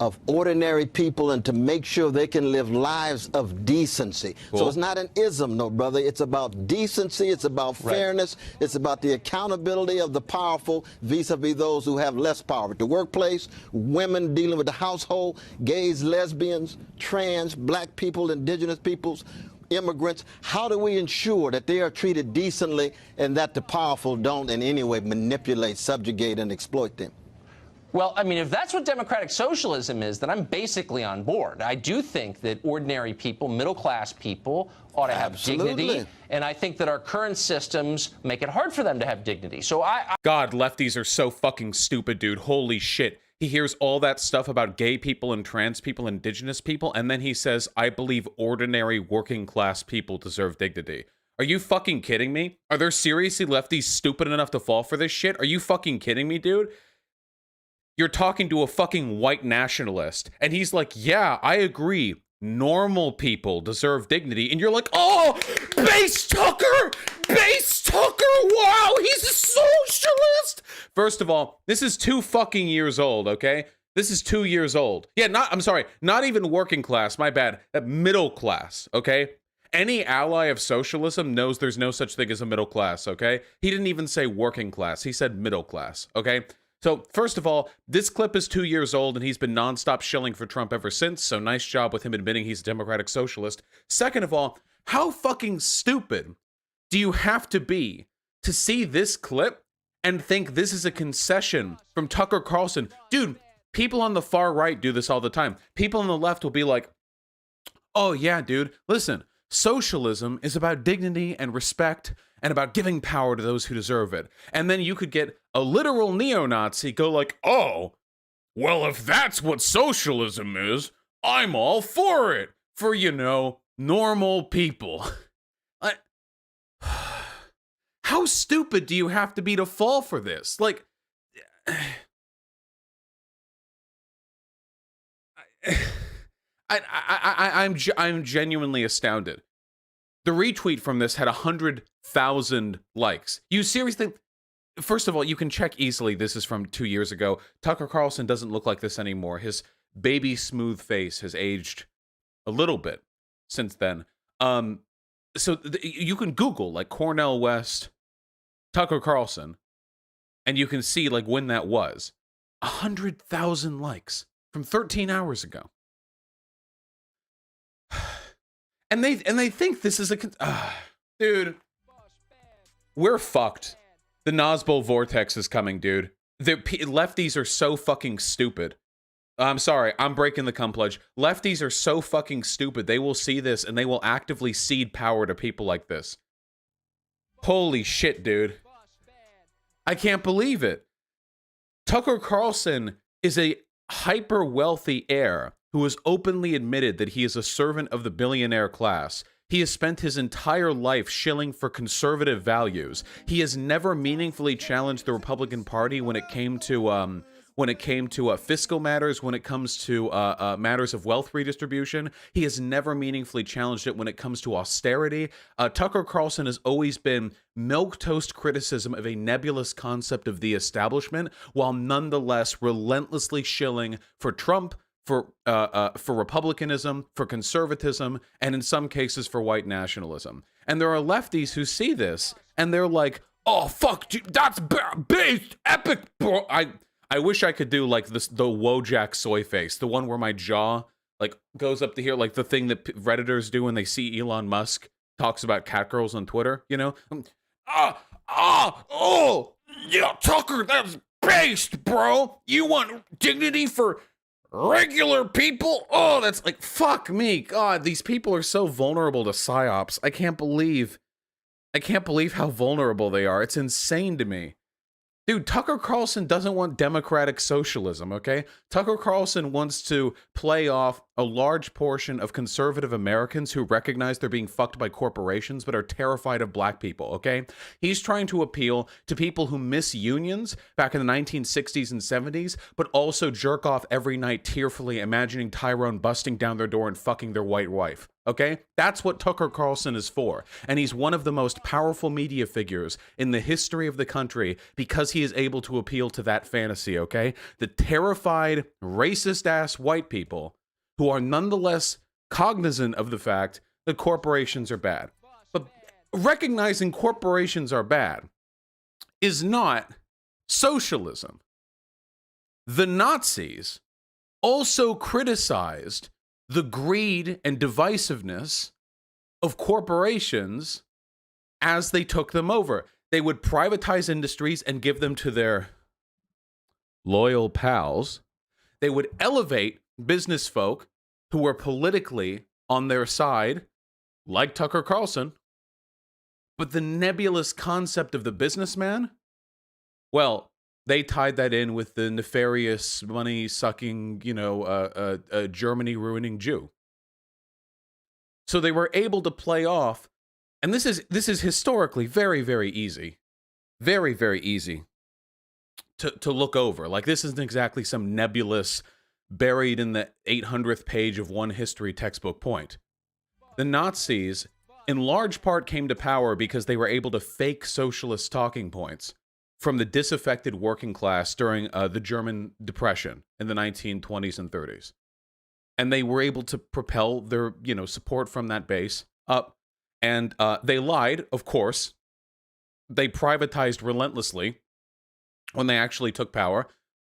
of ordinary people and to make sure they can live lives of decency. Cool. So it's not an ism, no, brother. It's about decency. It's about fairness. It's about the accountability of the powerful vis-a-vis those who have less power. At the workplace, women dealing with the household, gays, lesbians, trans, black people, indigenous peoples, immigrants. How do we ensure that they are treated decently and that the powerful don't in any way manipulate, subjugate, and exploit them? Well, I mean, if that's what democratic socialism is, then I'm basically on board. I do think that ordinary people, middle-class people, ought to have dignity, and I think that our current systems make it hard for them to have dignity. So God, lefties are so fucking stupid, dude. Holy shit. He hears all that stuff about gay people and trans people, indigenous people, and then he says, I believe ordinary working-class people deserve dignity. Are you fucking kidding me? Are there seriously lefties stupid enough to fall for this shit? Are you fucking kidding me, dude? You're talking to a fucking white nationalist, and he's like, yeah, I agree. Normal people deserve dignity. And you're like, oh, Base Tucker! Base Tucker! Wow, he's a socialist! First of all, this is 2 fucking years old, okay? This is 2 years old. Yeah, I'm sorry, not even working class, my bad. Middle class, okay? Any ally of socialism knows there's no such thing as a middle class, okay? He didn't even say working class, he said middle class, okay? So, first of all, this clip is 2 years old, and he's been nonstop shilling for Trump ever since, so nice job with him admitting he's a democratic socialist. Second of all, how fucking stupid do you have to be to see this clip and think this is a concession from Tucker Carlson? Dude, people on the far right do this all the time. People on the left will be like, oh yeah, dude, listen, socialism is about dignity and respect and about giving power to those who deserve it. And then you could get a literal neo-Nazi go like, oh, well, if that's what socialism is, I'm all for it. For, you know, normal people. How stupid do you have to be to fall for this? Like, I'm genuinely astounded. The retweet from this had 100,000 likes. You seriously? First of all, you can check easily this is from 2 years ago. Tucker Carlson doesn't look like this anymore. His baby smooth face has aged a little bit since then. So you can Google like Cornel West, Tucker Carlson, and you can see like when that was. 100,000 likes from 13 hours ago. And they think this is a dude. We're fucked. The Nazbo vortex is coming, dude. The lefties are so fucking stupid. I'm sorry, I'm breaking the cum pledge. Lefties are so fucking stupid. They will see this and they will actively cede power to people like this. Holy shit, dude. I can't believe it. Tucker Carlson is a hyper wealthy heir who has openly admitted that he is a servant of the billionaire class. He has spent his entire life shilling for conservative values. He has never meaningfully challenged the Republican Party when it came to fiscal matters, when it comes to matters of wealth redistribution. He has never meaningfully challenged it when it comes to austerity. Tucker Carlson has always been milquetoast criticism of a nebulous concept of the establishment, while nonetheless relentlessly shilling for Trump, for republicanism, for conservatism, and in some cases for white nationalism. And there are lefties who see this and they're like, "Oh fuck, that's based epic, bro." I wish I could do like this, the Wojak soy face, the one where my jaw like goes up to here, like the thing that Redditors do when they see Elon Musk talks about catgirls on Twitter. You know, oh yeah, Tucker, that's based, bro. You want dignity for regular people? Oh, that's like, fuck me. God, these people are so vulnerable to psyops. I can't believe how vulnerable they are. It's insane to me. Dude, Tucker Carlson doesn't want democratic socialism, okay? Tucker Carlson wants to play off a large portion of conservative Americans who recognize they're being fucked by corporations but are terrified of black people, okay? He's trying to appeal to people who miss unions back in the 1960s and 70s, but also jerk off every night tearfully imagining Tyrone busting down their door and fucking their white wife. Okay? That's what Tucker Carlson is for. And he's one of the most powerful media figures in the history of the country because he is able to appeal to that fantasy, okay? The terrified, racist-ass white people who are nonetheless cognizant of the fact that corporations are bad. But recognizing corporations are bad is not socialism. The Nazis also criticized the greed and divisiveness of corporations as they took them over. They would privatize industries and give them to their loyal pals. They would elevate business folk who were politically on their side, like Tucker Carlson. But the nebulous concept of the businessman, well, they tied that in with the nefarious, money-sucking, Germany-ruining Jew. So they were able to play off, and this is historically very, very easy. Very, very easy to look over. Like, this isn't exactly some nebulous, buried in the 800th page of one history textbook point. The Nazis, in large part, came to power because they were able to fake socialist talking points from the disaffected working class during the German Depression in the 1920s and 30s. And they were able to propel their, support from that base up. And they lied, of course. They privatized relentlessly when they actually took power.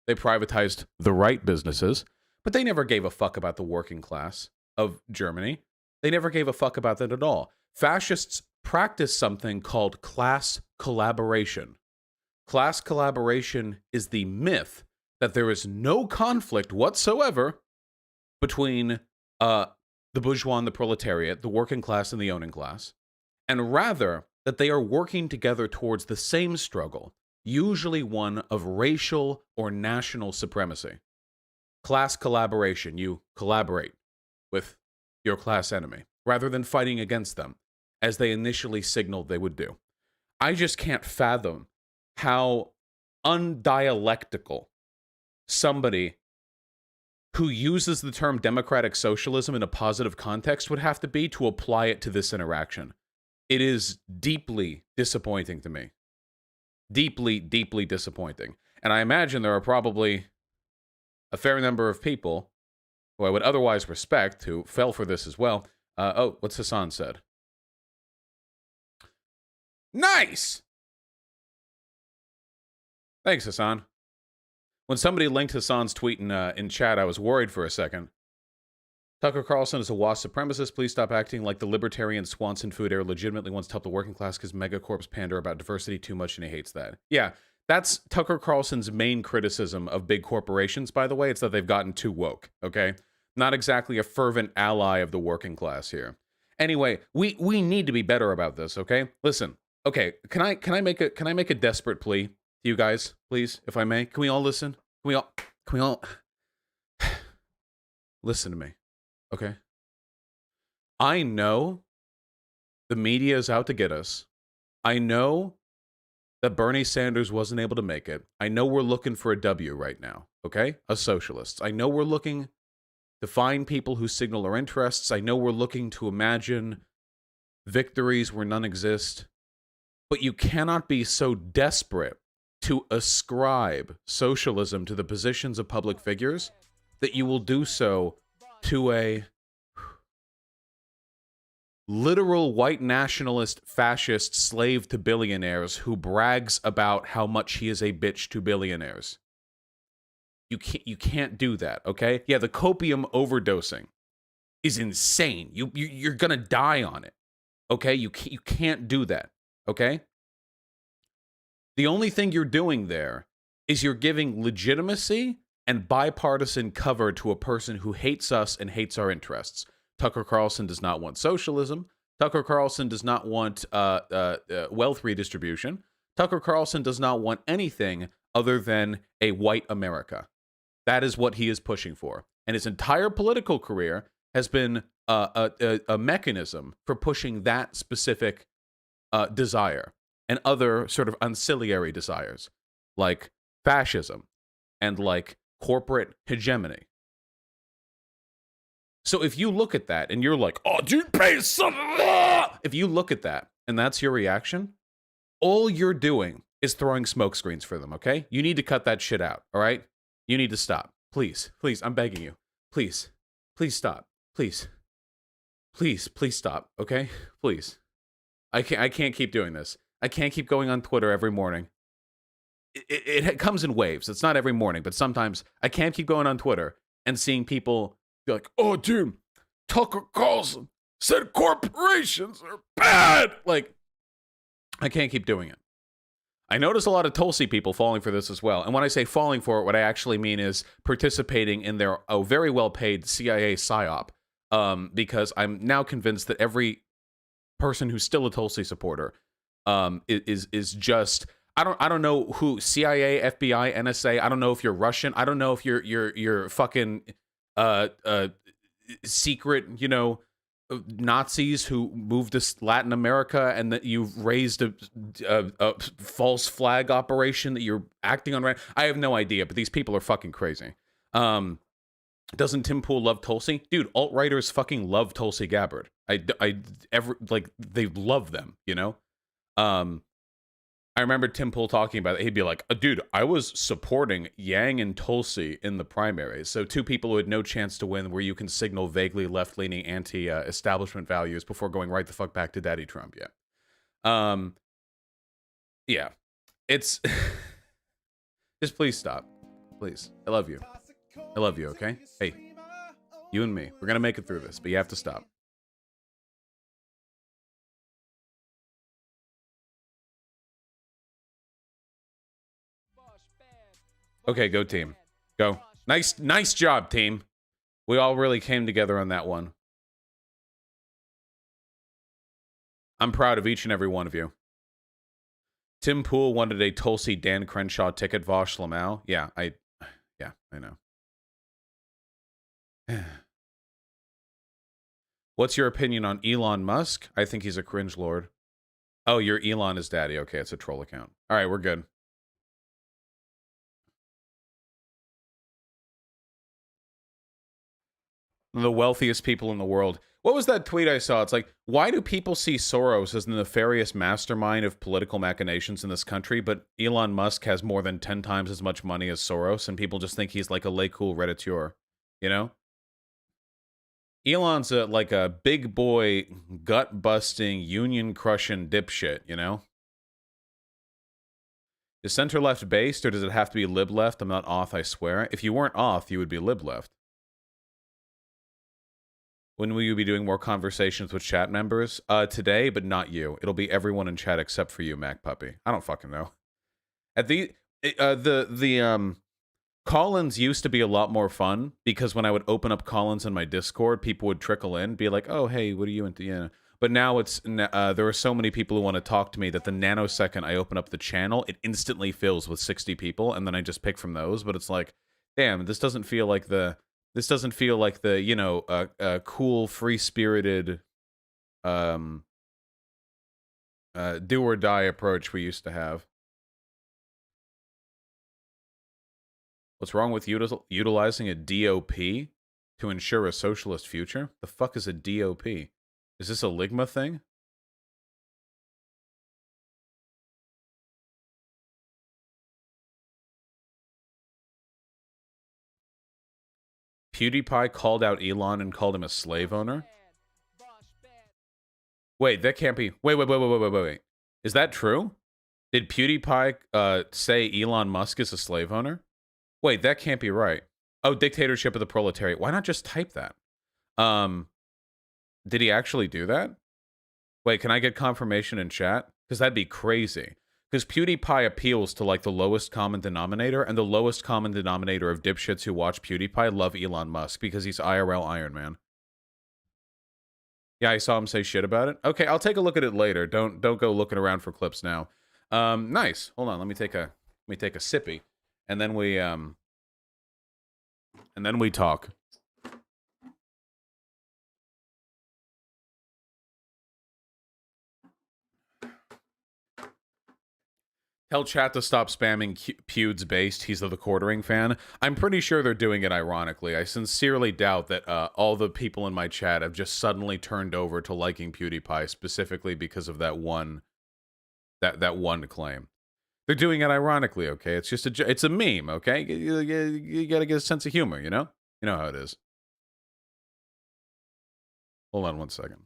They privatized the right businesses, but they never gave a fuck about the working class of Germany. They never gave a fuck about that at all. Fascists practice something called class collaboration. Class collaboration is the myth that there is no conflict whatsoever between the bourgeois and the proletariat, the working class and the owning class, and rather that they are working together towards the same struggle, usually one of racial or national supremacy. Class collaboration, you collaborate with your class enemy, rather than fighting against them, as they initially signaled they would do. I just can't fathom how undialectical somebody who uses the term democratic socialism in a positive context would have to be to apply it to this interaction. It is deeply disappointing to me. Deeply, deeply disappointing. And I imagine there are probably a fair number of people who I would otherwise respect who fell for this as well. What's Hassan said? Nice! Thanks, Hassan. When somebody linked Hassan's tweet in chat, I was worried for a second. Tucker Carlson is a WASP supremacist. Please stop acting like the libertarian Swanson Food Air legitimately wants to help the working class because megacorps pander about diversity too much and he hates that. Yeah, that's Tucker Carlson's main criticism of big corporations, by the way. It's that they've gotten too woke, okay? Not exactly a fervent ally of the working class here. Anyway, we need to be better about this, okay? Listen, okay, can I make a desperate plea to you guys, please, if I may? Can we all listen? Can we all listen to me? Okay. I know the media is out to get us. I know that Bernie Sanders wasn't able to make it. I know we're looking for a W right now, okay? As socialists. I know we're looking to find people who signal our interests. I know we're looking to imagine victories where none exist. But you cannot be so desperate to ascribe socialism to the positions of public figures that you will do so to a literal white nationalist fascist slave to billionaires who brags about how much he is a bitch to billionaires. You can't do that, okay? Yeah, the copium overdosing is insane. You're gonna die on it, okay? You can't do that, okay? The only thing you're doing there is you're giving legitimacy and bipartisan cover to a person who hates us and hates our interests. Tucker Carlson does not want socialism. Tucker Carlson does not want wealth redistribution. Tucker Carlson does not want anything other than a white America. That is what he is pushing for. And his entire political career has been a mechanism for pushing that specific desire and other sort of ancillary desires, like fascism and like corporate hegemony. So if you look at that and you're like, oh, dude, pay some. If you look at that and that's your reaction, all you're doing is throwing smoke screens for them, okay? You need to cut that shit out, all right? You need to stop. Please, please, I'm begging you. Please, please stop. Please. Please, please stop, okay? Please. I can't keep doing this. I can't keep going on Twitter every morning. It comes in waves. It's not every morning, but sometimes I can't keep going on Twitter and seeing people be like, oh, dude, Tucker Carlson said corporations are bad. Like, I can't keep doing it. I notice a lot of Tulsi people falling for this as well. And when I say falling for it, what I actually mean is participating in their very well-paid CIA psyop. Because I'm now convinced that every person who's still a Tulsi supporter is just I don't know who CIA, FBI, NSA. I don't know if you're Russian. I don't know if you're fucking secret, you know, Nazis who moved to Latin America and that you've raised a false flag operation that you're acting on right. I have no idea, but these people are fucking crazy. Doesn't Tim Pool love Tulsi? Dude, alt-righters fucking love Tulsi Gabbard. They love them, you know? I remember Tim Pool talking about it. He'd be like, dude, I was supporting Yang and Tulsi in the primaries. So two people who had no chance to win where you can signal vaguely left-leaning anti-establishment values before going right the fuck back to Daddy Trump. Yeah. Yeah. It's... Just please stop. Please. I love you. I love you, okay? Hey, you and me. We're gonna make it through this, but you have to stop. Okay, go team. Go. Nice job, team. We all really came together on that one. I'm proud of each and every one of you. Tim Pool wanted a Tulsi Dan Crenshaw ticket, Vosh Lamau. Yeah, I know. What's your opinion on Elon Musk? I think he's a cringe lord. Oh, your Elon is daddy. Okay, it's a troll account. All right, we're good. The wealthiest people in the world. What was that tweet I saw? It's like, why do people see Soros as the nefarious mastermind of political machinations in this country, but Elon Musk has more than 10 times as much money as Soros, and people just think he's like a lay cool Redditeur, you know? Elon's like a big boy, gut-busting, union-crushing dipshit, you know? Is center-left based, or does it have to be lib-left? I'm not off, I swear. If you weren't off, you would be lib-left. When will you be doing more conversations with chat members? Today, but not you. It'll be everyone in chat except for you, Mac Puppy. I don't fucking know. At the call-ins used to be a lot more fun because when I would open up call-ins in my Discord, people would trickle in, be like, "Oh, hey, what are you into?" Yeah. But now it's there are so many people who want to talk to me that the nanosecond I open up the channel, it instantly fills with 60 people, and then I just pick from those. But it's like, damn, this doesn't feel like the you know cool, free-spirited do or die approach we used to have. What's wrong with utilizing a DOP to ensure a socialist future? The fuck is a DOP? Is this a Ligma thing? PewDiePie called out Elon and called him a slave owner? Wait, that can't be... Wait. Is that true? Did PewDiePie say Elon Musk is a slave owner? Wait, that can't be right. Oh, dictatorship of the proletariat. Why not just type that? Did he actually do that? Wait, can I get confirmation in chat? Because that'd be crazy. Because PewDiePie appeals to, like, the lowest common denominator, and the lowest common denominator of dipshits who watch PewDiePie love Elon Musk, because he's IRL Iron Man. Yeah, I saw him say shit about it. Okay, I'll take a look at it later. Don't go looking around for clips now. Nice. Hold on, let me take a sippy. And then we talk. Tell chat to stop spamming Pewds based. He's the quartering fan. I'm pretty sure they're doing it ironically. I sincerely doubt that all the people in my chat have just suddenly turned over to liking PewDiePie specifically because of that one claim. They're doing it ironically, okay? It's just it's a meme, okay? You gotta get a sense of humor, you know? You know how it is. Hold on one second.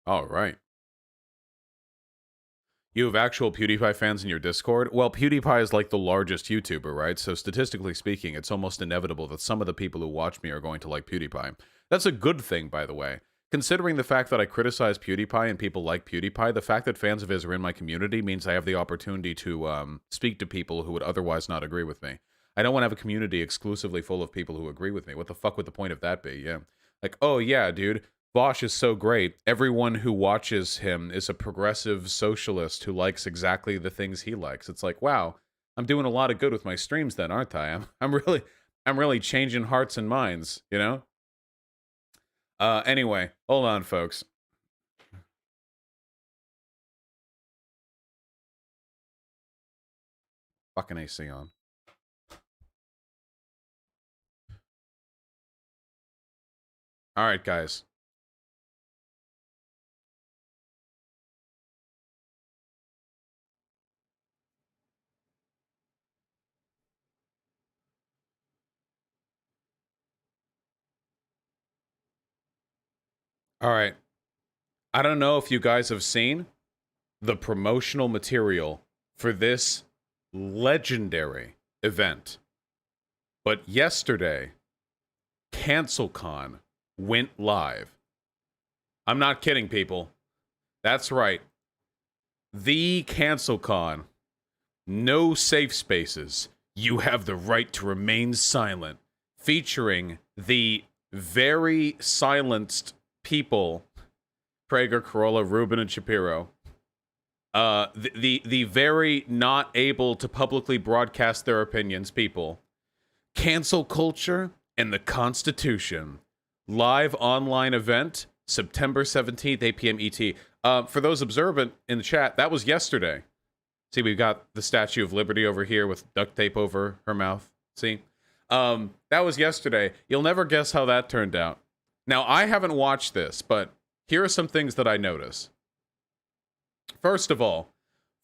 All right. You have actual PewDiePie fans in your Discord? Well, PewDiePie is like the largest YouTuber, right? So statistically speaking, it's almost inevitable that some of the people who watch me are going to like PewDiePie. That's a good thing, by the way. Considering the fact that I criticize PewDiePie and people like PewDiePie, the fact that fans of his are in my community means I have the opportunity to speak to people who would otherwise not agree with me. I don't want to have a community exclusively full of people who agree with me. What the fuck would the point of that be? Yeah. Like, oh yeah, dude, Bosch is so great. Everyone who watches him is a progressive socialist who likes exactly the things he likes. It's like, wow, I'm doing a lot of good with my streams then, aren't I? I'm really changing hearts and minds, you know? Anyway, hold on, folks. Fucking AC on. All right, guys. All right. I don't know if you guys have seen the promotional material for this legendary event, but yesterday, CancelCon went live. I'm not kidding, people. That's right. The CancelCon. No safe spaces. You have the right to remain silent. Featuring the very silenced people, Prager, Carolla, Rubin, and Shapiro. The very not able to publicly broadcast their opinions people. Cancel culture and the Constitution. Live online event, September 17th, 8 p.m. ET. For those observant in the chat, that was yesterday. See, we've got the Statue of Liberty over here with duct tape over her mouth. See? That was yesterday. You'll never guess how that turned out. Now, I haven't watched this, but here are some things that I notice. First of all,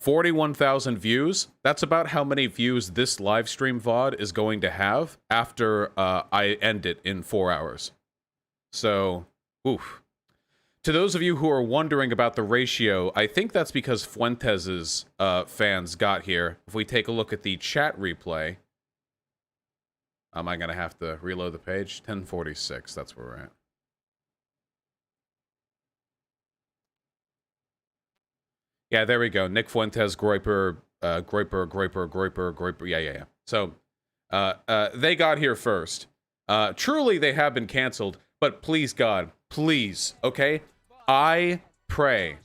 41,000 views. That's about how many views this live stream VOD is going to have after I end it in 4 hours. So, oof. To those of you who are wondering about the ratio, I think that's because Fuentes' fans got here. If we take a look at the chat replay, am I going to have to reload the page? 1046, that's where we're at. Yeah, there we go. Nick Fuentes, Groiper. Yeah. So, they got here first. Truly, they have been canceled, but please, God, please, okay? I pray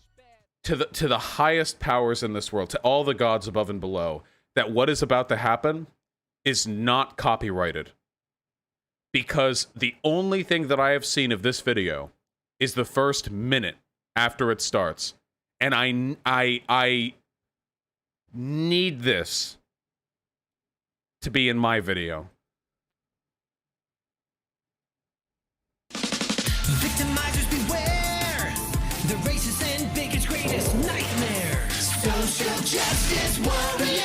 to the highest powers in this world, to all the gods above and below, that what is about to happen is not copyrighted. Because the only thing that I have seen of this video is the first minute after it starts. And I need this to be in my video. Victimizers beware. The racist and bigots' greatest nightmare. Social justice warriors.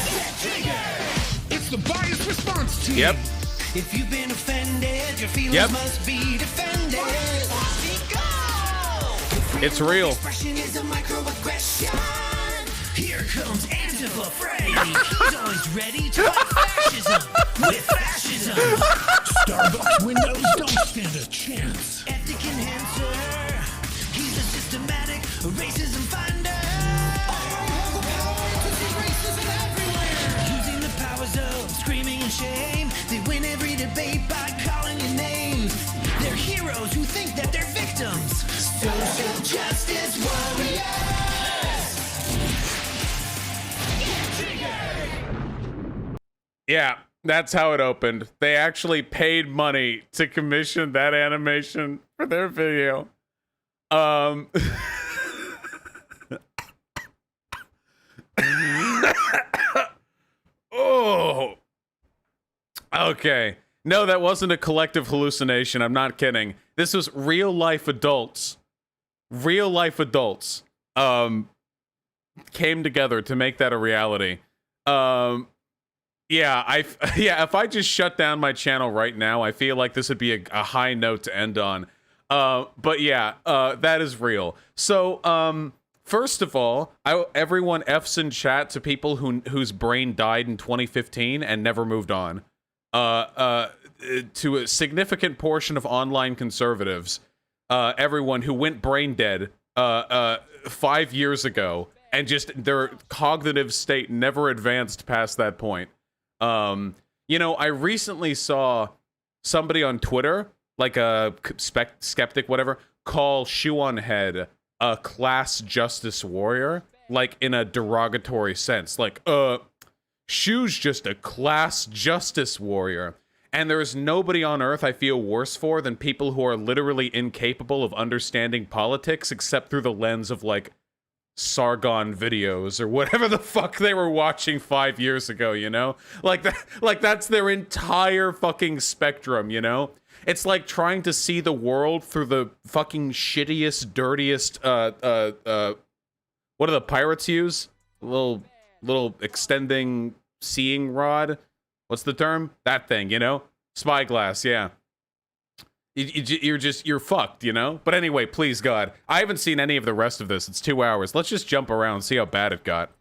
Get triggered. It's the bias response team. Yep. If you've been offended, your feelings must be defended. It's real. Expression is a microaggression. Here comes Antifa Freddy. He's always ready to fight fascism with fascism. Starbucks windows don't stand a chance. Ethnic enhancer. He's a systematic racism finder. I have the power to see racism everywhere. Using the powers of screaming and shame, they win every debate by calling your names. They're heroes who think that they're victims. Social justice warriors. Yeah, That's how it opened. They actually paid money to commission that animation for their video. Oh. Okay. No, that wasn't a collective hallucination. I'm not kidding. This was real life adults. Real life adults came together to make that a reality. Yeah, if I just shut down my channel right now, I feel like this would be a high note to end on. But yeah, that is real. So, first of all, everyone F's in chat to people whose brain died in 2015 and never moved on. To a significant portion of online conservatives, everyone who went brain dead 5 years ago and just their cognitive state never advanced past that point. You know, I recently saw somebody on Twitter, like a skeptic, whatever, call Shoe on Head a class justice warrior, like in a derogatory sense. Like, Shoe's just a class justice warrior. And there is nobody on earth I feel worse for than people who are literally incapable of understanding politics except through the lens of, like, Sargon videos or whatever the fuck they were watching 5 years ago, you know? Like that's their entire fucking spectrum, you know? It's like trying to see the world through the fucking shittiest, dirtiest, what do the pirates use? Little extending seeing rod? What's the term? That thing, you know? Spyglass, yeah. You're fucked, you know? But anyway, please, God. I haven't seen any of the rest of this. It's 2 hours. Let's just jump around, see how bad it got.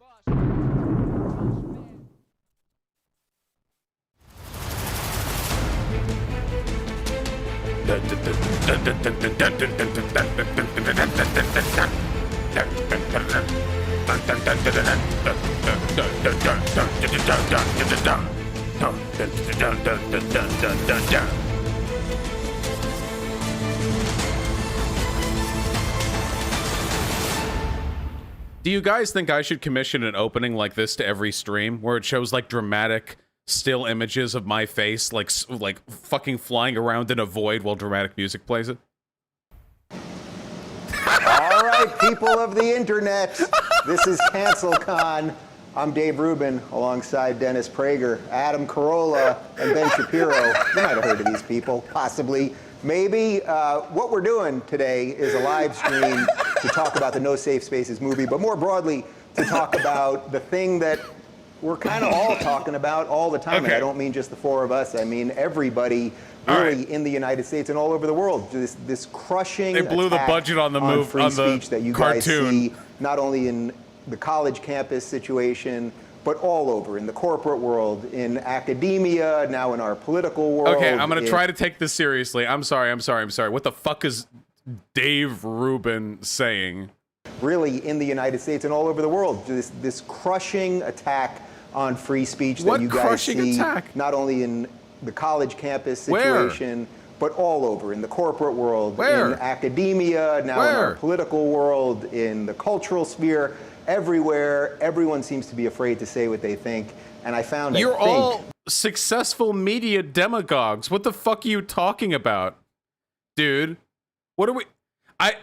Do you guys think I should commission an opening like this to every stream where it shows like dramatic still images of my face like fucking flying around in a void while dramatic music plays it? All right, people of the internet, this is CancelCon. I'm Dave Rubin alongside Dennis Prager, Adam Carolla, and Ben Shapiro. You might have heard of these people, possibly. Maybe. What we're doing today is a live stream to talk about the No Safe Spaces movie, but more broadly, to talk about the thing that we're kind of all talking about all the time. Okay. And I don't mean just the four of us. I mean everybody really in the United States and all over the world. This crushing They blew the budget on the move free on speech the that you cartoon. guys see, not only in the college campus situation, but all over, in the corporate world, in academia, now in our political world. Okay, I'm going to try to take this seriously. I'm sorry. What the fuck is Dave Rubin saying? Really, in the United States and all over the world. This crushing attack on free speech that you guys see, not only in the college campus situation, but all over, in the corporate world, in academia, now in our political world, in the cultural sphere. Everywhere, everyone seems to be afraid to say what they think, and I found You're all successful media demagogues. What the fuck are you talking about, dude? What are we?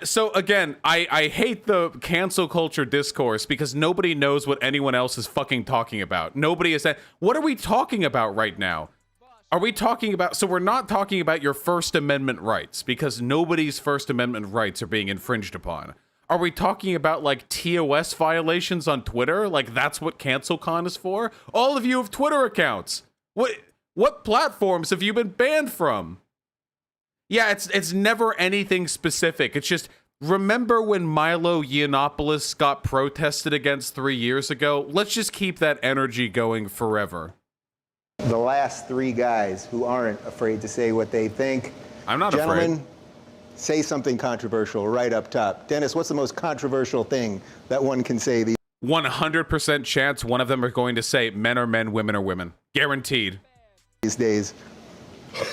So again, I hate the cancel culture discourse because nobody knows what anyone else is fucking talking about. Nobody is that. What are we talking about right now? Are we talking about? So we're not talking about your First Amendment rights because nobody's First Amendment rights are being infringed upon. Are we talking about, like, TOS violations on Twitter? Like, that's what CancelCon is for? All of you have Twitter accounts. What platforms have you been banned from? Yeah, it's never anything specific. It's just, remember when Milo Yiannopoulos got protested against 3 years ago? Let's just keep that energy going forever. The last three guys who aren't afraid to say what they think. I'm not Gentlemen, afraid. Say something controversial right up top. Dennis, what's the most controversial thing that one can say? 100% chance one of them are going to say men are men, women are women. Guaranteed. These days.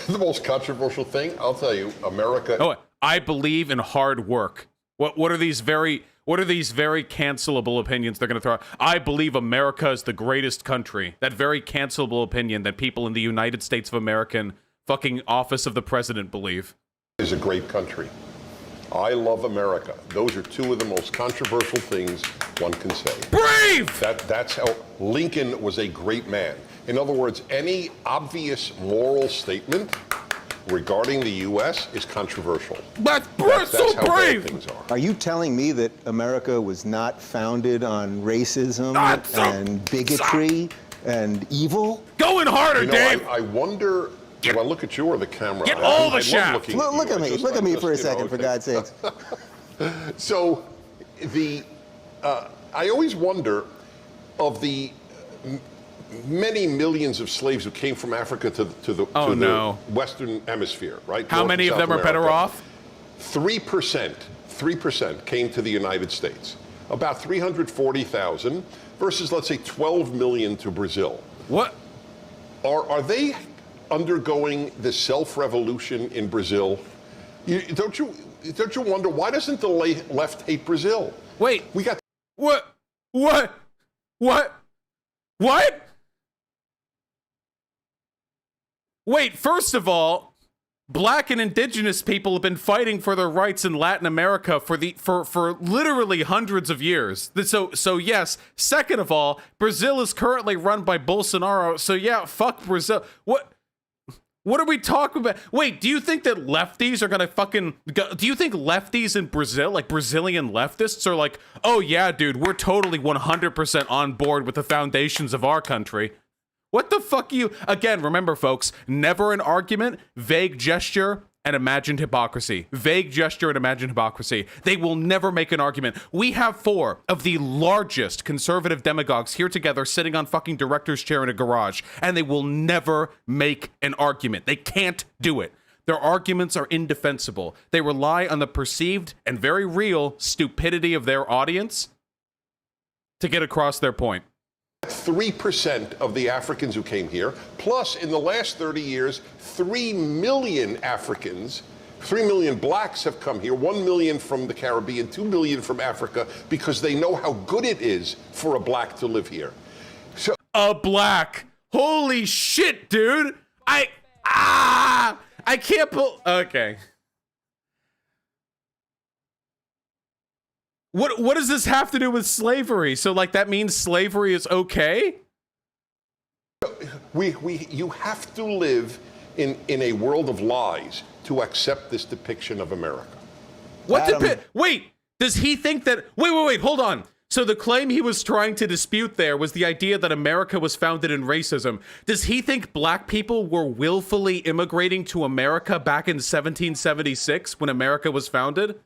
The most controversial thing, I'll tell you, America. Oh, I believe in hard work. What are these very What are these very cancelable opinions they're going to throw out? I believe America is the greatest country. That very cancelable opinion that people in the United States of American fucking office of the president believe. Is a great country. I love America. Those are two of the most controversial things one can say. Brave! That's how Lincoln was a great man. In other words, any obvious moral statement regarding the U.S. is controversial. That's That's how brave! bad things are. Are you telling me that America was not founded on racism and bigotry and evil? Going harder, You know, Dave! I wonder, do I look at you or the camera? Get all the love shaft. looking Look you. at me. Just- Look at me just, for a you know, second, for okay. God's sakes. So, I always wonder of the many millions of slaves who came from Africa to the Western Hemisphere, right? How North many and of South them are better America. off? 3% came to the United States. About 340,000 versus, let's say, 12 million to Brazil. What? Are they undergoing the self-revolution in Brazil? Don't you wonder, why doesn't the left hate Brazil? Wait. We got What? Wait, first of all, black and indigenous people have been fighting for their rights in Latin America for literally hundreds of years. So yes. Second of all, Brazil is currently run by Bolsonaro. So yeah, fuck Brazil. What are we talking about? Wait, do you think that lefties are gonna do you think lefties in Brazil, like Brazilian leftists, are like, oh yeah, dude, we're totally 100% on board with the foundations of our country? What the fuck again, remember folks, never an argument, vague gesture, and imagined hypocrisy. Vague gesture and imagined hypocrisy. They will never make an argument. We have 4 of the largest conservative demagogues here together sitting on fucking director's chair in a garage, and they will never make an argument. They can't do it. Their arguments are indefensible. They rely on the perceived and very real stupidity of their audience to get across their point. 3% of the Africans who came here, plus in the last 30 years, 3 million Africans, 3 million blacks have come here, 1 million from the Caribbean, 2 million from Africa, because they know how good it is for a black to live here. So A black. Holy shit, dude. I can't okay. What does this have to do with slavery? So like that means slavery is okay? you have to live in a world of lies to accept this depiction of America. Wait, does he think that wait, hold on. So the claim he was trying to dispute there was the idea that America was founded in racism. Does he think black people were willfully immigrating to America back in 1776 when America was founded?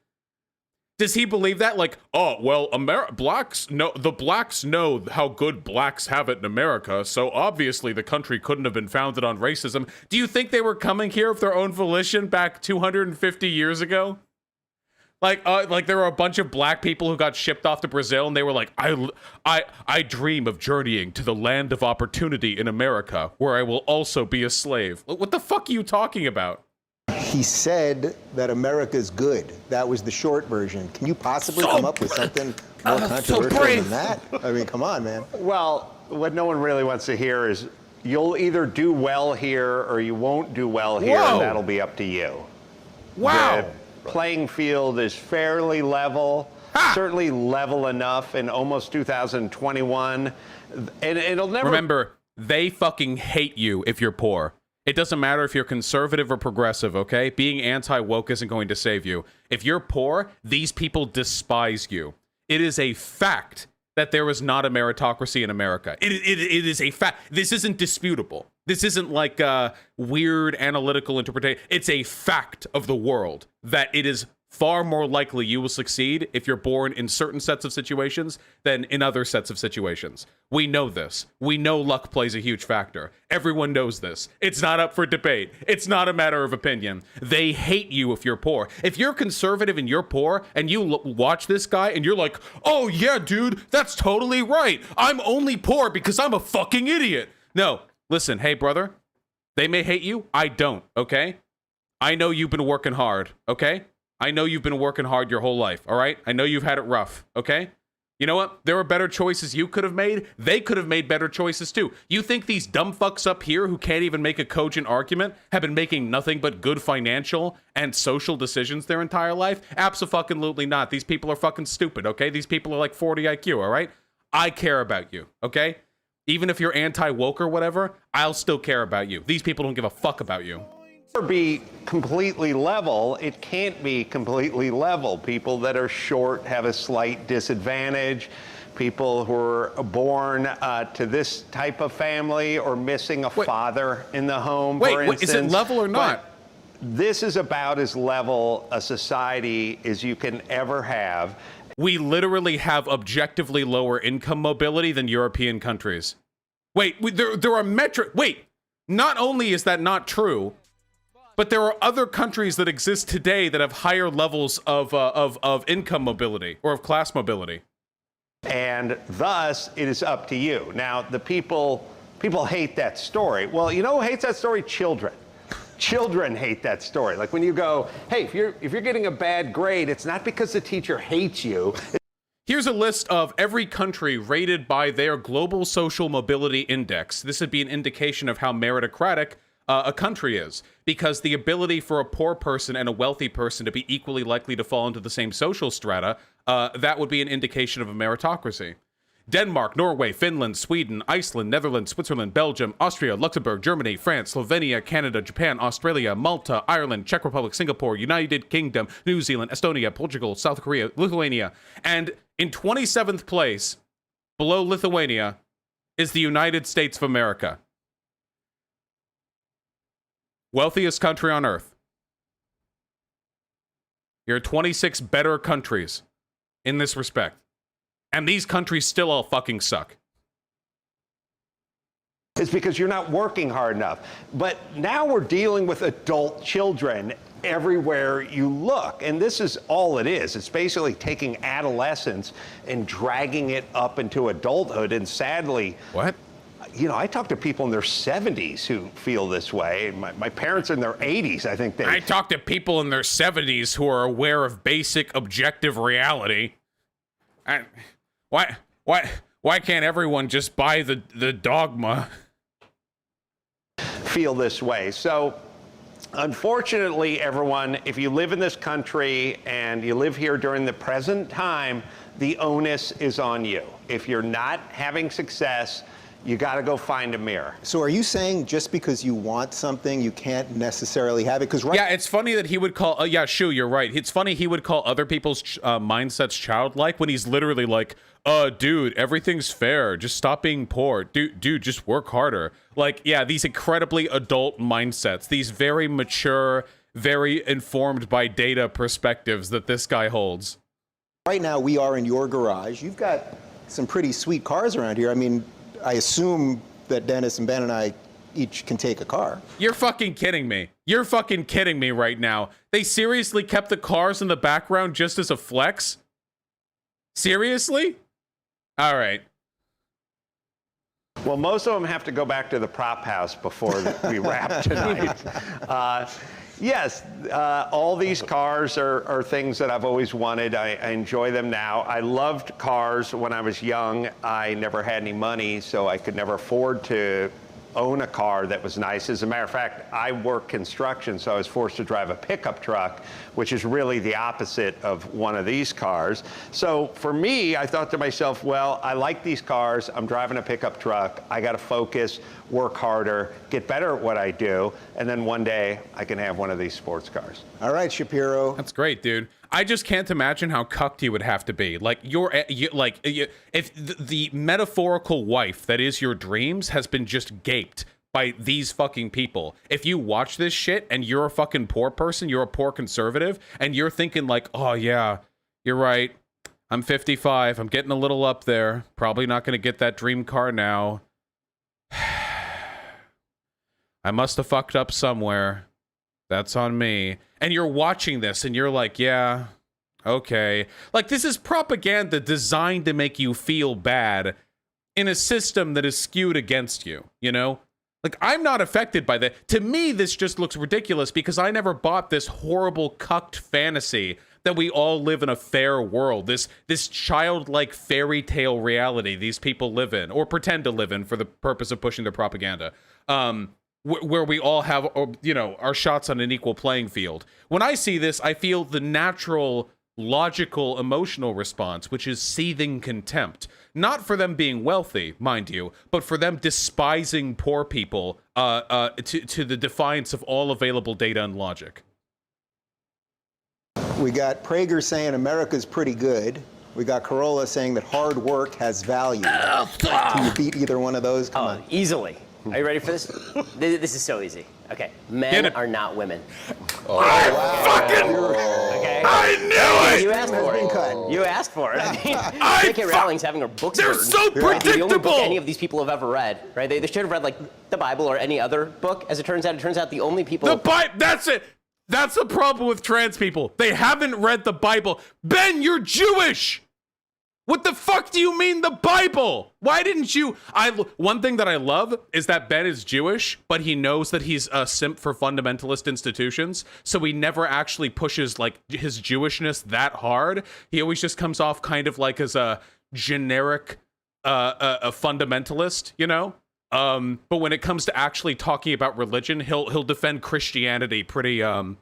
Does he believe that? Like, oh, well, the blacks know how good blacks have it in America, so obviously the country couldn't have been founded on racism. Do you think they were coming here of their own volition back 250 years ago? Like there were a bunch of black people who got shipped off to Brazil, and they were like, I dream of journeying to the land of opportunity in America, where I will also be a slave. What the fuck are you talking about? He said that America's good. That was the short version. Can you possibly come up with something more controversial than that? I mean, come on, man. Well, what no one really wants to hear is you'll either do well here or you won't do well here, Whoa. and that'll be up to you. Wow. The playing field is fairly level, certainly level enough in almost 2021, and it'll never... Remember, they fucking hate you if you're poor. It doesn't matter if you're conservative or progressive, okay? Being anti-woke isn't going to save you. If you're poor, these people despise you. It is a fact that there is not a meritocracy in America. It is a fact. This isn't disputable. This isn't like a weird analytical interpretation. It's a fact of the world that it is far more likely you will succeed if you're born in certain sets of situations than in other sets of situations. We know this. We know luck plays a huge factor. Everyone knows this. It's not up for debate. It's not a matter of opinion. They hate you if you're poor. If you're conservative and you're poor and you watch this guy and you're like, oh yeah, dude, that's totally right. I'm only poor because I'm a fucking idiot. No, listen, hey brother, they may hate you. I don't, okay? I know you've been working hard, okay? I know you've been working hard your whole life, all right? I know you've had it rough, okay? You know what? There were better choices you could have made. They could have made better choices too. You think these dumb fucks up here who can't even make a cogent argument have been making nothing but good financial and social decisions their entire life? Abso-fucking-lutely not. These people are fucking stupid, okay? These people are like 40 IQ, all right? I care about you, okay? Even if you're anti-woke or whatever, I'll still care about you. These people don't give a fuck about you. Be completely level. It can't be completely level. People that are short have a slight disadvantage. People who are born to this type of family or missing a father in the home, for instance. Wait, is it level or not? But this is about as level a society as you can ever have. We literally have objectively lower income mobility than European countries. Wait, there are Wait, not only is that not true, but there are other countries that exist today that have higher levels of income mobility or of class mobility. And thus, it is up to you. Now, the people hate that story. Well, you know who hates that story? Children. Children hate that story. Like when you go, hey, if you're getting a bad grade, it's not because the teacher hates you. Here's a list of every country rated by their Global Social Mobility Index. This would be an indication of how meritocratic a country is, because the ability for a poor person and a wealthy person to be equally likely to fall into the same social strata, that would be an indication of a meritocracy. Denmark, Norway, Finland, Sweden, Iceland, Netherlands, Switzerland, Belgium, Austria, Luxembourg, Germany, France, Slovenia, Canada, Japan, Australia, Malta, Ireland, Czech Republic, Singapore, United Kingdom, New Zealand, Estonia, Portugal, South Korea, Lithuania. And in 27th place, below Lithuania, is the United States of America. Wealthiest country on earth. There are 26 better countries in this respect. And these countries still all fucking suck. It's because you're not working hard enough. But now we're dealing with adult children everywhere you look. And this is all it is. It's basically taking adolescence and dragging it up into adulthood. And sadly, what? You know, I talk to people in their 70s who feel this way. My parents in their 80s, I think they... I talk to people in their 70s who are aware of basic objective reality. Why can't everyone just buy the dogma? Feel this way. So, unfortunately, everyone, if you live in this country and you live here during the present time, the onus is on you. If you're not having success, you got to go find a mirror. So are you saying just because you want something, you can't necessarily have it? Because yeah, it's funny that he would call. Yeah, Shu, you're right. It's funny he would call other people's mindsets childlike when he's literally like, dude, everything's fair. Just stop being poor. Dude, just work harder. Like, yeah, these incredibly adult mindsets, these very mature, very informed by data perspectives that this guy holds. Right now, we are in your garage. You've got some pretty sweet cars around here. I mean, I assume that Dennis and Ben and I each can take a car. You're fucking kidding me. You're fucking kidding me right now. They seriously kept the cars in the background just as a flex? Seriously? All right. Well, most of them have to go back to the prop house before we wrap tonight. Yes, all these cars are things that I've always wanted. I enjoy them now. I loved cars when I was young. I never had any money, so I could never afford to own a car that was nice. As a matter of fact, I work construction, so I was forced to drive a pickup truck, which is really the opposite of one of these cars. So for me, I thought to myself, well, I like these cars. I'm driving a pickup truck. I got to focus, work harder, get better at what I do, and then one day I can have one of these sports cars. All right, Shapiro. That's great, dude. I just can't imagine how cucked you would have to be. Like, if the metaphorical wife that is your dreams has been just gaped by these fucking people. If you watch this shit and you're a fucking poor person, you're a poor conservative, and you're thinking like, oh yeah, you're right. I'm 55. I'm getting a little up there. Probably not going to get that dream car now. I must have fucked up somewhere. That's on me. And you're watching this and you're like, yeah, okay. Like, this is propaganda designed to make you feel bad in a system that is skewed against you, you know? Like, I'm not affected by that. To me, this just looks ridiculous because I never bought this horrible cucked fantasy that we all live in a fair world. This childlike fairy tale reality these people live in, or pretend to live in for the purpose of pushing their propaganda. Where we all have, our shots on an equal playing field. When I see this, I feel the natural, logical, emotional response, which is seething contempt. Not for them being wealthy, mind you, but for them despising poor people to the defiance of all available data and logic. We got Prager saying America's pretty good. We got Carolla saying that hard work has value. Can you beat either one of those? Come on. Easily. Are you ready for this? This is so easy. Okay. Men are not women. Okay. I knew it! You asked for it. You asked for it. I mean, J.K. Rowling's having her books They're burned. so predictable! The only book any of these people have ever read, right? They should have read, like, the Bible or any other book. As it turns out the only people... The Bible, that's it! That's the problem with trans people. They haven't read the Bible. Ben, you're Jewish! What the fuck do you mean the Bible? Why didn't you? One thing that I love is that Ben is Jewish, but he knows that he's a simp for fundamentalist institutions, so he never actually pushes like his Jewishness that hard. He always just comes off kind of like as a generic a fundamentalist, you know? But when it comes to actually talking about religion, he'll defend Christianity pretty pretty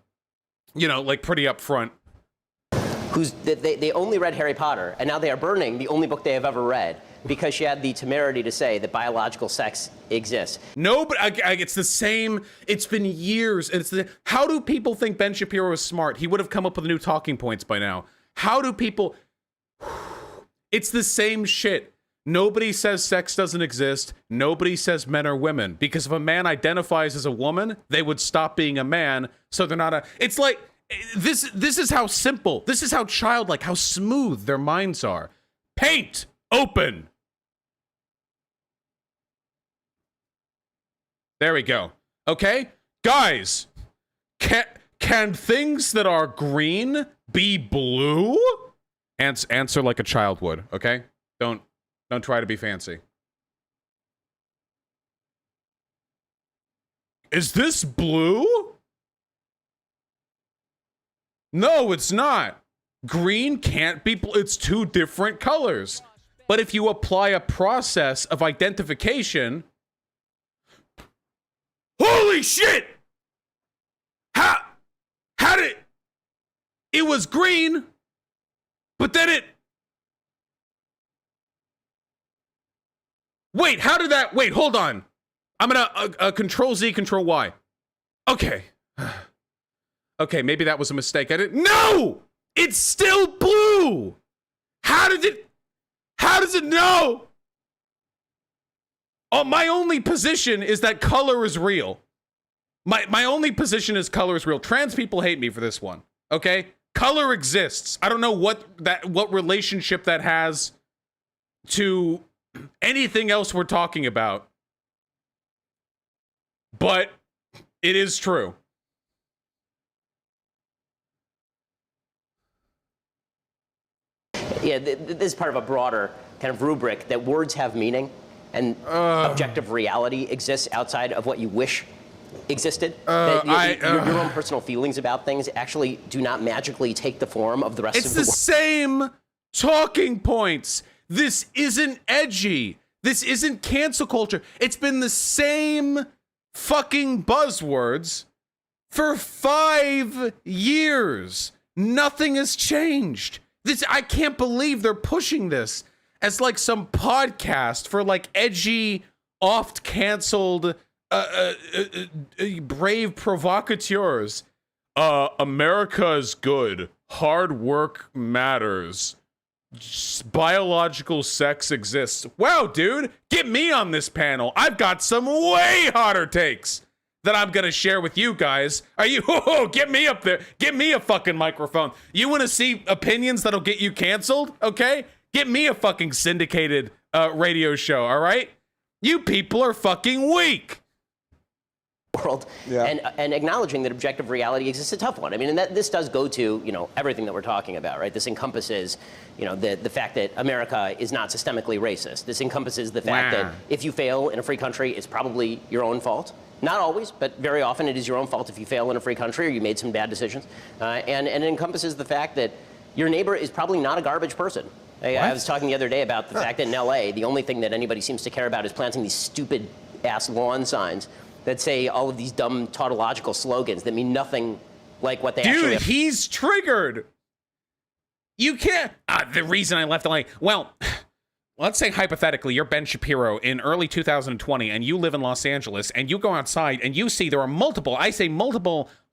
upfront. They only read Harry Potter, and now they are burning the only book they have ever read because she had the temerity to say that biological sex exists. No, but it's the same. It's been years. And how do people think Ben Shapiro is smart? He would have come up with new talking points by now. How do people... It's the same shit. Nobody says sex doesn't exist. Nobody says men are women. Because if a man identifies as a woman, they would stop being a man, so they're not a... It's like... This is how simple, this is how childlike, how smooth their minds are. Paint open. There we go. Okay, guys, can things that are green be blue? Answer like a child would. Okay, don't try to be fancy. Is this blue? No, it's not. Green can't be, it's two different colors. But if you apply a process of identification, holy shit! How did it was green, but then wait, how did that, wait, hold on. I'm gonna Control Z, Control Y. Okay. Okay, maybe that was a mistake. No! It's still blue! How does it know? Oh, my only position is that color is real. My only position is color is real. Trans people hate me for this one, okay? Color exists. I don't know what relationship that has to anything else we're talking about. But it is true. Yeah, this is part of a broader kind of rubric that words have meaning and objective reality exists outside of what you wish existed. That your own personal feelings about things actually do not magically take the form of the rest of the world. It's the same talking points. This isn't edgy. This isn't cancel culture. It's been the same fucking buzzwords for 5 years. Nothing has changed. I can't believe they're pushing this as like some podcast for like edgy, oft-canceled, brave provocateurs. America is good. Hard work matters. Biological sex exists. Wow, dude, get me on this panel. I've got some way hotter takes that I'm gonna share with you guys. Are you, get me up there. Get me a fucking microphone. You wanna see opinions that'll get you canceled? Okay? Get me a fucking syndicated radio show, all right? You people are fucking weak. world, Yeah. and acknowledging that objective reality exists a tough one. I mean, and this does go to everything that we're talking about, right? This encompasses the fact that America is not systemically racist. This encompasses the fact that if you fail in a free country, it's probably your own fault. Not always, but very often it is your own fault if you fail in a free country or you made some bad decisions. And it encompasses the fact that your neighbor is probably not a garbage person. I was talking the other day about the fact that in LA, the only thing that anybody seems to care about is planting these stupid ass lawn signs that say all of these dumb tautological slogans that mean nothing like what they actually Dude, he's triggered. You can't. The reason I left LA. Well, let's say hypothetically you're Ben Shapiro in early 2020 and you live in Los Angeles and you go outside and you see there are multiple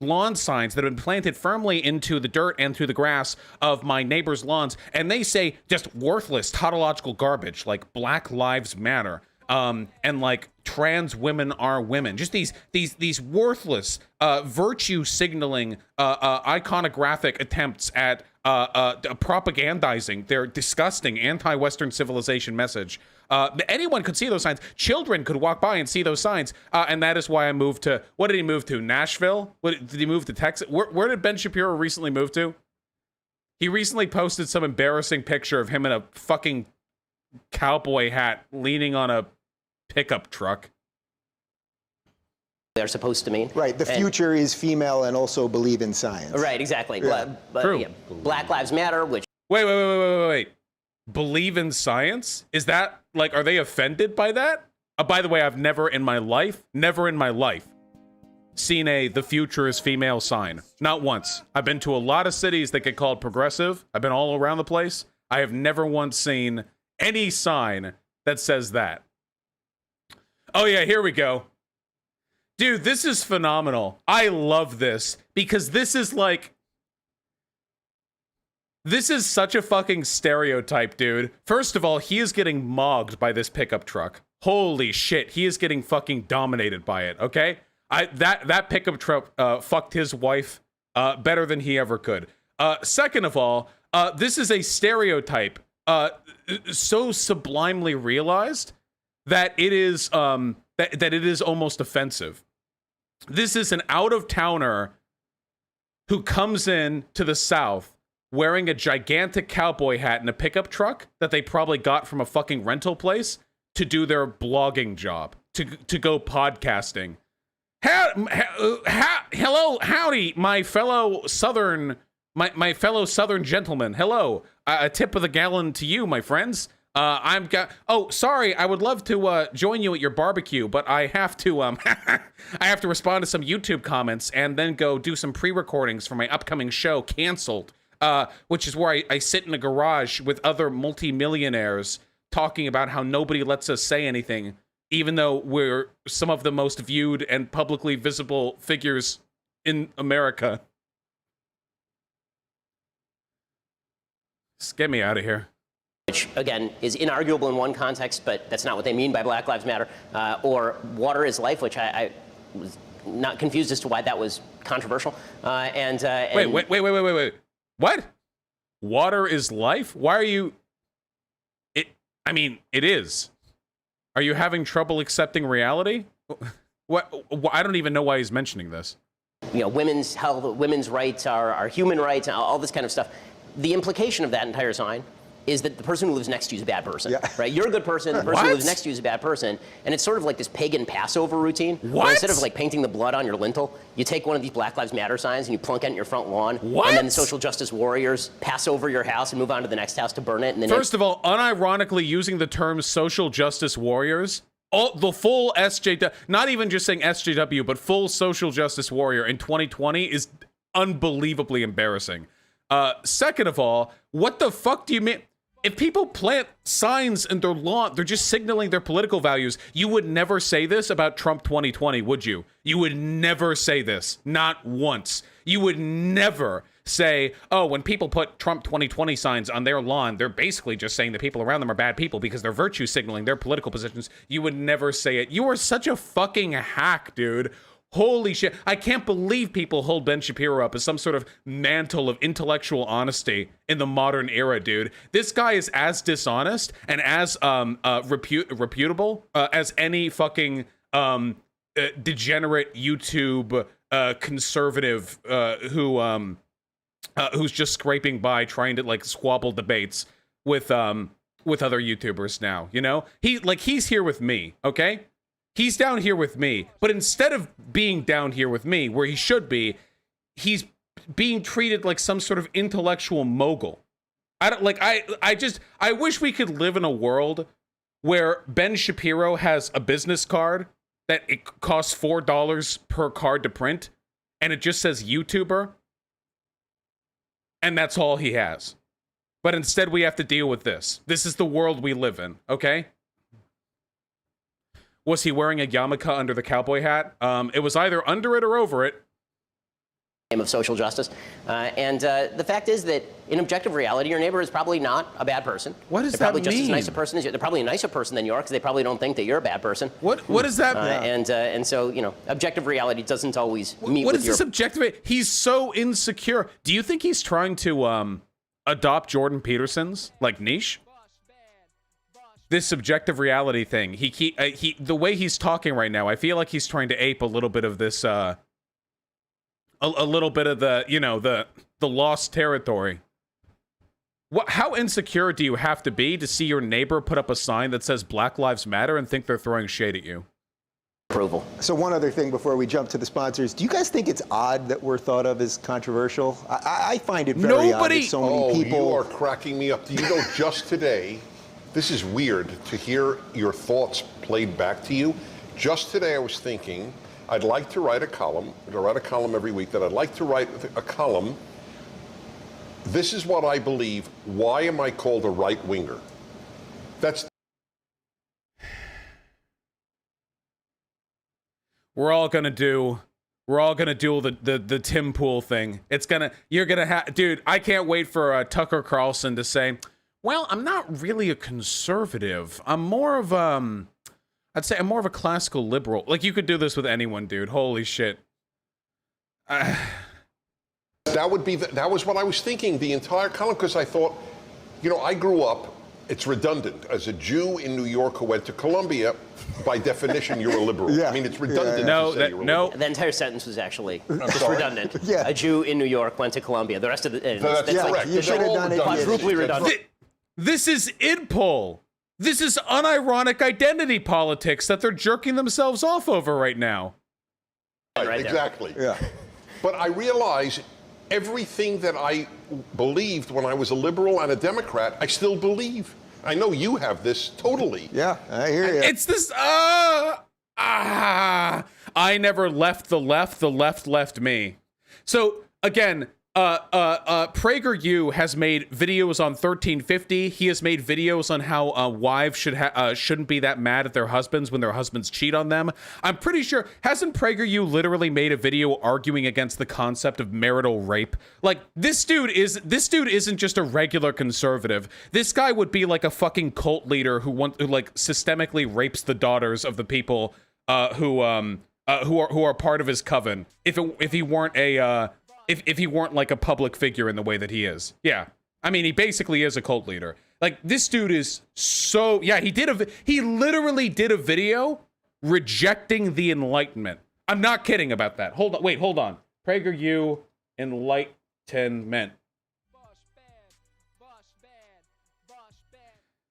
lawn signs that have been planted firmly into the dirt and through the grass of my neighbor's lawns, and they say just worthless tautological garbage like Black Lives Matter. And like trans women are women, just these worthless virtue signaling iconographic attempts at propagandizing their disgusting anti-Western civilization message. Anyone could see those signs. Children could walk by and see those signs, and that is why I moved to. What did he move to? Nashville? Did he move to Texas? Where did Ben Shapiro recently move to? He recently posted some embarrassing picture of him in a fucking cowboy hat leaning on a pickup truck. they're supposed to mean. Right. The future is female and also believe in science. Right, exactly. Yeah. True. Black Lives Matter, which... Wait. Believe in science? Is that, like, are they offended by that? By the way, I've never in my life, seen the future is female sign. Not once. I've been to a lot of cities that get called progressive. I've been all around the place. I have never once seen any sign that says that. Oh yeah, here we go. Dude, this is phenomenal. I love this because this is like... This is such a fucking stereotype, dude. First of all, he is getting mogged by this pickup truck. Holy shit, he is getting fucking dominated by it, okay? That pickup truck fucked his wife better than he ever could. Second of all, this is a stereotype so sublimely realized that it is that it is almost offensive. This is an out-of-towner who comes in to the South wearing a gigantic cowboy hat and a pickup truck that they probably got from a fucking rental place to do their blogging job, to go podcasting. Hello, howdy, my fellow Southern gentlemen. Hello, a tip of the gallon to you, my friends. Sorry, I would love to join you at your barbecue, but I have to I have to respond to some YouTube comments and then go do some pre-recordings for my upcoming show, Canceled, which is where I sit in a garage with other multimillionaires talking about how nobody lets us say anything, even though we're some of the most viewed and publicly visible figures in America. Just get me out of here. Which, again, is inarguable in one context, but that's not what they mean by Black Lives Matter. Or water is life, which I was not confused as to why that was controversial. Wait. What? Water is life? Why are you... it is. Are you having trouble accepting reality? What? I don't even know why he's mentioning this. You know, women's health, women's rights are human rights, and all this kind of stuff. The implication of that entire sign is that the person who lives next to you is a bad person, right? You're a good person, the person who lives next to you is a bad person, and it's sort of like this pagan Passover routine. Where instead of like painting the blood on your lintel, you take one of these Black Lives Matter signs and you plunk it in your front lawn, and then the social justice warriors pass over your house and move on to the next house to burn it. And then first of all, unironically using the term social justice warriors, the full SJW, not even just saying SJW, but full social justice warrior in 2020 is unbelievably embarrassing. Second of all, what the fuck do you mean? If people plant signs in their lawn, they're just signaling their political values. You would never say this about Trump 2020, would you? You would never say this. Not once. You would never say, oh, when people put Trump 2020 signs on their lawn, they're basically just saying the people around them are bad people because they're virtue signaling their political positions. You would never say it. You are such a fucking hack, dude. Holy shit. I can't believe people hold Ben Shapiro up as some sort of mantle of intellectual honesty in the modern era, dude. This guy is as dishonest and as reputable as any fucking degenerate YouTube conservative who's just scraping by trying to like squabble debates with other YouTubers now, you know? He's here with me, okay? He's down here with me, but instead of being down here with me where he should be, he's being treated like some sort of intellectual mogul. I wish we could live in a world where Ben Shapiro has a business card that it costs $4 per card to print, and it just says YouTuber, and that's all he has. But instead we have to deal with this. This is the world we live in, okay? Was he wearing a yarmulke under the cowboy hat? It was either under it or over it. Of social justice. The fact is that in objective reality, your neighbor is probably not a bad person. What does They're probably that just as mean? nice a person as you. They're probably a nicer person than you are because they probably don't think that you're a bad person. What does that mean? And so, you know, objective reality doesn't always meet What with is your... this objective? He's so insecure. Do you think he's trying to adopt Jordan Peterson's like niche? This subjective reality thing. He the way he's talking right now, I feel like he's trying to ape a little bit of this a little bit of the, you know, the lost territory. How insecure do you have to be to see your neighbor put up a sign that says Black Lives Matter and think they're throwing shade at you? Approval. So one other thing before we jump to the sponsors, do you guys think it's odd that we're thought of as controversial? I find it very odd that so many people... You are cracking me up. Do you know, just today, this is weird to hear your thoughts played back to you. Just today I was thinking, I'd like to write a column. I write a column every week that I'd like to write a column. This is what I believe. Why am I called a right-winger? That's... We're all gonna do the Tim Pool thing. You're gonna have, dude, I can't wait for Tucker Carlson to say, well, I'm not really a conservative. I'm more of I'd say I'm more of a classical liberal. Like, you could do this with anyone, dude. Holy shit. That was what I was thinking the entire column, because I thought, you know, I grew up, it's redundant, as a Jew in New York who went to Columbia. By definition, you're a liberal. Yeah. I mean, it's redundant. No, to say you're a no. liberal. The entire sentence was actually just sorry? redundant. Yeah. A Jew in New York went to Columbia. The rest of the... That's Yeah, correct. you They're should have all done it. redundant. Quadruply redundant. This is idpol. This is unironic identity politics that they're jerking themselves off over right now. Right, Right there. exactly. Yeah. But I realize everything that I believed when I was a liberal and a Democrat, I still believe. I know you have this totally. Yeah, I hear you. It's this, I never left the left left me. So, again, PragerU has made videos on 1350. He has made videos on how wives shouldn't be that mad at their husbands when their husbands cheat on them. I'm pretty sure, hasn't PragerU literally made a video arguing against the concept of marital rape? Like, this dude isn't just a regular conservative. This guy would be like a fucking cult leader who like systemically rapes the daughters of the people who are part of his coven. If he weren't if he weren't like a public figure in the way that he is. Yeah. I mean, he basically is a cult leader. Like, this dude is so, yeah, he literally did a video rejecting the Enlightenment. I'm not kidding about that. Hold on. PragerU Enlightenment.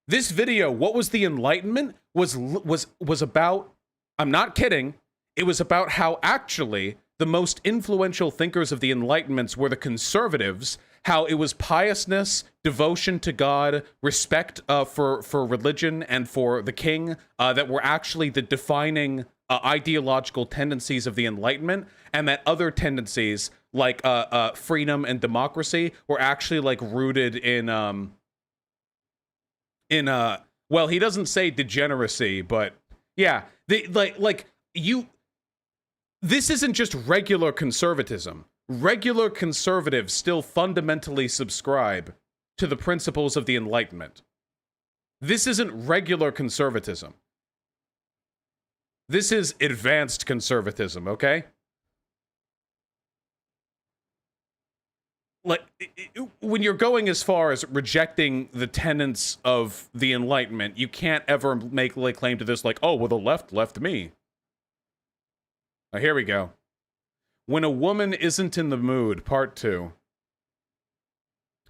This video, what was the Enlightenment, was about, I'm not kidding, it was about how actually the most influential thinkers of the Enlightenments were the conservatives, how it was piousness, devotion to God, respect for religion and for the king that were actually the defining ideological tendencies of the Enlightenment, and that other tendencies like freedom and democracy were actually like rooted in well, he doesn't say degeneracy, but yeah, this isn't just regular conservatism. Regular conservatives still fundamentally subscribe to the principles of the Enlightenment. This isn't regular conservatism. This is advanced conservatism, okay? Like, when you're going as far as rejecting the tenets of the Enlightenment, you can't ever make claim to this like, oh, well, the left left me. Here we go. When a woman isn't in the mood, part 2.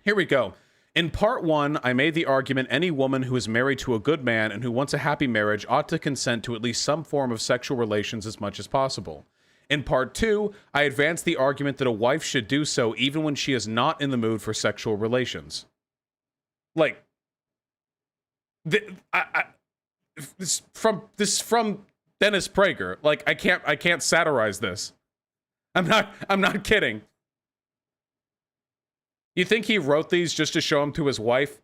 Here we go. In part 1, I made the argument any woman who is married to a good man and who wants a happy marriage ought to consent to at least some form of sexual relations as much as possible. In part 2, I advanced the argument that a wife should do so even when she is not in the mood for sexual relations. Like, this from Dennis Prager. Like, I can't satirize this. I'm not kidding. You think he wrote these just to show them to his wife?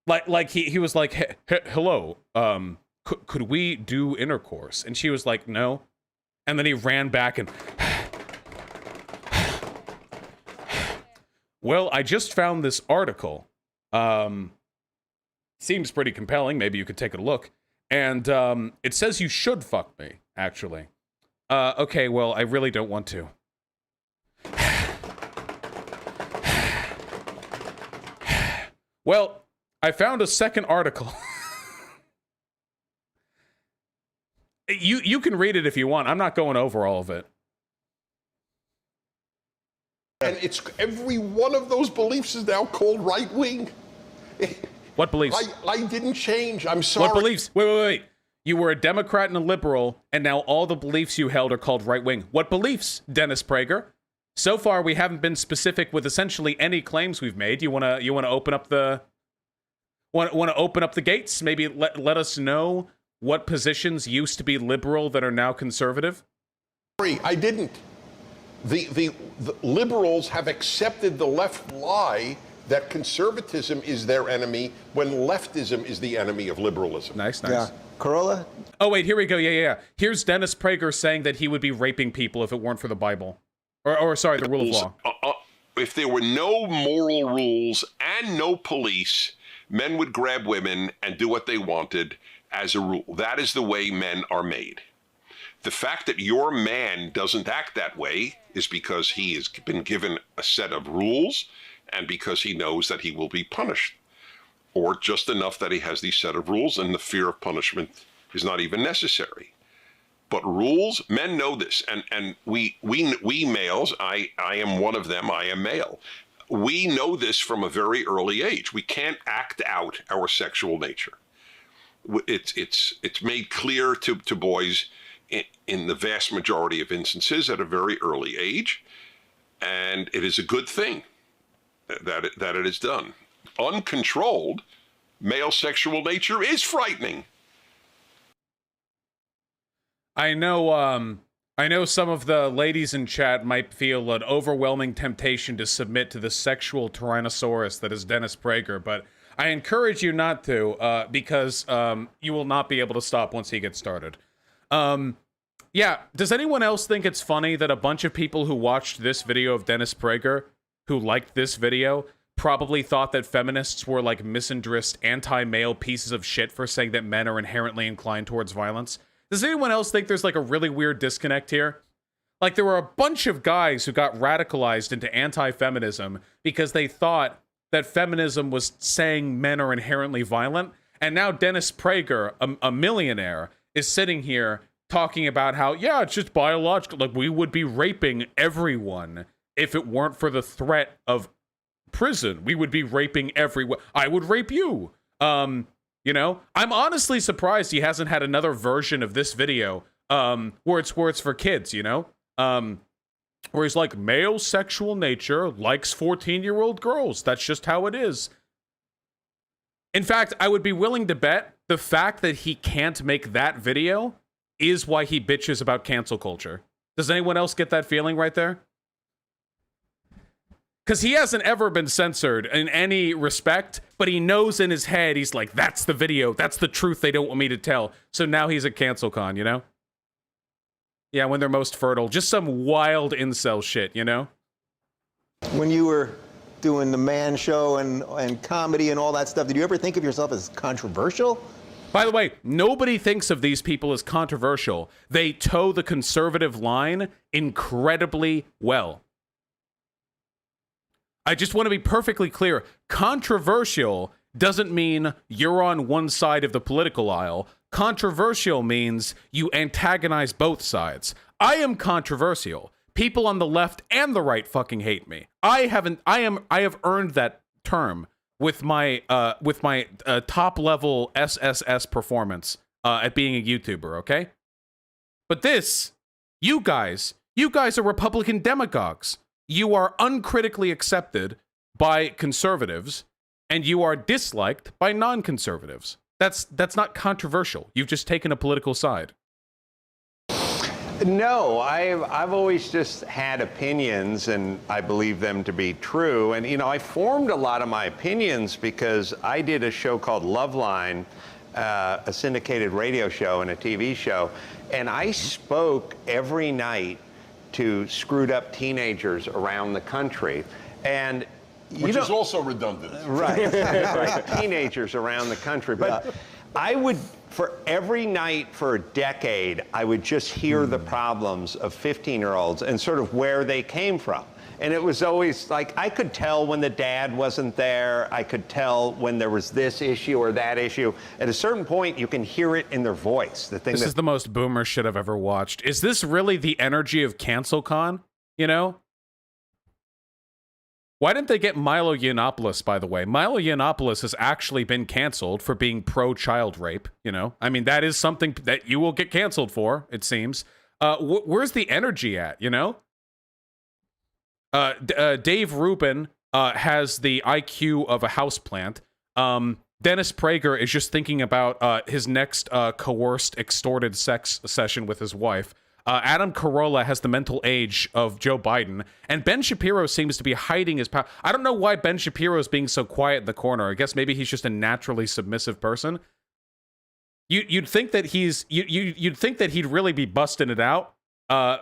Like he was like, hello, could we do intercourse? And she was like, no. And then he ran back and, well, I just found this article. Seems pretty compelling. Maybe you could take a look. And it says you should fuck me, actually. Okay, well, I really don't want to. Well, I found a second article. You can read it if you want. I'm not going over all of it. And it's every one of those beliefs is now called right wing. What beliefs? I didn't change. I'm sorry. What beliefs? Wait. You were a Democrat and a liberal, and now all the beliefs you held are called right wing. What beliefs, Dennis Prager? So far, we haven't been specific with essentially any claims we've made. You wanna open up the open up the gates? Maybe let us know what positions used to be liberal that are now conservative? I didn't. The liberals have accepted the left lie that conservatism is their enemy when leftism is the enemy of liberalism. Nice. Yeah. Corolla? Oh, wait, here we go. Yeah. Here's Dennis Prager saying that he would be raping people if it weren't for the Bible. Or sorry, the rule of law. If there were no moral rules and no police, men would grab women and do what they wanted as a rule. That is the way men are made. The fact that your man doesn't act that way is because he has been given a set of rules and because he knows that he will be punished. Or just enough that he has these set of rules and the fear of punishment is not even necessary. But rules, men know this, and we males, I am one of them, I am male. We know this from a very early age. We can't act out our sexual nature. It's made clear to boys in the vast majority of instances at a very early age, and it is a good thing that it is done. Uncontrolled, male sexual nature is frightening. I know some of the ladies in chat might feel an overwhelming temptation to submit to the sexual tyrannosaurus that is Dennis Prager, but I encourage you not to, because you will not be able to stop once he gets started. Yeah, does anyone else think it's funny that a bunch of people who watched this video of Dennis Prager, who liked this video, probably thought that feminists were like misandrist, anti-male pieces of shit for saying that men are inherently inclined towards violence? Does anyone else think there's like a really weird disconnect here? Like there were a bunch of guys who got radicalized into anti-feminism because they thought that feminism was saying men are inherently violent. And now Dennis Prager, a millionaire, is sitting here talking about how, yeah, it's just biological. Like we would be raping everyone if it weren't for the threat of prison. We would be raping everyone. I would rape you. You know, I'm honestly surprised he hasn't had another version of this video where it's for kids, you know? Where he's like, male sexual nature likes 14-year-old girls. That's just how it is. In fact, I would be willing to bet the fact that he can't make that video is why he bitches about cancel culture. Does anyone else get that feeling right there? Because he hasn't ever been censored in any respect, but he knows in his head, he's like, that's the video, that's the truth they don't want me to tell. So now he's at CancelCon, you know? Yeah, when they're most fertile. Just some wild incel shit, you know? When you were doing the man show and comedy and all that stuff, did you ever think of yourself as controversial? By the way, nobody thinks of these people as controversial. They toe the conservative line incredibly well. I just want to be perfectly clear. Controversial doesn't mean you're on one side of the political aisle. Controversial means you antagonize both sides. I am controversial. People on the left and the right fucking hate me. I have earned that term with my top level SSS performance at being a YouTuber, okay? But this, you guys are Republican demagogues. You are uncritically accepted by conservatives, and you are disliked by non-conservatives. That's not controversial. You've just taken a political side. No, I've always just had opinions, and I believe them to be true. And, you know, I formed a lot of my opinions because I did a show called Loveline, a syndicated radio show and a TV show, and I spoke every night to screwed up teenagers around the country. And which is also redundant. Right, right. Teenagers around the country. But I would, for every night for a decade, I would just hear the problems of 15-year-olds and sort of where they came from. And it was always like, I could tell when the dad wasn't there. I could tell when there was this issue or that issue. At a certain point, you can hear it in their voice. This is the most boomer shit I've ever watched. Is this really the energy of CancelCon? You know? Why didn't they get Milo Yiannopoulos, by the way? Milo Yiannopoulos has actually been canceled for being pro-child rape, you know? I mean, that is something that you will get canceled for, it seems. Where's the energy at, you know? Dave Rubin has the IQ of a houseplant. Dennis Prager is just thinking about his next coerced, extorted sex session with his wife. Adam Carolla has the mental age of Joe Biden, and Ben Shapiro seems to be hiding his power. I don't know why Ben Shapiro is being so quiet in the corner. I guess maybe he's just a naturally submissive person. You'd think that you'd think that he'd really be busting it out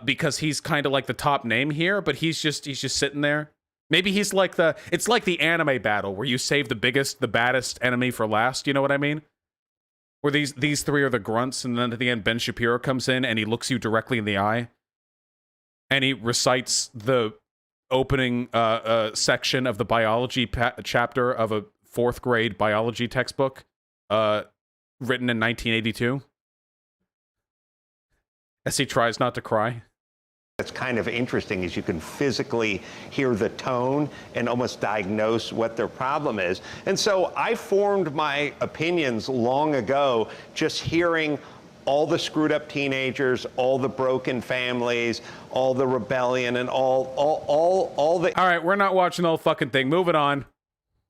because he's kind of like the top name here, but he's just sitting there. Maybe he's like it's like the anime battle where you save the biggest, the baddest enemy for last. You know what I mean? Where these three are the grunts, and then at the end, Ben Shapiro comes in and he looks you directly in the eye, and he recites the opening section of the biology chapter of a 4th grade biology textbook, written in 1982, as he tries not to cry. That's kind of interesting is you can physically hear the tone and almost diagnose what their problem is. And so I formed my opinions long ago just hearing all the screwed up teenagers, all the broken families, all the rebellion, and all the... All right, we're not watching the whole fucking thing. Moving on.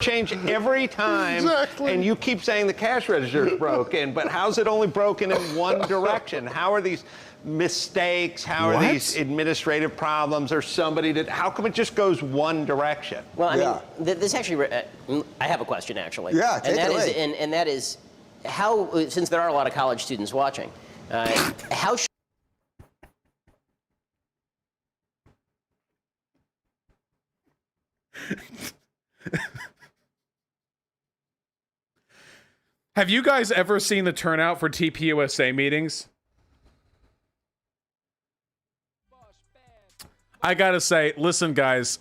Change every time, exactly. And you keep saying the cash register is broken, but how's it only broken in one direction? How are these mistakes? How are these administrative problems? Or somebody that? How come it just goes one direction? Well, I mean, this actually, I have a question actually. Yeah, take it away. And that is, how? Since there are a lot of college students watching, how? Have you guys ever seen the turnout for TPUSA meetings? I gotta say, listen, guys.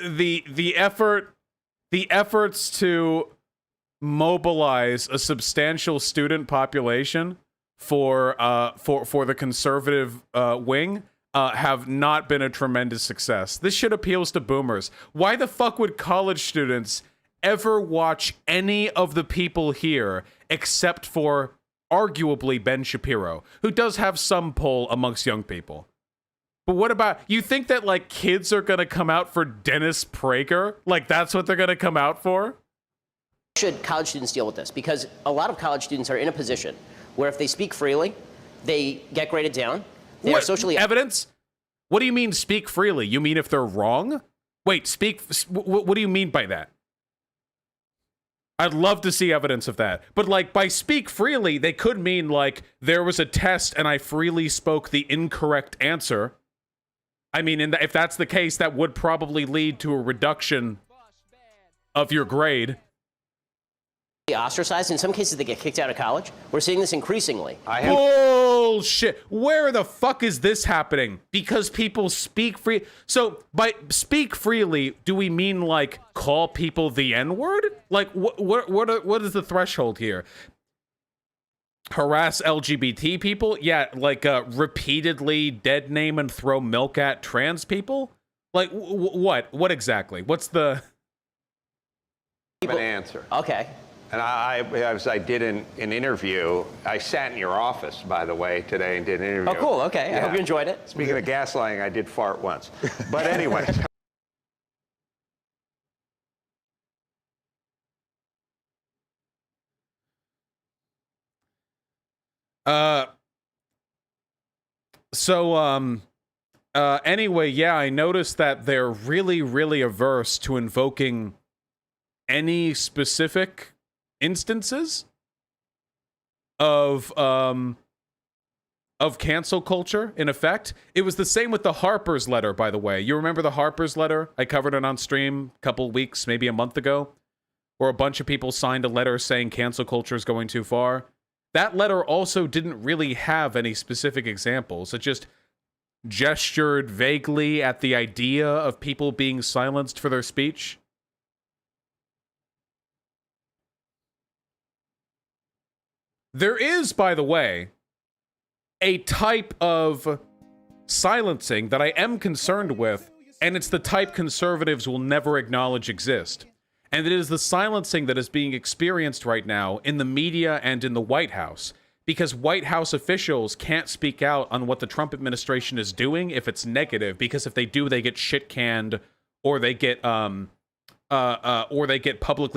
The efforts to mobilize a substantial student population for the conservative wing have not been a tremendous success. This shit appeals to boomers. Why the fuck would college students ever watch any of the people here except for arguably Ben Shapiro, who does have some pull amongst young people? But what about, you think that like kids are gonna come out for Dennis Prager? Like that's what they're gonna come out for? Should college students deal with this? Because a lot of college students are in a position where if they speak freely, they get graded down. They are socially... Evidence? What do you mean speak freely? You mean if they're wrong? Wait, what do you mean by that? I'd love to see evidence of that. But like by speak freely, they could mean like there was a test and I freely spoke the incorrect answer. I mean, if that's the case, that would probably lead to a reduction of your grade. Ostracized. In some cases, they get kicked out of college. We're seeing this increasingly. Bullshit. Where the fuck is this happening? Because people speak free. So by speak freely, do we mean like call people the N-word? Like what is the threshold here? harass LGBT people? Yeah, like repeatedly dead name and throw milk at trans people? Like what? What exactly? What's the An answer. Okay. And as I did an interview, I sat in your office, by the way, today and did an interview. Oh, cool. Okay. I hope you enjoyed it. Speaking of gaslighting, I did fart once. But anyway. Anyway, yeah, I noticed that they're really, really averse to invoking any specific instances of cancel culture in effect. It was the same with the Harper's letter, by the way. You remember the Harper's letter? I covered it on stream a couple weeks, maybe a month ago, where a bunch of people signed a letter saying cancel culture is going too far. That letter also didn't really have any specific examples. It just gestured vaguely at the idea of people being silenced for their speech. There is, by the way, a type of silencing that I am concerned with, and it's the type conservatives will never acknowledge exist. And it is the silencing that is being experienced right now in the media and in the White House, because White House officials can't speak out on what the Trump administration is doing if it's negative, because if they do, they get shit canned, or they get publicly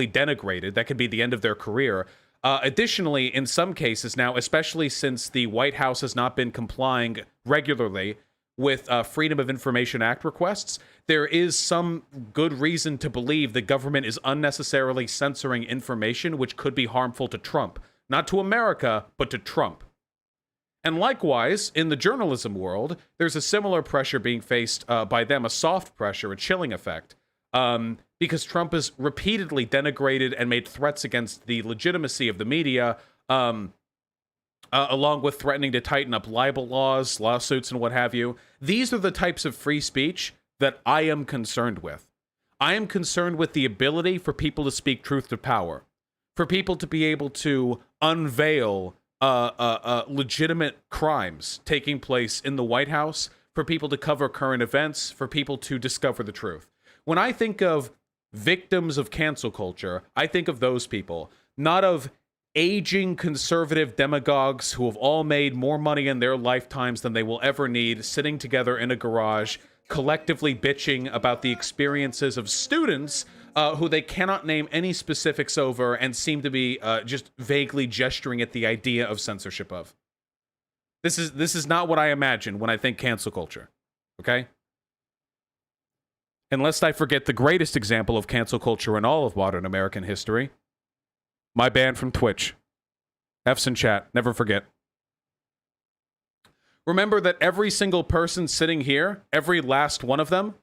denigrated. That could be the end of their career. Additionally, in some cases now, especially since the White House has not been complying regularly with Freedom of Information Act requests, there is some good reason to believe the government is unnecessarily censoring information which could be harmful to Trump. Not to America, but to Trump. And likewise, in the journalism world, there's a similar pressure being faced by them, a soft pressure, a chilling effect, because Trump has repeatedly denigrated and made threats against the legitimacy of the media, along with threatening to tighten up libel laws, lawsuits, and what have you. These are the types of free speech that I am concerned with. I am concerned with the ability for people to speak truth to power, for people to be able to unveil legitimate crimes taking place in the White House, for people to cover current events, for people to discover the truth. When I think of victims of cancel culture, I think of those people, not of aging conservative demagogues who have all made more money in their lifetimes than they will ever need, sitting together in a garage, collectively bitching about the experiences of students who they cannot name any specifics over and seem to be just vaguely gesturing at the idea of censorship of. This is not what I imagine when I think cancel culture, okay? Unless I forget the greatest example of cancel culture in all of modern American history. My ban from Twitch. F's in chat. Never forget. Remember that every single person sitting here, every last one of them,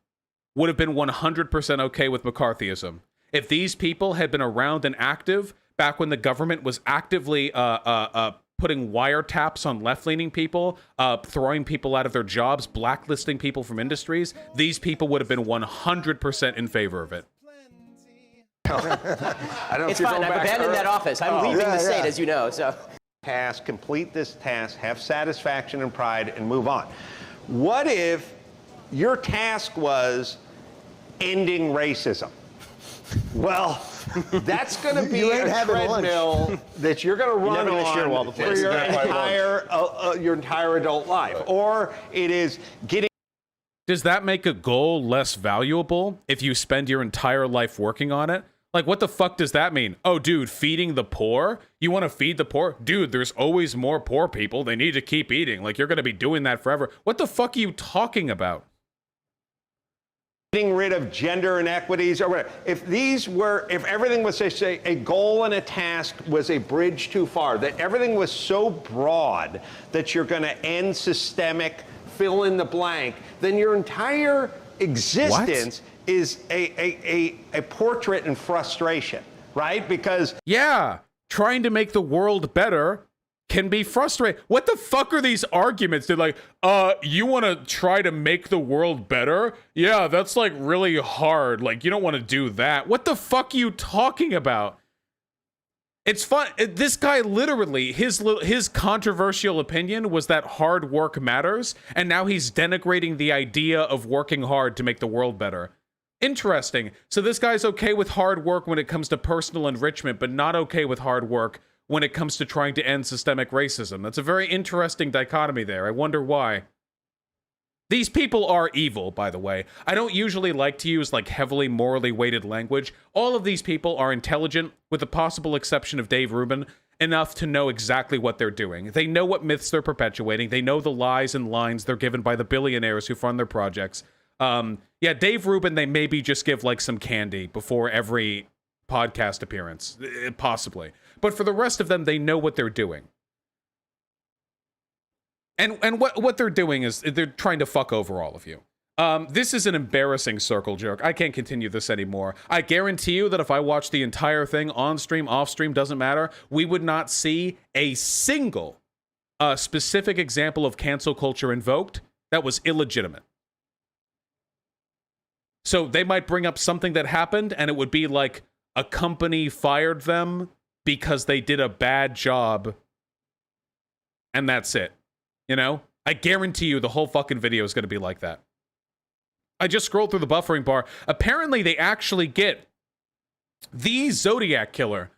would have been 100% okay with McCarthyism. If these people had been around and active back when the government was actively putting wiretaps on left-leaning people, throwing people out of their jobs, blacklisting people from industries, these people would have been 100% in favor of it. I don't It's fine. I've abandoned that office. I'm leaving the state, as you know. So, task, complete this task, have satisfaction and pride, and move on. What if your task was ending racism? Well, that's going to be You ain't a having treadmill that you're going to run never gonna share on Waldo for your entire adult life, or it is getting. Does that make a goal less valuable if you spend your entire life working on it? Like, what the fuck does that mean? Oh, dude, feeding the poor? You want to feed the poor? Dude, there's always more poor people. They need to keep eating. Like, you're going to be doing that forever. What the fuck are you talking about? Getting rid of gender inequities or whatever. If everything was, say, a goal and a task was a bridge too far, that everything was so broad that you're going to end systemic, fill in the blank, then your entire existence is a portrait in frustration, right? Because yeah, trying to make the world better can be frustrating. What the fuck are these arguments? They're like, you want to try to make the world better? Yeah, that's like really hard. Like, you don't want to do that. What the fuck are you talking about? It's fun. This guy literally, his controversial opinion was that hard work matters, and now he's denigrating the idea of working hard to make the world better. Interesting. So this guy's okay with hard work when it comes to personal enrichment, but not okay with hard work when it comes to trying to end systemic racism. That's a very interesting dichotomy there. I wonder why. These people are evil, by the way. I don't usually like to use like heavily morally weighted language. All of these people are intelligent, with the possible exception of Dave Rubin, enough to know exactly what they're doing. They know what myths they're perpetuating. They know the lies and lines they're given by the billionaires who fund their projects. Yeah, Dave Rubin, they maybe just give like some candy before every podcast appearance, possibly. But for the rest of them, they know what they're doing. And what they're doing is they're trying to fuck over all of you. This is an embarrassing circle jerk. I can't continue this anymore. I guarantee you that if I watched the entire thing on stream, off stream, doesn't matter, we would not see a single specific example of cancel culture invoked that was illegitimate. So they might bring up something that happened and it would be like a company fired them because they did a bad job and that's it. You know, I guarantee you the whole fucking video is going to be like that. I just scrolled through the buffering bar. Apparently, they actually get the Zodiac Killer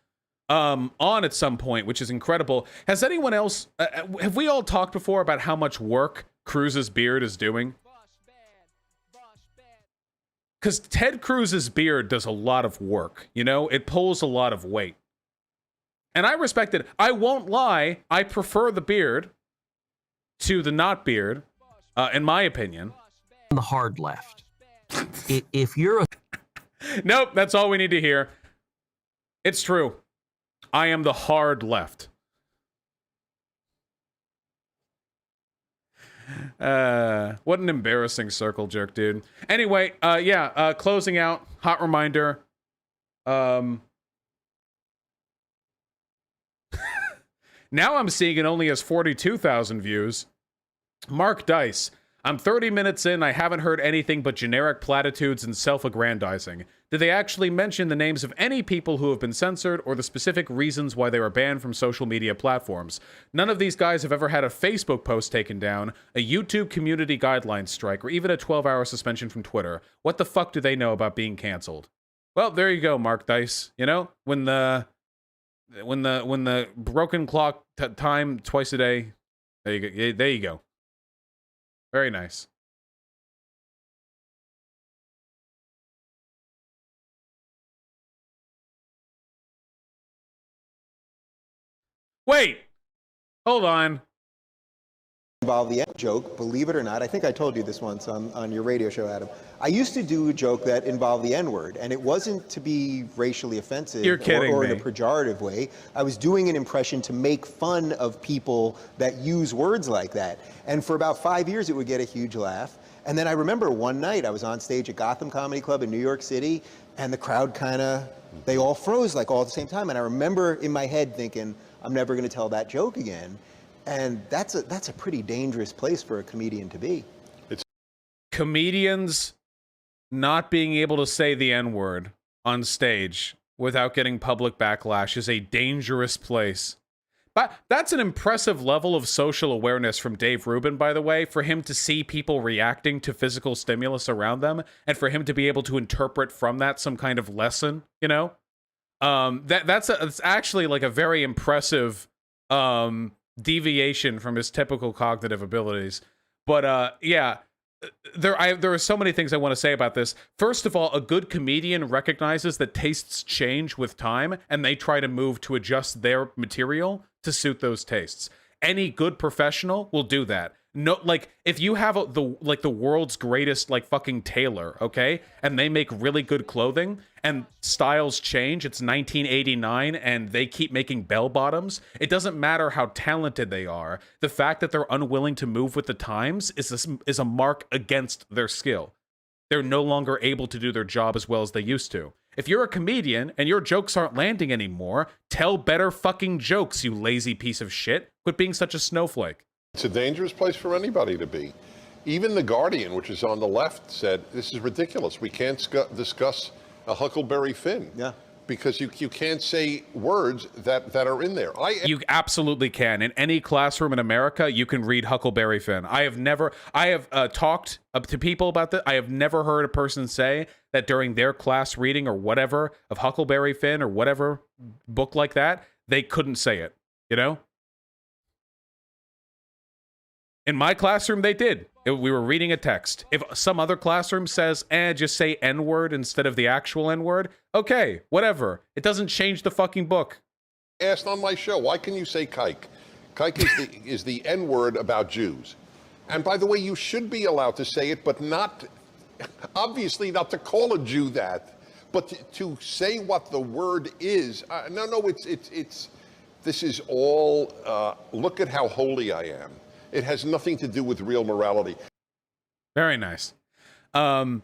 on at some point, which is incredible. Has anyone else, have we all talked before about how much work Cruz's beard is doing? Because Ted Cruz's beard does a lot of work, you know? It pulls a lot of weight. And I respect it. I won't lie, I prefer the beard to the not beard, in my opinion. The hard left. If you're a... Nope, that's all we need to hear. It's true. I am the hard left. What an embarrassing circle jerk, dude. Anyway, closing out, hot reminder. Now I'm seeing it only has 42,000 views. Mark Dice. I'm 30 minutes in. I haven't heard anything but generic platitudes and self-aggrandizing. Did they actually mention the names of any people who have been censored or the specific reasons why they were banned from social media platforms? None of these guys have ever had a Facebook post taken down, a YouTube community guidelines strike, or even a 12-hour suspension from Twitter. What the fuck do they know about being canceled? Well, there you go, Mark Dice. You know, when the broken clock time twice a day, there you go. Very nice. Wait, hold on. Involve the joke, believe it or not. I think I told you this once on your radio show, Adam. I used to do a joke that involved the N-word, and it wasn't to be racially offensive or in a pejorative way. I was doing an impression to make fun of people that use words like that. And for about 5 years, it would get a huge laugh. And then I remember one night I was on stage at Gotham Comedy Club in New York City, and the crowd they all froze like all at the same time. And I remember in my head thinking, I'm never going to tell that joke again. And that's a pretty dangerous place for a comedian to be. Comedians not being able to say the N-word on stage without getting public backlash is a dangerous place. But that's an impressive level of social awareness from Dave Rubin, by the way, for him to see people reacting to physical stimulus around them and for him to be able to interpret from that some kind of lesson, you know? It's actually like a very impressive deviation from his typical cognitive abilities. But there are so many things I want to say about this. First of all, a good comedian recognizes that tastes change with time, and they try to move to adjust their material to suit those tastes. Any good professional will do that. No, like if you have the world's greatest like fucking tailor, okay, and they make really good clothing and styles change, it's 1989 and they keep making bell bottoms, it doesn't matter how talented they are. The fact that they're unwilling to move with the times is a mark against their skill. They're no longer able to do their job as well as they used to. If you're a comedian and your jokes aren't landing anymore, tell better fucking jokes, you lazy piece of shit. Quit being such a snowflake. It's a dangerous place for anybody to be. Even The Guardian, which is on the left, said, this is ridiculous. We can't discuss a Huckleberry Finn. Yeah. because you can't say words that are in there. You absolutely can. In any classroom in America, you can read Huckleberry Finn. I have talked to people about that. I have never heard a person say that during their class reading or whatever of Huckleberry Finn or whatever book like that, they couldn't say it, you know? In my classroom, they did. We were reading a text. If some other classroom says, just say N-word instead of the actual N-word, okay, whatever. It doesn't change the fucking book. Asked on my show, why can you say kike? Kike is the N-word about Jews. And by the way, you should be allowed to say it, but not, obviously not to call a Jew that, but to say what the word is. This is all, look at how holy I am. It has nothing to do with real morality. Very nice. Good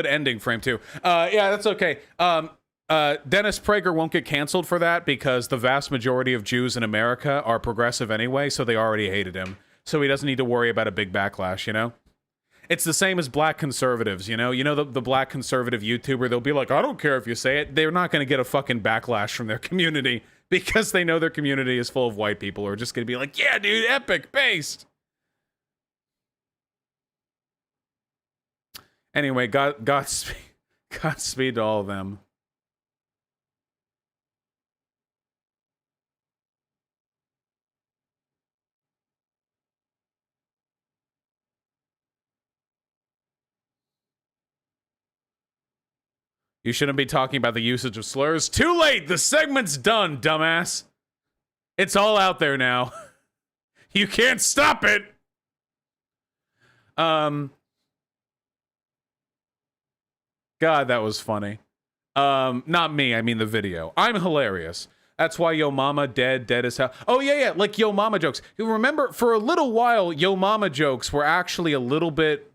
ending, Frame 2. Yeah, that's okay. Dennis Prager won't get canceled for that because the vast majority of Jews in America are progressive anyway, so they already hated him. So he doesn't need to worry about a big backlash, you know? It's the same as black conservatives, you know? You know the black conservative YouTuber, they'll be like, I don't care if you say it. They're not going to get a fucking backlash from their community because they know their community is full of white people who are just going to be like, yeah, dude, epic, based. Anyway, Godspeed to all of them. You shouldn't be talking about the usage of slurs. Too late! The segment's done, dumbass. It's all out there now. You can't stop it! God, that was funny. Not me, I mean the video. I'm hilarious. That's why Yo Mama dead as hell. Oh, yeah, like Yo Mama jokes. You remember, for a little while, Yo Mama jokes were actually a little bit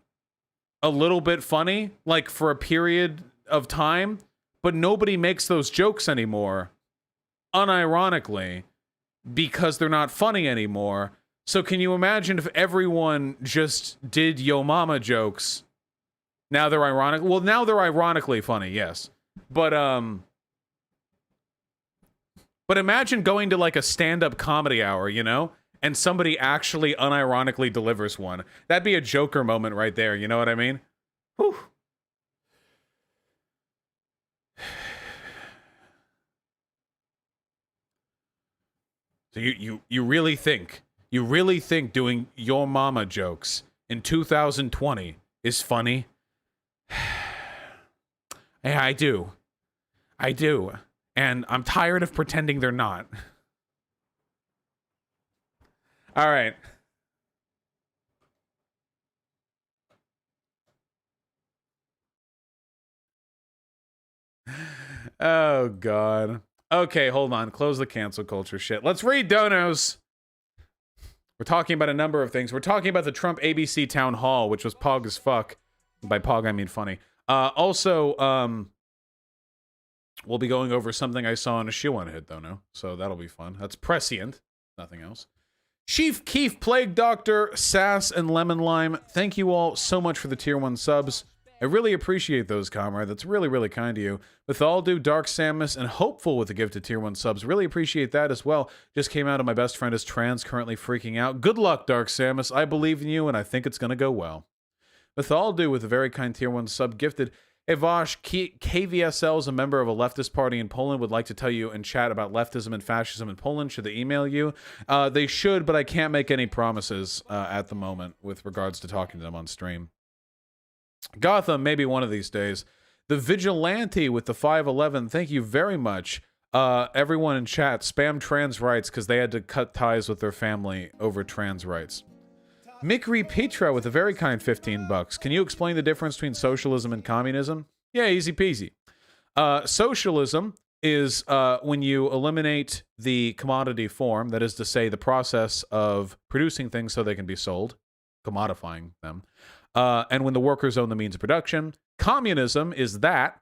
funny, like for a period of time, but nobody makes those jokes anymore, unironically, because they're not funny anymore. So can you imagine if everyone just did Yo Mama jokes? Now they're ironic. Well, now they're ironically funny, yes. But imagine going to like a stand-up comedy hour, you know, and somebody actually unironically delivers one. That'd be a Joker moment right there, you know what I mean? Whew. So you really think doing Your Mama jokes in 2020 is funny? Yeah, I do. And I'm tired of pretending they're not. All right. Oh, God. Okay, hold on. Close the cancel culture shit. Let's read donos. We're talking about a number of things. We're talking about the Trump ABC town hall, which was pog as fuck. By pog, I mean funny. Also, we'll be going over something I saw in a shoe on hit, though, no? So that'll be fun. That's prescient. Nothing else. Chief Keef, Plague Doctor, Sass, and Lemon Lime, thank you all so much for the tier 1 subs. I really appreciate those, comrade. That's really, really kind of you. With all due, Dark Samus, and Hopeful with the gift of tier 1 subs. Really appreciate that as well. Just came out of my best friend is trans, currently freaking out. Good luck, Dark Samus. I believe in you, and I think it's going to go well. With all due, with a very kind tier 1 sub gifted, Evash KVSL is a member of a leftist party in Poland, would like to tell you in chat about leftism and fascism in Poland. Should they email you? They should, but I can't make any promises at the moment with regards to talking to them on stream. Gotham, maybe one of these days. The Vigilante with the 511, thank you very much. Everyone in chat, spam trans rights because they had to cut ties with their family over trans rights. Mikri Petra with a very kind 15 bucks. Can you explain the difference between socialism and communism? Yeah, easy peasy. Socialism is when you eliminate the commodity form, that is to say the process of producing things so they can be sold, commodifying them. And when the workers own the means of production. Communism is that,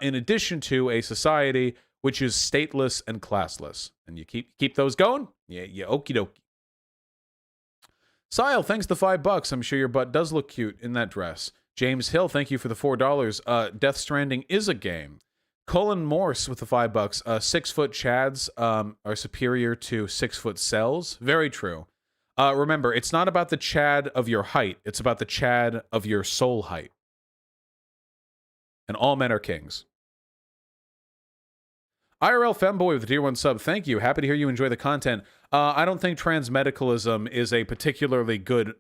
in addition to a society which is stateless and classless. And you keep those going? Yeah, okie dokie. Sile, thanks the $5. I'm sure your butt does look cute in that dress. James Hill, thank you for the $4. Death Stranding is a game. Colin Morse with the $5. 6-foot chads are superior to 6-foot cells. Very true. Remember, it's not about the chad of your height. It's about the chad of your soul height. And all men are kings. IRL Femboy with the Tier 1 sub. Thank you. Happy to hear you enjoy the content. I don't think transmedicalism is a particularly good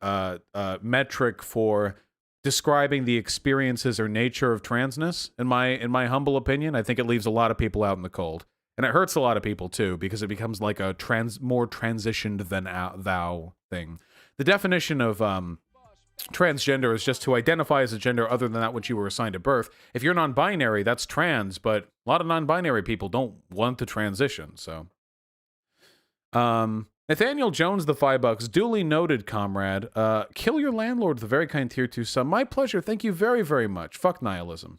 metric for describing the experiences or nature of transness. In my humble opinion, I think it leaves a lot of people out in the cold. And it hurts a lot of people, too, because it becomes like a more transitioned than thou thing. The definition of transgender is just to identify as a gender other than that which you were assigned at birth. If you're non-binary, that's trans, but a lot of non-binary people don't want to transition, so. Nathaniel Jones, the $5. Duly noted, comrade. Kill your landlord, the very kind tier 2 sub. My pleasure. Thank you very, very much. Fuck nihilism.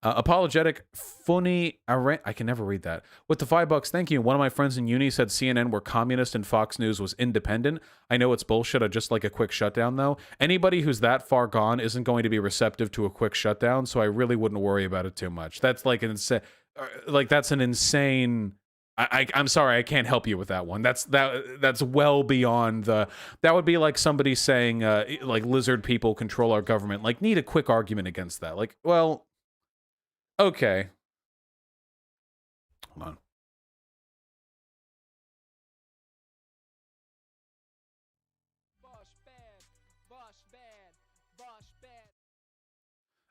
Apologetic funny. I can never read that. With the $5, thank you. One of my friends in uni said CNN were communist and Fox News was independent. I know it's bullshit. I just like a quick shutdown, though. Anybody who's that far gone isn't going to be receptive to a quick shutdown, so I really wouldn't worry about it too much. That's like that's an insane. I'm sorry, I can't help you with that one. That's well beyond the. That would be like somebody saying like lizard people control our government. Like, need a quick argument against that. Like, well. Okay. Hold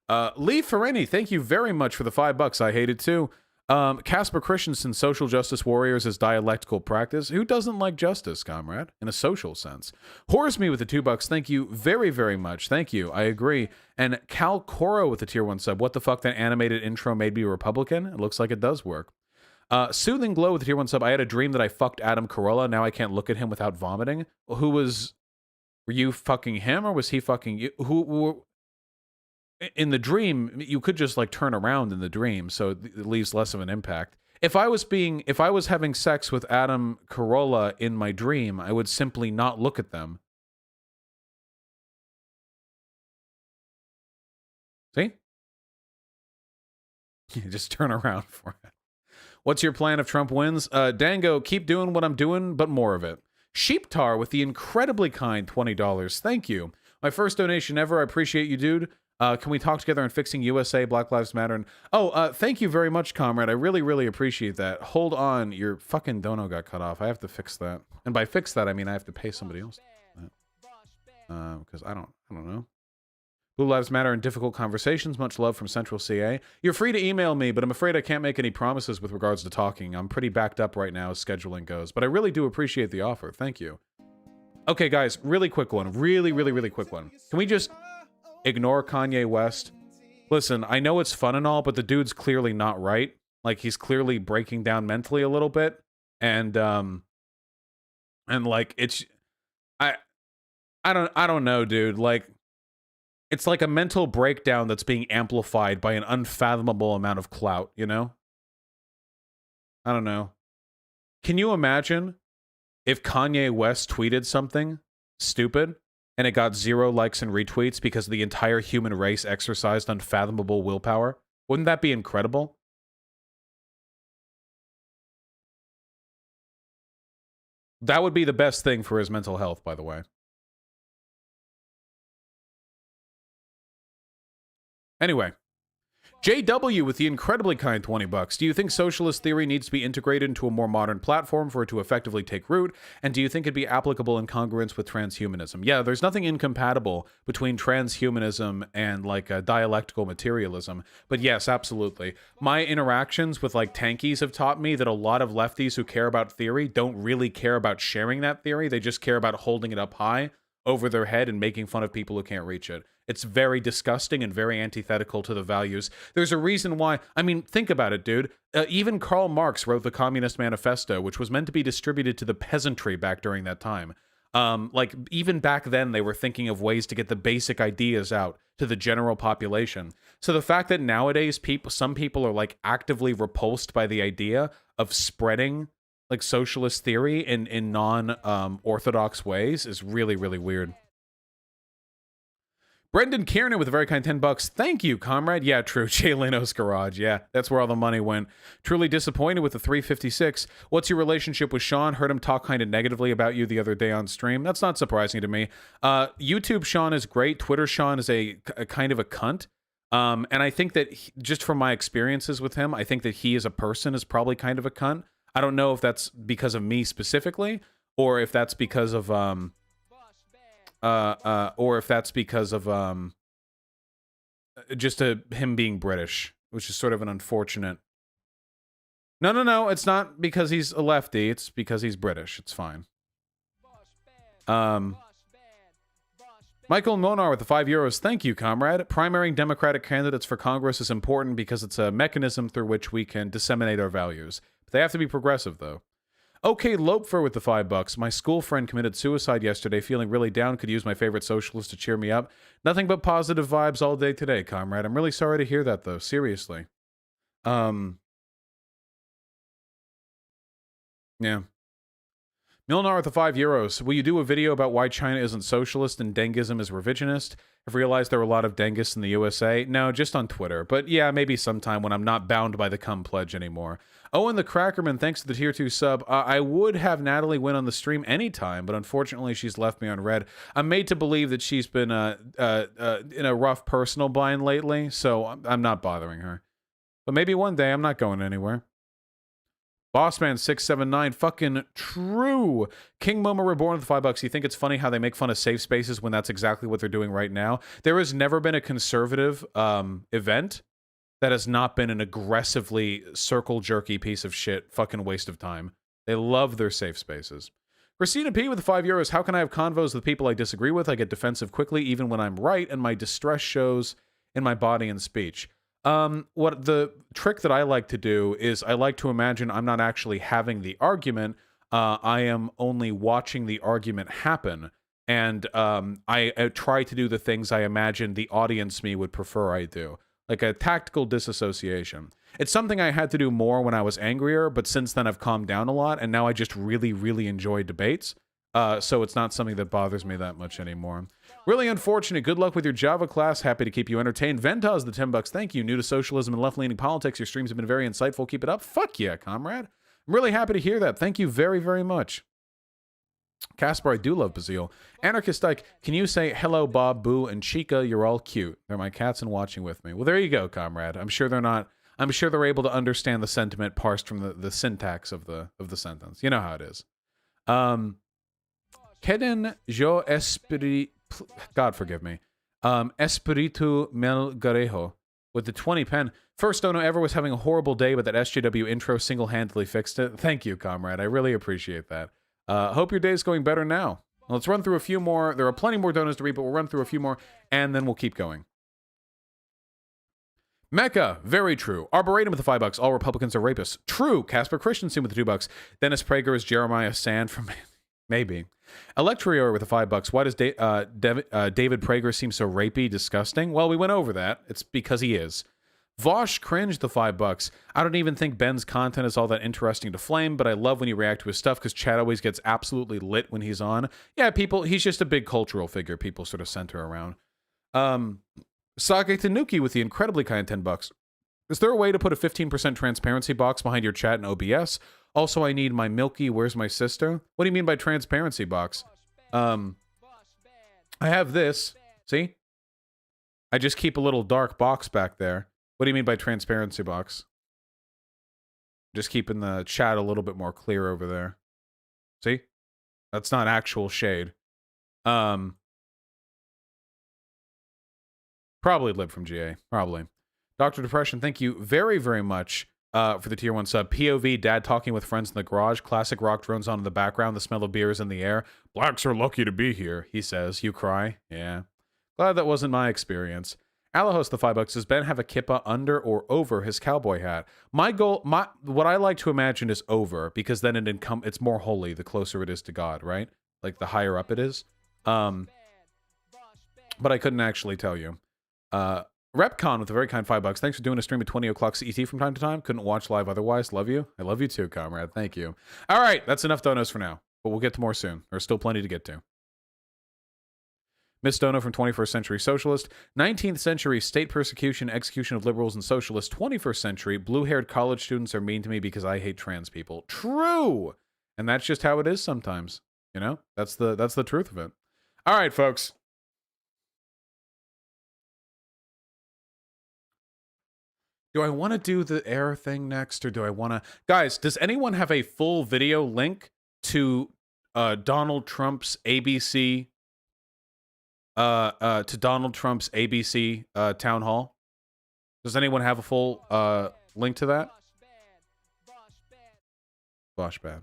on. Lee Fereni, thank you very much for the $5. I hate it too. Casper Christensen, social justice warriors as dialectical practice. Who doesn't like justice, comrade? In a social sense. Horse me with the $2. Thank you very, very much. Thank you. I agree. And Cal Coro with the tier 1 sub. What the fuck? That animated intro made me a Republican? It looks like it does work. Soothing Glow with the tier 1 sub. I had a dream that I fucked Adam Carolla. Now I can't look at him without vomiting. Were you fucking him or was he fucking you? Who in the dream, you could just like turn around in the dream, so it leaves less of an impact. If I was having sex with Adam Carolla in my dream, I would simply not look at them. See? You just turn around for it. What's your plan if Trump wins? Dango, keep doing what I'm doing, but more of it. Sheeptar with the incredibly kind $20. Thank you. My first donation ever. I appreciate you, dude. Can we talk together on fixing USA, Black Lives Matter? And thank you very much, comrade. I really, really appreciate that. Hold on. Your fucking dono got cut off. I have to fix that. And by fix that, I mean I have to pay somebody else. Because I don't know. Blue Lives Matter and difficult conversations. Much love from Central CA. You're free to email me, but I'm afraid I can't make any promises with regards to talking. I'm pretty backed up right now as scheduling goes. But I really do appreciate the offer. Thank you. Okay, guys. Really quick one. Really, really, really quick one. Can we just ignore Kanye West? Listen, I know it's fun and all, but the dude's clearly not right. Like, he's clearly breaking down mentally a little bit. And like, it's... I don't know, dude. Like, it's like a mental breakdown that's being amplified by an unfathomable amount of clout, you know? I don't know. Can you imagine if Kanye West tweeted something stupid and it got 0 likes and retweets because the entire human race exercised unfathomable willpower? Wouldn't that be incredible? That would be the best thing for his mental health, by the way. Anyway, JW with the incredibly kind $20. Do you think socialist theory needs to be integrated into a more modern platform for it to effectively take root? And do you think it'd be applicable in congruence with transhumanism? Yeah, there's nothing incompatible between transhumanism and like dialectical materialism. But yes, absolutely. My interactions with like tankies have taught me that a lot of lefties who care about theory don't really care about sharing that theory. They just care about holding it up high over their head and making fun of people who can't reach it. It's very disgusting and very antithetical to the values. There's a reason why. I mean, think about it, dude. Even Karl Marx wrote the Communist Manifesto, which was meant to be distributed to the peasantry back during that time. Like, even back then, they were thinking of ways to get the basic ideas out to the general population. So the fact that nowadays some people are like actively repulsed by the idea of spreading like socialist theory in non-orthodox ways is really, really weird. Brendan Kiernan with a very kind $10. Thank you, comrade. Yeah, true. Jay Leno's garage. Yeah, that's where all the money went. Truly disappointed with the 356. What's your relationship with Sean? Heard him talk kind of negatively about you the other day on stream. That's not surprising to me. YouTube Sean is great. Twitter Sean is a kind of a cunt. And I think that just from my experiences with him, I think that he as a person is probably kind of a cunt. I don't know if that's because of me specifically, or if that's because of just him being British, which is sort of an unfortunate. No, it's not because he's a lefty. It's because he's British. It's fine. Michael Monar with the €5. Thank you, comrade. Primarying Democratic candidates for Congress is important because it's a mechanism through which we can disseminate our values. But they have to be progressive, though. Okay, Lopefer with the $5. My school friend committed suicide yesterday, feeling really down. Could use my favorite socialist to cheer me up. Nothing but positive vibes all day today, comrade. I'm really sorry to hear that, though. Seriously. Yeah. Milnar with the €5. Will you do a video about why China isn't socialist and Dengism is revisionist? I've realized there are a lot of Dengists in the USA. No, just on Twitter. But yeah, maybe sometime when I'm not bound by the cum pledge anymore. Owen the Crackerman, thanks to the tier 2 sub. I would have Natalie win on the stream anytime, but unfortunately she's left me on red. I'm made to believe that she's been in a rough personal bind lately, so I'm not bothering her. But maybe one day. I'm not going anywhere. Bossman679, fucking true. King Momo Reborn with the $5. You think it's funny how they make fun of safe spaces when that's exactly what they're doing right now? There has never been a conservative event that has not been an aggressively circle jerky piece of shit fucking waste of time. They love their safe spaces. Christina P with the €5. How can I have convos with people I disagree with? I get defensive quickly even when I'm right, and my distress shows in my body and speech. What the trick that I like to do is I like to imagine I'm not actually having the argument. I am only watching the argument happen. And I try to do the things I imagine the audience me would prefer I do. Like a tactical disassociation. It's something I had to do more when I was angrier, but since then I've calmed down a lot, and now I just really, really enjoy debates. So it's not something that bothers me that much anymore. Really unfortunate. Good luck with your Java class. Happy to keep you entertained. Ventaz, the $10. Thank you. New to socialism and left-leaning politics. Your streams have been very insightful. Keep it up. Fuck yeah, comrade. I'm really happy to hear that. Thank you very, very much. Casper, I do love Bazile. Anarchist Ike, can you say hello, Bob, Boo, and Chica? You're all cute. They're my cats and watching with me. Well, there you go, comrade. I'm sure they're not. I'm sure they're able to understand the sentiment parsed from the syntax of the sentence. You know how it is. Queden yo esprit... God forgive me. Espiritu Melgarejo with the 20 pen. First dono ever was having a horrible day, but that SJW intro single-handedly fixed it. Thank you, comrade. I really appreciate that. Hope your day's going better now. Let's run through a few more. There are plenty more donos to read, but we'll run through a few more, and then we'll keep going. Mecca, very true. Arboretum with the $5. All Republicans are rapists. True. Casper Christensen with the $2. Dennis Prager is Jeremiah Sand from... Maybe. Electrior with the $5. Why does David Prager seem so rapey, disgusting? Well, we went over that. It's because he is. Vosh cringed the $5. I don't even think Ben's content is all that interesting to Flame, but I love when you react to his stuff because Chad always gets absolutely lit when he's on. Yeah, he's just a big cultural figure people sort of center around. Sake Tanuki with the incredibly kind $10. Is there a way to put a 15% transparency box behind your chat in OBS? Also, I need my Milky, where's my sister? What do you mean by transparency box? I have this. See? I just keep a little dark box back there. What do you mean by transparency box? Just keeping the chat a little bit more clear over there. See? That's not actual shade. Probably Lib from GA. Probably. Dr. Depression, thank you very, very much for the tier 1 sub. POV, dad talking with friends in the garage. Classic rock drones on in the background. The smell of beer is in the air. Blacks are lucky to be here, he says. You cry? Yeah. Glad that wasn't my experience. Alahos, the $5. Does Ben have a kippa under or over his cowboy hat? My goal, what I like to imagine is over, because then it's more holy the closer it is to God, right? Like the higher up it is. But I couldn't actually tell you. Repcon with a very kind $5. Thanks for doing a stream at 20 o'clock CET from time to time. Couldn't watch live otherwise. Love you. I love you too, comrade. Thank you. All right, that's enough donos for now, but we'll get to more soon. There's still plenty to get to. Miss Dono from 21st Century Socialist. 19th century state persecution, execution of liberals and socialists. 21st century blue-haired college students are mean to me because I hate trans people. True! And that's just how it is sometimes. You know? That's the truth of it. All right, folks. Do I want to do the air thing next, or do I want to... Guys, does anyone have a full video link to Donald Trump's ABC... to Donald Trump's ABC town hall? Does anyone have a full link to that? Bosh bad.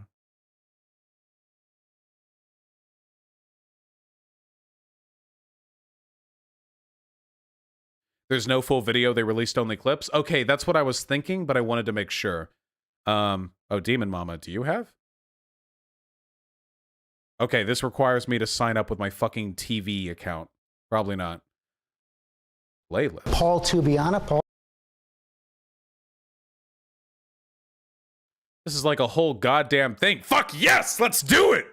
There's no full video. They released only clips. Okay, that's what I was thinking, but I wanted to make sure. Oh, Demon Mama, do you have? Okay, this requires me to sign up with my fucking TV account. Probably not. Playlist. Paul Tubiana. Paul. This is like a whole goddamn thing. Fuck yes! Let's do it!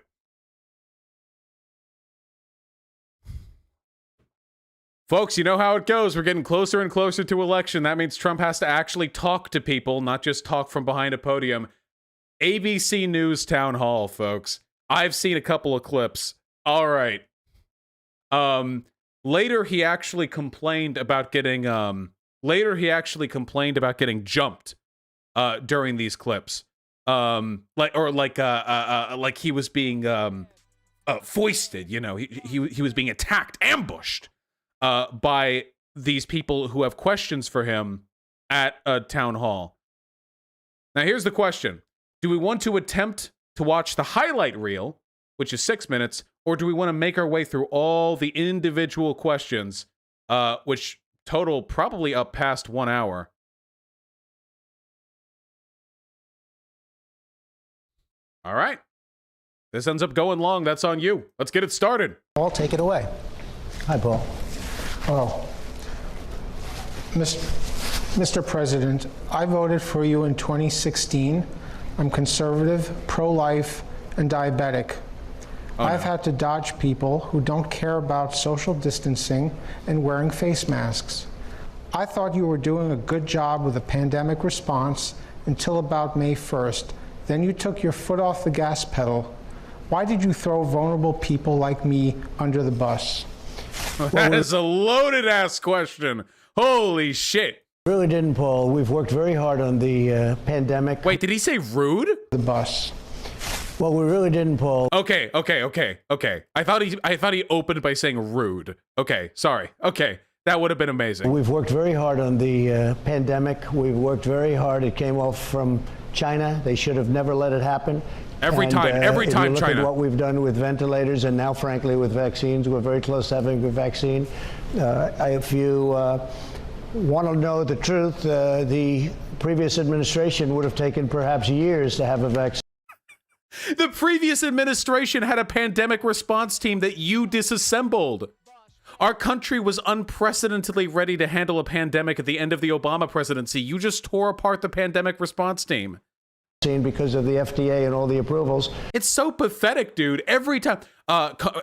Folks, you know how it goes. We're getting closer and closer to election. That means Trump has to actually talk to people, not just talk from behind a podium. ABC News Town Hall, folks. I've seen a couple of clips. All right. Later he actually complained about getting jumped during these clips. Like he was being foisted, you know. He was being attacked, ambushed by these people who have questions for him at a town hall. Now here's the question. Do we want to attempt to watch the highlight reel, which is 6 minutes, or do we want to make our way through all the individual questions, which total probably up past 1 hour? All right. This ends up going long. That's on you. Let's get it started. Paul, take it away. Hi, Paul. Oh, Mr. President, I voted for you in 2016. I'm conservative, pro-life, and diabetic. I've had to dodge people who don't care about social distancing and wearing face masks. I thought you were doing a good job with the pandemic response until about May 1st. Then you took your foot off the gas pedal. Why did you throw vulnerable people like me under the bus? That is a loaded-ass question. Holy shit. Really didn't, Paul. We've worked very hard on the pandemic. Wait, did he say rude? The bus. Well, we really didn't, Paul. Okay. I thought he opened by saying rude. Okay, sorry. Okay, that would have been amazing. We've worked very hard on the pandemic. We've worked very hard. It came off from China. They should have never let it happen. Every time if you look China. At what we've done with ventilators and now, frankly, with vaccines, we're very close to having a vaccine. If you want to know the truth, the previous administration would have taken perhaps years to have a vaccine. The previous administration had a pandemic response team that you disassembled. Our country was unprecedentedly ready to handle a pandemic at the end of the Obama presidency. You just tore apart the pandemic response team. Because of the FDA and all the approvals. It's so pathetic, dude. Every time,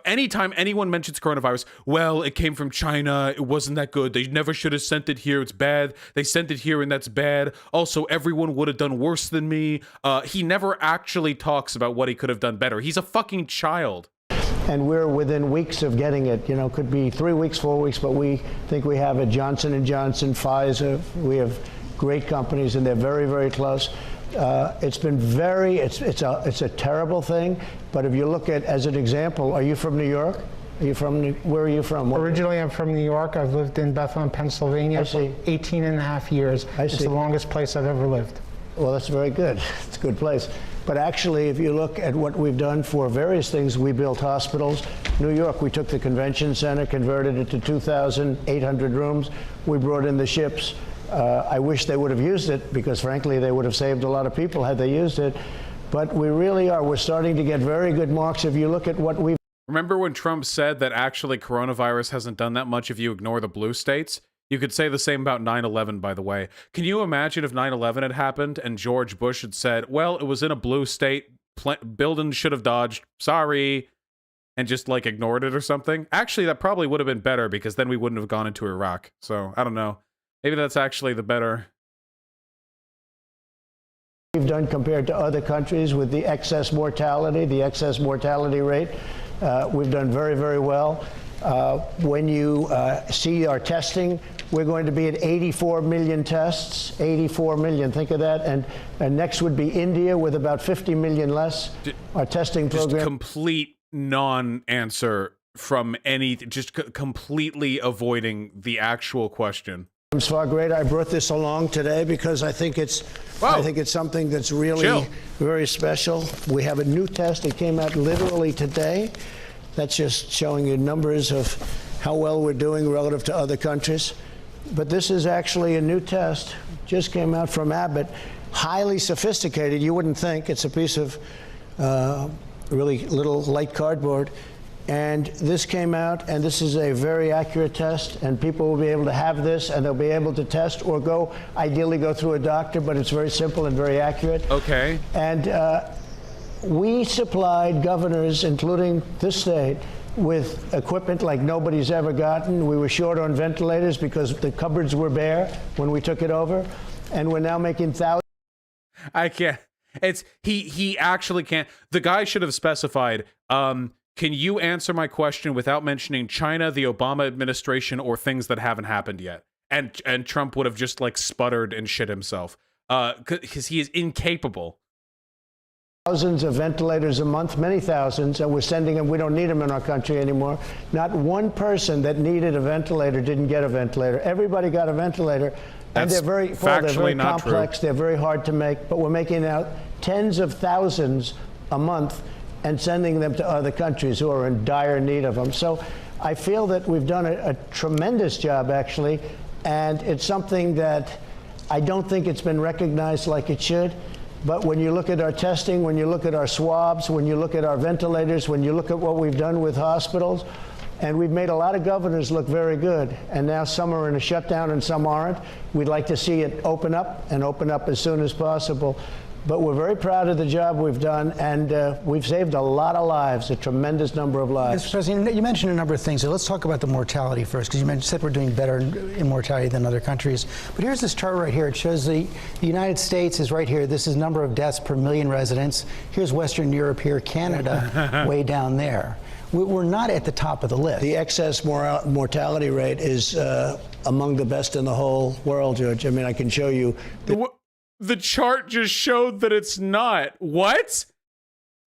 anytime anyone mentions coronavirus, well, it came from China. It wasn't that good. They never should have sent it here. It's bad. They sent it here and that's bad. Also, everyone would have done worse than me. He never actually talks about what he could have done better. He's a fucking child. And we're within weeks of getting it. You know, could be 3 weeks, 4 weeks, but we think we have it. Johnson & Johnson, Pfizer. We have great companies and they're very, very close. It's been it's a terrible thing, but if you look at, as an example, are you from New York? Where are you from? Originally, I'm from New York. I've lived in Bethlehem, Pennsylvania for 18 and a half years. It's the longest place I've ever lived. Well, that's very good. It's a good place. But actually, if you look at what we've done for various things, we built hospitals. New York, we took the convention center, converted it to 2,800 rooms. We brought in the ships. I wish they would have used it because, frankly, they would have saved a lot of people had they used it. But we really are. We're starting to get very good marks. If you look at what we've... Remember when Trump said that actually coronavirus hasn't done that much if you ignore the blue states? You could say the same about 9/11, by the way. Can you imagine if 9/11 had happened and George Bush had said, well, it was in a blue state, building should have dodged, sorry. and just like ignored it or something. Actually, that probably would have been better because then we wouldn't have gone into Iraq. So I don't know. Maybe that's actually the better. We've done compared to other countries with the excess mortality rate. We've done very, very well. When you see our testing, we're going to be at 84 million tests, 84 million, think of that. And next would be India with about 50 million less. Our testing program. Just complete non-answer from anything, just completely avoiding the actual question. It's far greater. I brought this along today because I think it's something that's really very special. We have a new test. It came out literally today. That's just showing you numbers of how well we're doing relative to other countries. But this is actually a new test. Just came out from Abbott. Highly sophisticated. You wouldn't think. It's a piece of really little light cardboard. And this came out, and this is a very accurate test, and people will be able to have this, and they'll be able to test or ideally go through a doctor, but it's very simple and very accurate. Okay. And we supplied governors, including this state, with equipment like nobody's ever gotten. We were short on ventilators because the cupboards were bare when we took it over, and we're now making thousands. I can't. It's he actually can't. The guy should have specified. Can you answer my question without mentioning China, the Obama administration, or things that haven't happened yet? And Trump would have just like sputtered and shit himself. Because he is incapable. Thousands of ventilators a month, many thousands, and we're sending them. We don't need them in our country anymore. Not one person that needed a ventilator didn't get a ventilator. Everybody got a ventilator. And they're very complex. They're very hard to make, but we're making out tens of thousands a month and sending them to other countries who are in dire need of them. So I feel that we've done a tremendous job, actually, and it's something that I don't think it's been recognized like it should. But when you look at our testing, when you look at our swabs, when you look at our ventilators, when you look at what we've done with hospitals, and we've made a lot of governors look very good. And now some are in a shutdown and some aren't. We'd like to see it open up and open up as soon as possible. But we're very proud of the job we've done, and we've saved a lot of lives, a tremendous number of lives. Mr. President, you mentioned a number of things, so let's talk about the mortality first, because you said we're doing better in mortality than other countries. But here's this chart right here. It shows the United States is right here. This is number of deaths per million residents. Here's Western Europe here, Canada, way down there. We're not at the top of the list. The excess mortality rate is among the best in the whole world, George. I mean, I can show you. The chart just showed that it's not. What?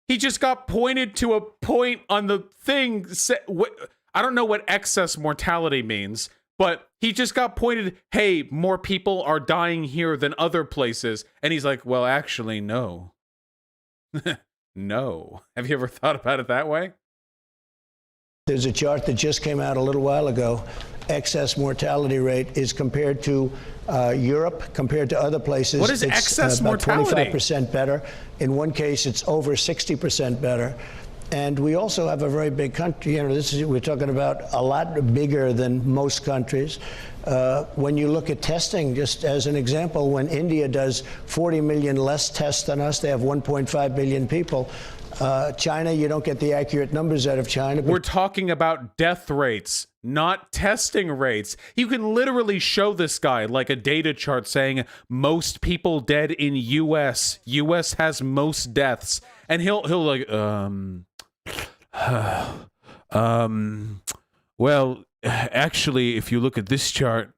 He just got pointed to a point on the thing. I don't know what excess mortality means, but he just got pointed, hey, more people are dying here than other places. And he's like, well, actually, no. No. Have you ever thought about it that way? There's a chart that just came out a little while ago. Excess mortality rate is compared to Europe, compared to other places. What is excess mortality? About 25% better. In one case, it's over 60% better. And we also have a very big country. You know, we're talking about a lot bigger than most countries. When you look at testing, just as an example, when India does 40 million less tests than us, they have 1.5 billion people. China, you don't get the accurate numbers out of China. We're talking about death rates, not testing rates. You can literally show this guy like a data chart saying most people dead in US. US has most deaths. And he'll like, well, actually, if you look at this chart,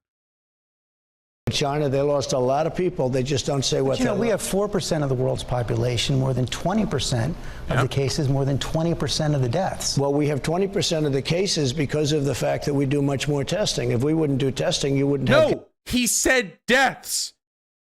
China, they lost a lot of people. They just don't say what they we have 4% of the world's population, more than 20% of the cases, more than 20% of the deaths. Well, we have 20% of the cases because of the fact that we do much more testing. If we wouldn't do testing, you wouldn't have... No, he said deaths.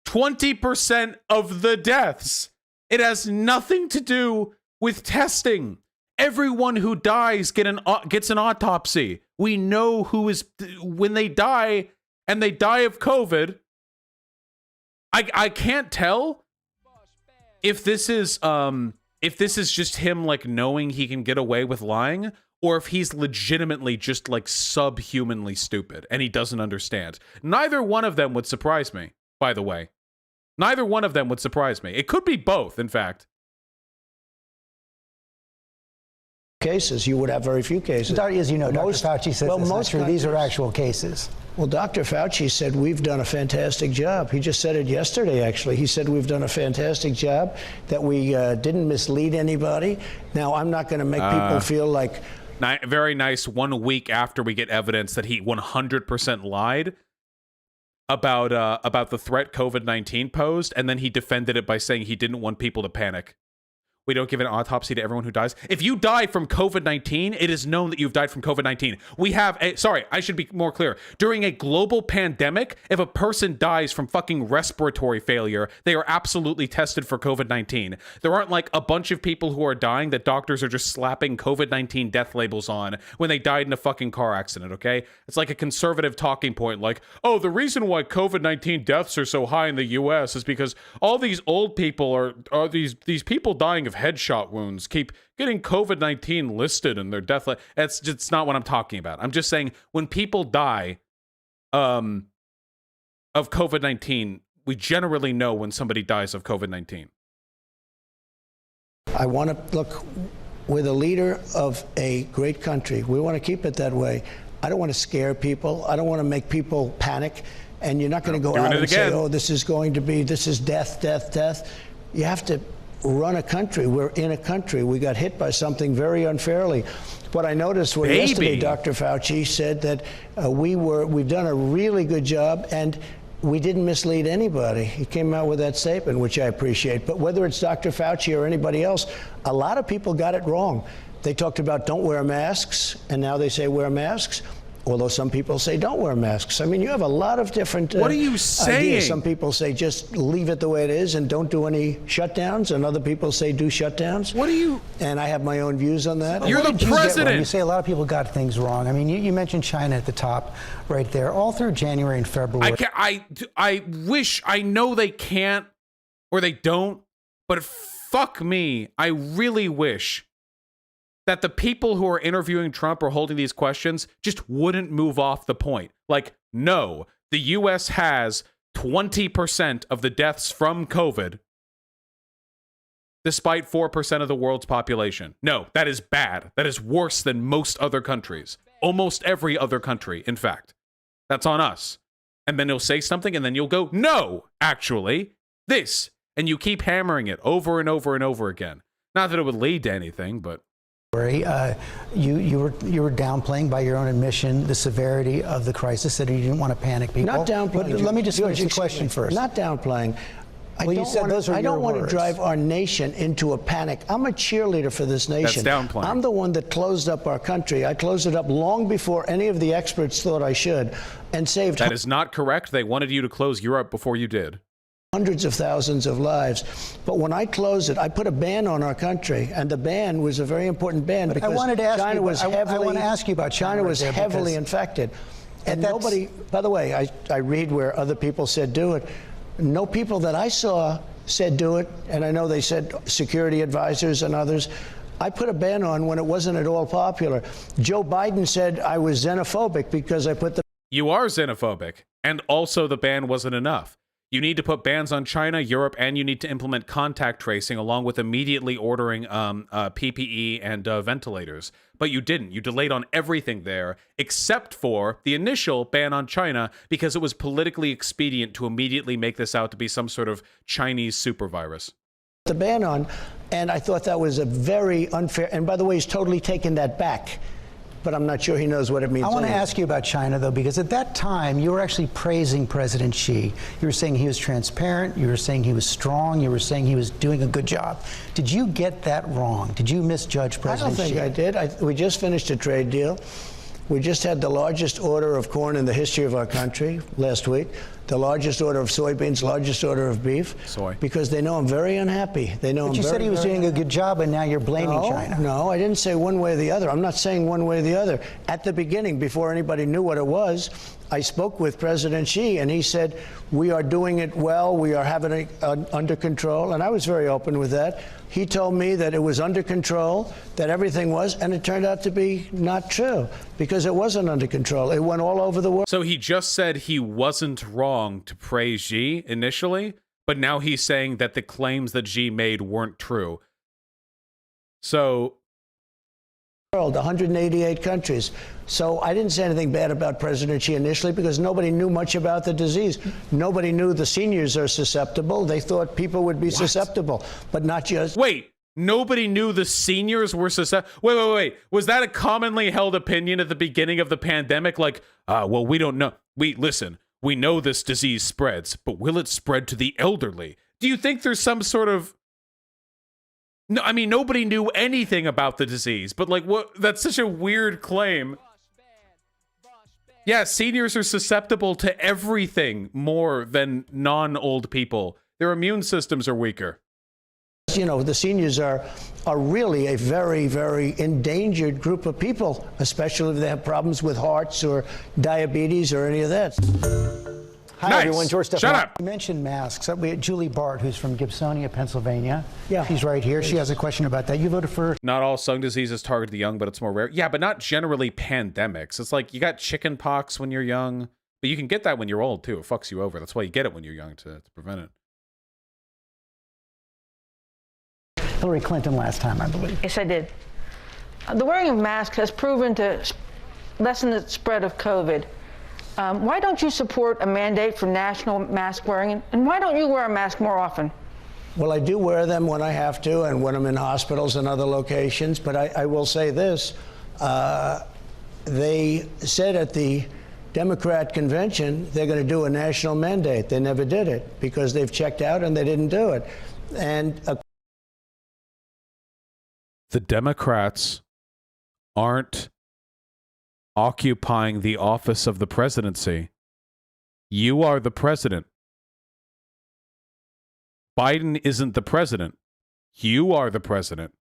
20% of the deaths. It has nothing to do with testing. Everyone who dies gets an autopsy. We know who is... When they die... and they die of COVID, I can't tell if this is just him like knowing he can get away with lying, or if he's legitimately just like subhumanly stupid and he doesn't understand. Neither one of them would surprise me, by the way. Neither one of them would surprise me. It could be both, in fact. cases. You would have very few cases. As you know, Dr. Fauci says that's not true. These are actual cases. Well, Dr. Fauci said we've done a fantastic job. He just said it yesterday, actually. He said we've done a fantastic job, that we didn't mislead anybody. Now, I'm not going to make people feel like... Very nice 1 week after we get evidence that he 100% lied about the threat COVID-19 posed, and then he defended it by saying he didn't want people to panic. We don't give an autopsy to everyone who dies. If you die from COVID-19, it is known that you've died from COVID-19. We have sorry, I should be more clear. During a global pandemic, if a person dies from fucking respiratory failure, they are absolutely tested for COVID-19. There aren't like a bunch of people who are dying that doctors are just slapping COVID-19 death labels on when they died in a fucking car accident, okay? It's like a conservative talking point, like, oh, the reason why COVID-19 deaths are so high in the US is because all these old people are these people dying of headshot wounds keep getting COVID-19 listed in their death. It's not what I'm talking about. I'm just saying when people die of COVID-19, we generally know when somebody dies of COVID-19. I want to look, we're the leader of a great country. We want to keep it that way. I don't want to scare people. I don't want to make people panic. And you're not going to go out and say, oh, this is death, death, death. You have to run a country. We're in a country. We got hit by something very unfairly. What I noticed was yesterday, Dr. Fauci said that we've done a really good job and we didn't mislead anybody. He came out with that statement, which I appreciate. But whether it's Dr. Fauci or anybody else, a lot of people got it wrong. They talked about don't wear masks, and now they say wear masks. Although some people say don't wear masks. I mean, you have a lot of different what are you saying? Ideas. Some people say just leave it the way it is and don't do any shutdowns, and other people say do shutdowns. What are you? And I have my own views on that. You're the president. You say a lot of people got things wrong. I mean, you mentioned China at the top right there. All through January and February. I wish, I know they can't or they don't, but fuck me. I really wish that the people who are interviewing Trump or holding these questions just wouldn't move off the point. Like, no, the U.S. has 20% of the deaths from COVID, despite 4% of the world's population. No, that is bad. That is worse than most other countries. Almost every other country, in fact. That's on us. And then he'll say something, and then you'll go, no, actually, this. And you keep hammering it over and over and over again. Not that it would lead to anything, but... You were downplaying by your own admission the severity of the crisis, that you didn't want to panic people. Not downplaying. But let me just finish the question first. Not downplaying. I I don't want to drive our nation into a panic. I'm a cheerleader for this nation. That's downplaying. I'm the one that closed up our country. I closed it up long before any of the experts thought I should, and saved. That is not correct. They wanted you to close Europe before you did. Hundreds of thousands of lives. But when I closed it, I put a ban on our country, and the ban was a very important ban because I wanted to ask China you, was heavily. I want to ask you about China was heavily infected, and nobody. By the way, I read where other people said do it. No people that I saw said do it, and I know they said security advisors and others. I put a ban on when it wasn't at all popular. Joe Biden said I was xenophobic because I put the. You are xenophobic, and also the ban wasn't enough. You need to put bans on China, Europe, and you need to implement contact tracing along with immediately ordering PPE and ventilators. But you didn't. You delayed on everything there, except for the initial ban on China, because it was politically expedient to immediately make this out to be some sort of Chinese super virus. The ban on, and I thought that was a very unfair, and by the way, he's totally taken that back. But I'm not sure he knows what it means. I want to ask you about China, though, because at that time, you were actually praising President Xi. You were saying he was transparent. You were saying he was strong. You were saying he was doing a good job. Did you get that wrong? Did you misjudge President Xi? I don't think I did. We just finished a trade deal. We just had the largest order of corn in the history of our country last week, the largest order of soybeans, largest order of beef. Soy. Because they know I'm very unhappy. They know. But you said he was doing a good job, and now you're blaming China. No, I didn't say one way or the other. I'm not saying one way or the other. At the beginning, before anybody knew what it was, I spoke with President Xi, and he said, we are doing it well. We are having it under control. And I was very open with that. He told me that it was under control, that everything was, and it turned out to be not true because it wasn't under control. It went all over the world. So he just said he wasn't wrong to praise Xi initially, but now he's saying that the claims that Xi made weren't true. So world, 188 countries. So I didn't say anything bad about President Xi initially because nobody knew much about the disease. Nobody knew the seniors are susceptible. They thought people would be susceptible, but not just. Wait, nobody knew the seniors were susceptible. Wait. Was that a commonly held opinion at the beginning of the pandemic? Like, well, we don't know. We know this disease spreads, but will it spread to the elderly? Do you think there's some sort of... No, I mean, nobody knew anything about the disease, but like, what? That's such a weird claim. Yeah, seniors are susceptible to everything more than non-old people. Their immune systems are weaker. You know, the seniors are really a very, very endangered group of people, especially if they have problems with hearts or diabetes or any of that. Hi, everyone. George Shut Stephanopoulos. up. You mentioned masks. We had Julie Bart, who's from Gibsonia, Pennsylvania. Yeah. She's right here. She has a question about that. You voted for... Not all lung diseases target the young, but it's more rare. Yeah, but not generally pandemics. It's like you got chicken pox when you're young, but you can get that when you're old, too. It fucks you over. That's why you get it when you're young, to prevent it. Hillary Clinton last time, I believe. Yes, I did. The wearing of masks has proven to lessen the spread of COVID. Why don't you support a mandate for national mask wearing? And why don't you wear a mask more often? Well, I do wear them when I have to and when I'm in hospitals and other locations. But I will say this. They said at the Democrat convention they're going to do a national mandate. They never did it because they've checked out and they didn't do it. And the Democrats aren't occupying the office of the presidency. You are the president. Biden isn't the president. You are the president.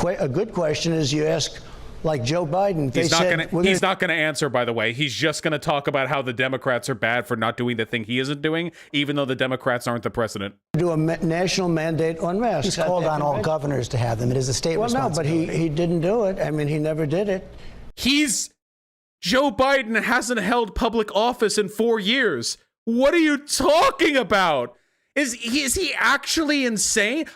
a good question is you ask, like Joe Biden. He's not gonna answer, by the way. He's just gonna talk about how the Democrats are bad for not doing the thing he isn't doing, even though the Democrats aren't the president. Do a national mandate on masks. He's called on all governors to have them. It is a state responsibility. No, but he didn't do it. I mean, he never did it. Joe Biden hasn't held public office in 4 years. What are you talking about? Is he actually insane?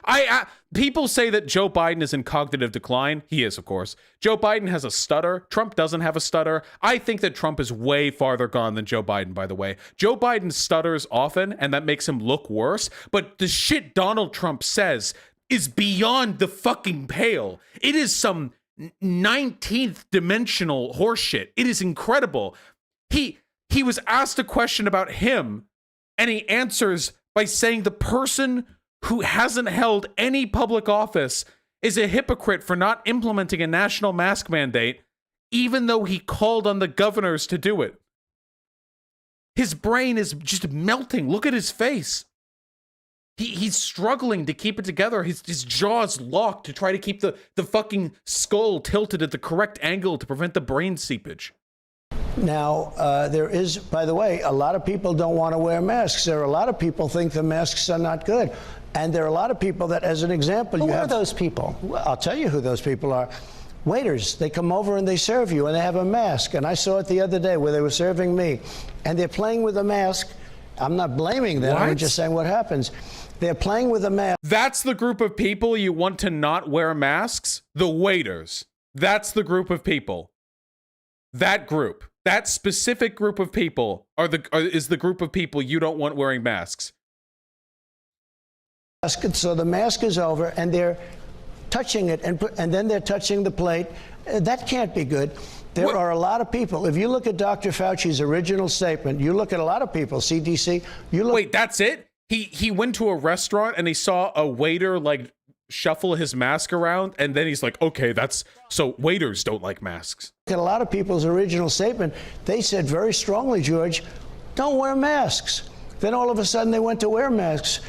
People say that Joe Biden is in cognitive decline. He is, of course. Joe Biden has a stutter. Trump doesn't have a stutter. I think that Trump is way farther gone than Joe Biden, by the way. Joe Biden stutters often, and that makes him look worse. But the shit Donald Trump says is beyond the fucking pale. It is some 19th dimensional horseshit. It is incredible. He was asked a question about him, and he answers by saying the person who hasn't held any public office is a hypocrite for not implementing a national mask mandate, even though he called on the governors to do it. His brain is just melting. Look at his face. He's struggling to keep it together. His jaw's locked to try to keep the fucking skull tilted at the correct angle to prevent the brain seepage. Now, there is, by the way, a lot of people don't want to wear masks. There are a lot of people think the masks are not good. And there are a lot of people that, as an example, Who are those people? Well, I'll tell you who those people are. Waiters, they come over and they serve you and they have a mask. And I saw it the other day where they were serving me. And they're playing with a mask. I'm not blaming them. I'm just saying what happens. They're playing with a mask. That's the group of people you want to not wear masks? The waiters. That's the group of people. That group. That specific group of people is the group of people you don't want wearing masks. So the mask is over, and they're touching it, and then they're touching the plate. That can't be good. There are a lot of people. If you look at Dr. Fauci's original statement, you look at a lot of people, CDC. Wait, that's it? He went to a restaurant and he saw a waiter like shuffle his mask around, and then he's like, okay, so waiters don't like masks. Look at a lot of people's original statement. They said very strongly, George, don't wear masks. Then all of a sudden they went to wear masks.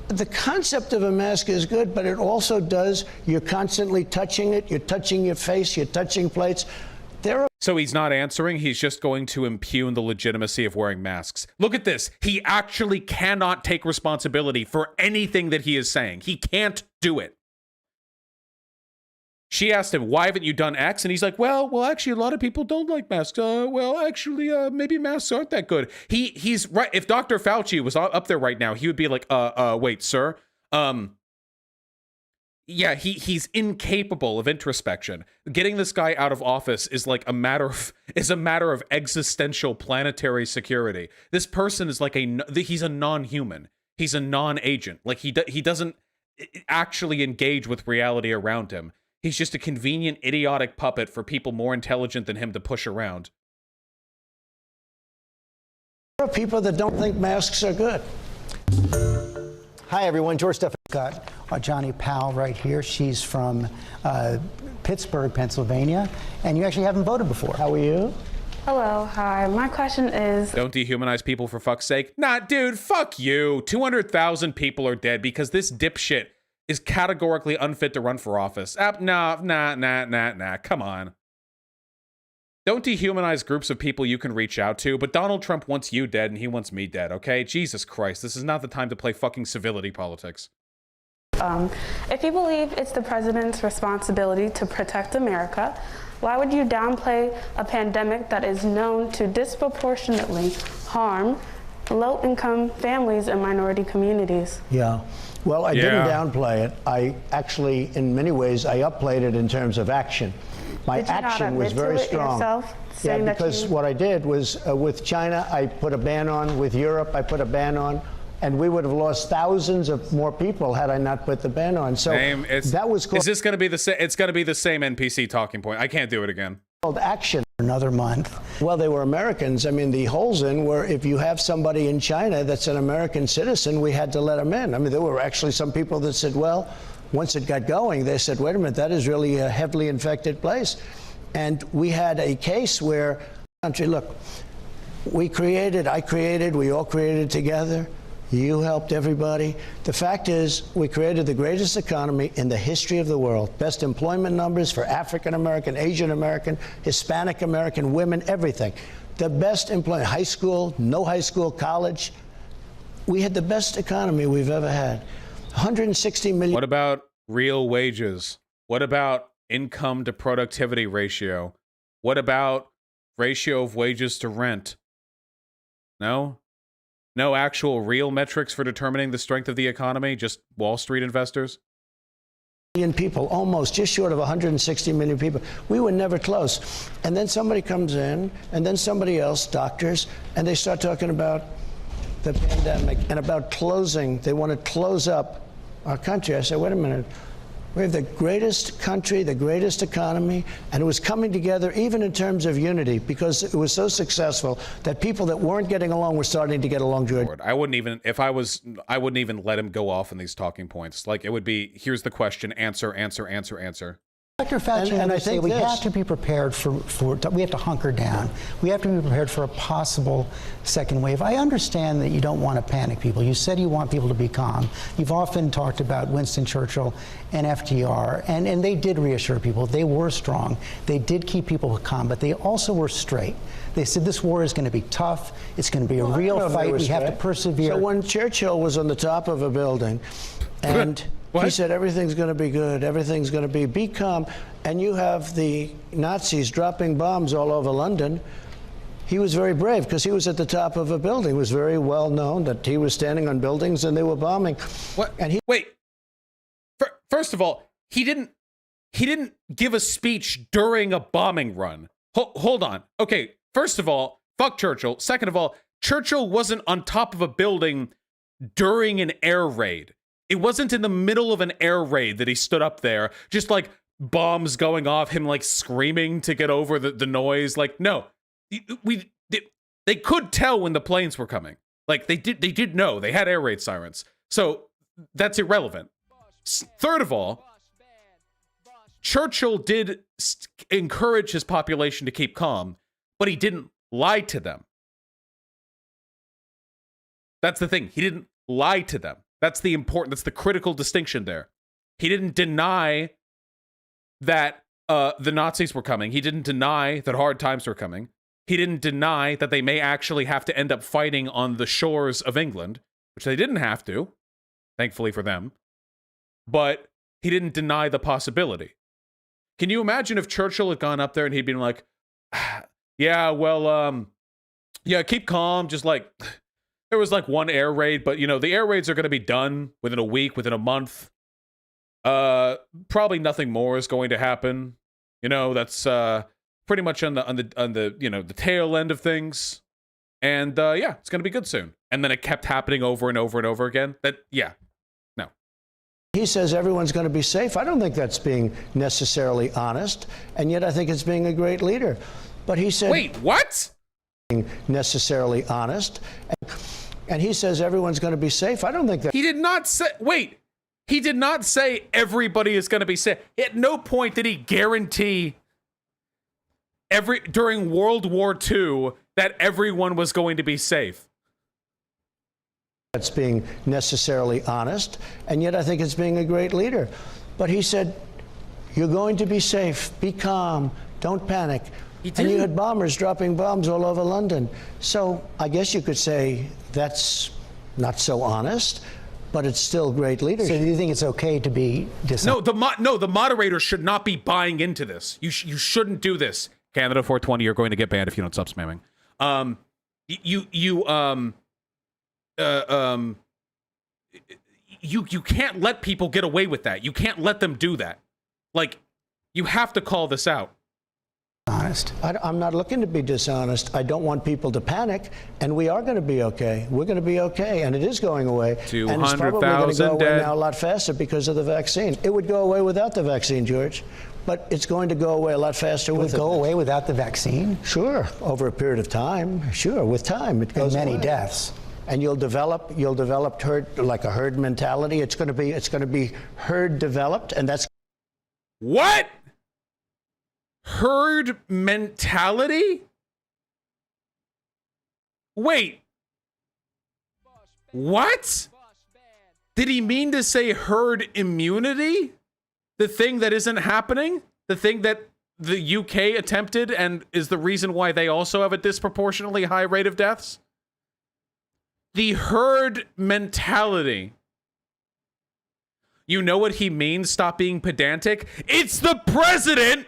The concept of a mask is good, but it also does, you're constantly touching it, you're touching your face, you're touching plates. So he's not answering, he's just going to impugn the legitimacy of wearing masks. Look at this. He actually cannot take responsibility for anything that he is saying. He can't do it. She asked him, why haven't you done X? And he's like, well, actually, a lot of people don't like masks. Maybe masks aren't that good. He's right. If Dr. Fauci was up there right now, he would be like, wait, sir, yeah, he's incapable of introspection. Getting this guy out of office is like a matter of existential planetary security. This person is like he's a non-human. He's a non-agent. Like he doesn't actually engage with reality around him. He's just a convenient, idiotic puppet for people more intelligent than him to push around. There are people that don't think masks are good. Hi, everyone. George Stephan. Got Johnny Powell right here. She's from Pittsburgh, Pennsylvania. And you actually haven't voted before. How are you? Hello. Hi. My question is... Don't dehumanize people for fuck's sake. Nah, dude, fuck you. 200,000 people are dead because this dipshit is categorically unfit to run for office. Nah. Come on. Don't dehumanize groups of people you can reach out to, but Donald Trump wants you dead and he wants me dead, okay? Jesus Christ, this is not the time to play fucking civility politics. If you believe it's the president's responsibility to protect America, why would you downplay a pandemic that is known to disproportionately harm low-income families and minority communities? Yeah. Well, I didn't downplay it. I actually, in many ways, I upplayed it in terms of action. My action was very strong. Yeah, because what I did was with China, I put a ban on. With Europe, I put a ban on. And we would have lost thousands of more people had I not put the ban on. So that was called. Is this going to be the same? It's going to be the same NPC talking point. I can't do it again. Called action. Another month. Well, they were Americans. I mean, the holes in were if you have somebody in China that's an American citizen, we had to let them in. I mean, there were actually some people that said, well, once it got going, they said, wait a minute, that is really a heavily infected place. And we had a case where, look, I created, we all created together. You helped everybody. The fact is, we created the greatest economy in the history of the world. Best employment numbers for African American, Asian American, Hispanic American women, everything. The best employment, high school, no high school, college. We had the best economy we've ever had. 160 million. What about real wages? What about income to productivity ratio? What about ratio of wages to rent? No? No actual real metrics for determining the strength of the economy, just Wall Street investors? Million people, almost just short of 160 million people. We were never close. And then somebody comes in, and then somebody else, doctors, and they start talking about the pandemic and about closing. They want to close up our country. I said, wait a minute. We have the greatest country, the greatest economy, and it was coming together even in terms of unity because it was so successful that people that weren't getting along were starting to get along. I wouldn't even, I wouldn't even let him go off on these talking points. Like, it would be, here's the question, answer. Dr. Fauci and I say we have to be prepared we have to hunker down. We have to be prepared for a possible second wave. I understand that you don't want to panic people. You said you want people to be calm. You've often talked about Winston Churchill and FDR, and they did reassure people. They were strong. They did keep people calm, but they also were straight. They said this war is going to be tough. It's going to be a real fight. We have to persevere. So when Churchill was on the top of a building and he said, everything's going to be good. Everything's going to be calm. And you have the Nazis dropping bombs all over London. He was very brave because he was at the top of a building. It was very well known that he was standing on buildings and they were bombing. What? And wait. First of all, he didn't give a speech during a bombing run. Hold on. Okay. First of all, fuck Churchill. Second of all, Churchill wasn't on top of a building during an air raid. It wasn't in the middle of an air raid that he stood up there, just like bombs going off, him like screaming to get over the noise. Like, no, they could tell when the planes were coming. Like they did know. They had air raid sirens. So that's irrelevant. Third of all, Churchill did encourage his population to keep calm, but he didn't lie to them. That's the thing. He didn't lie to them. That's the critical distinction there. He didn't deny that the Nazis were coming. He didn't deny that hard times were coming. He didn't deny that they may actually have to end up fighting on the shores of England, which they didn't have to, thankfully for them. But he didn't deny the possibility. Can you imagine if Churchill had gone up there and he'd been like, yeah, well, yeah, keep calm, just like... There was like one air raid, but you know, the air raids are going to be done within a week, within a month. probably nothing more is going to happen. You know, that's pretty much on the you know, the tail end of things. And yeah, it's going to be good soon. And then it kept happening over and over and over again. No. He says everyone's going to be safe. I don't think that's being necessarily honest, and yet I think it's being a great leader. But he said, wait, what? Necessarily honest, and he says everyone's going to be safe. I don't think that. He did not say. Wait, he did not say everybody is going to be safe. At no point did he guarantee during World War II that everyone was going to be safe. That's being necessarily honest, and yet I think it's being a great leader. But he said, you're going to be safe, be calm, don't panic. And you had bombers dropping bombs all over London. So I guess you could say that's not so honest, but it's still great leadership. So do you think it's okay to be dishonest? No, the moderator should not be buying into this. You shouldn't do this. Canada 420, you're going to get banned if you don't stop spamming. You can't let people get away with that. You can't let them do that. Like, you have to call this out. Honest. I'm not looking to be dishonest. I don't want people to panic, and we are going to be okay. We're going to be okay, and it is going away. 200,000 and it's probably going to go away now a lot faster because of the vaccine. It would go away without the vaccine, George, but it's going to go away a lot faster with it. It would go away without the vaccine? Sure, over a period of time. Sure, with time it goes away. And many deaths. And you'll develop herd, like a herd mentality. It's going to be herd developed, and that's what? Herd mentality? Wait. What? Did he mean to say herd immunity? The thing that isn't happening? The thing that the UK attempted and is the reason why they also have a disproportionately high rate of deaths? The herd mentality. You know what he means? Stop being pedantic. It's the president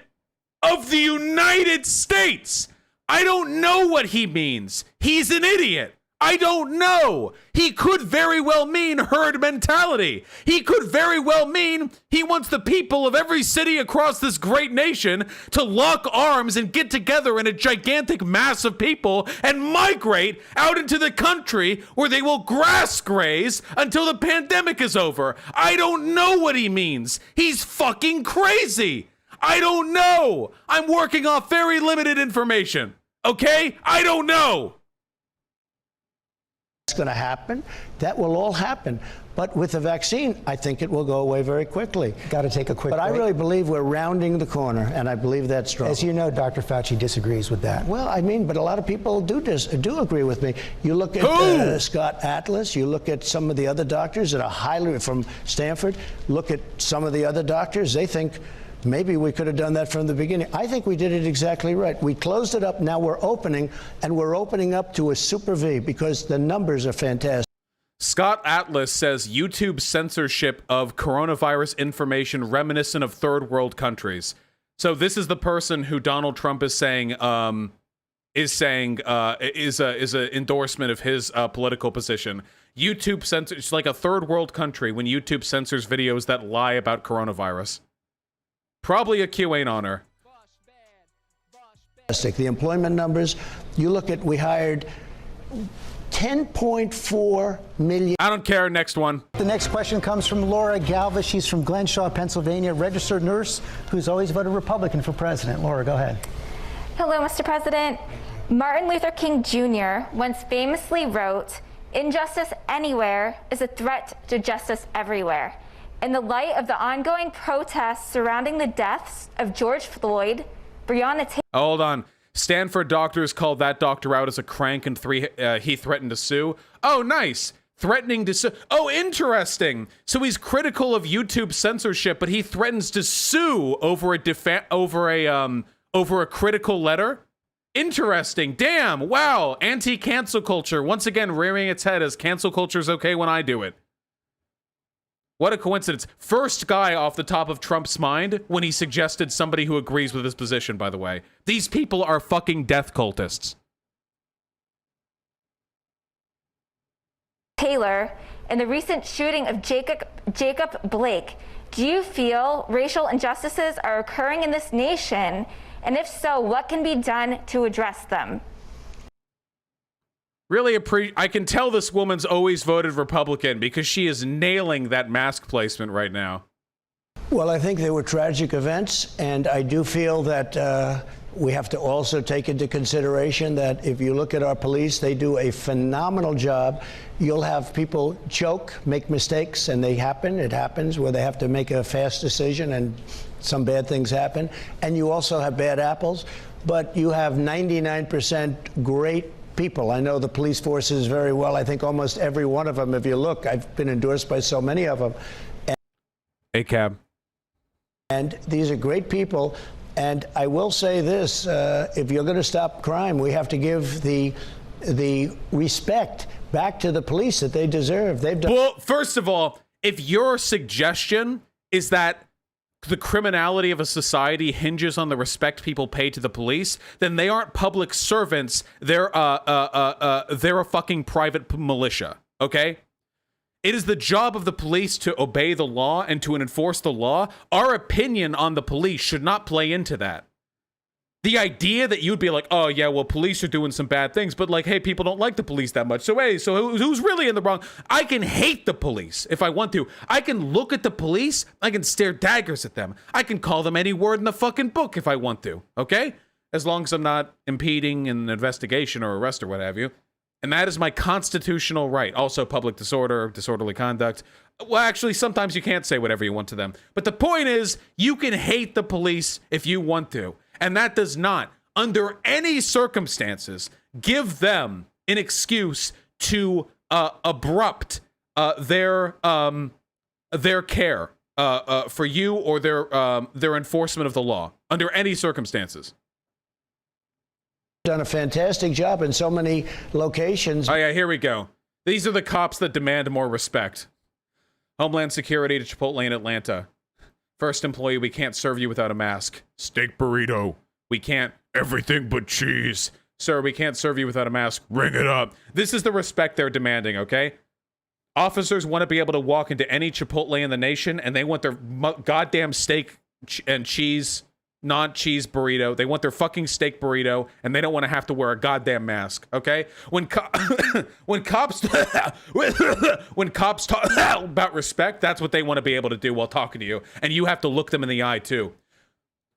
of the United States. I don't know what he means. He's an idiot. I don't know. He could very well mean herd mentality. He could very well mean he wants the people of every city across this great nation to lock arms and get together in a gigantic mass of people and migrate out into the country where they will grass graze until the pandemic is over. I don't know what he means. He's fucking crazy. I don't know. I'm working off very limited information. Okay? I don't know. It's going to happen. That will all happen. But with the vaccine, I think it will go away very quickly. Got to take a quick break. But I really believe we're rounding the corner, and I believe that's strong. As you know, Dr. Fauci disagrees with that. Well, I mean, but a lot of people do agree with me. You look at Scott Atlas, you look at some of the other doctors that are highly from Stanford, look at some of the other doctors, they think maybe we could have done that from the beginning. I think we did it exactly right. We closed it up. Now we're opening, and we're opening up to a super V because the numbers are fantastic. Scott Atlas says YouTube censorship of coronavirus information reminiscent of third world countries. So this is the person who Donald Trump is saying is an endorsement of his political position. YouTube censors, it's like a third world country when YouTube censors videos that lie about coronavirus. Probably a QAnon-er. The employment numbers, you look at, we hired 10.4 million. I don't care. Next one. The next question comes from Laura Galva. She's from Glenshaw, Pennsylvania, registered nurse who's always voted Republican for president. Laura, go ahead. Hello, Mr. President. Martin Luther King Jr. once famously wrote, "Injustice anywhere is a threat to justice everywhere." In the light of the ongoing protests surrounding the deaths of George Floyd, Breonna Taylor... Hold on. Stanford doctors called that doctor out as a crank and he threatened to sue. Oh, nice. Threatening to sue. Oh, interesting. So he's critical of YouTube censorship, but he threatens to sue over a critical letter? Interesting. Damn. Wow. Anti-cancel culture. Once again, rearing its head as cancel culture's okay when I do it. What a coincidence. First guy off the top of Trump's mind when he suggested somebody who agrees with his position, by the way. These people are fucking death cultists. Taylor, in the recent shooting of Jacob Blake, Do you feel racial injustices are occurring in this nation? And if so, what can be done to address them? Really I can tell this woman's always voted Republican because she is nailing that mask placement right now. Well, I think there were tragic events, and I do feel that we have to also take into consideration that if you look at our police, they do a phenomenal job. You'll have people choke, make mistakes, and they happen. It happens where they have to make a fast decision, and some bad things happen. And you also have bad apples, but you have 99% great people. I know the police forces very well. I think almost every one of them, if you look, I've been endorsed by so many of them. Hey, Cab. And these are great people. And I will say this, if you're going to stop crime, we have to give the respect back to the police that they deserve. They've done. Well, first of all, if your suggestion is that the criminality of a society hinges on the respect people pay to the police, then they aren't public servants. They're a fucking private militia, okay? It is the job of the police to obey the law and to enforce the law. Our opinion on the police should not play into that. The idea that you'd be like, oh yeah, well, police are doing some bad things, but like, hey, people don't like the police that much. So hey, so who's really in the wrong? I can hate the police if I want to. I can look at the police. I can stare daggers at them. I can call them any word in the fucking book if I want to. Okay? As long as I'm not impeding an investigation or arrest or what have you. And that is my constitutional right. Also, public disorder, disorderly conduct. Well, actually, sometimes you can't say whatever you want to them. But the point is, you can hate the police if you want to. And that does not, under any circumstances, give them an excuse to abrupt their care for you or their enforcement of the law, under any circumstances. Done a fantastic job in so many locations. Oh yeah, here we go. These are the cops that demand more respect. Homeland Security to Chipotle in Atlanta. First employee, we can't serve you without a mask. Steak burrito. We can't. Everything but cheese. Sir, we can't serve you without a mask. Ring it up. This is the respect they're demanding, okay? Officers want to be able to walk into any Chipotle in the nation, and they want their goddamn steak and cheese, non-cheese burrito. They want their fucking steak burrito, and they don't want to have to wear a goddamn mask, okay? When cops talk about respect, that's what they want to be able to do while talking to you, and you have to look them in the eye too.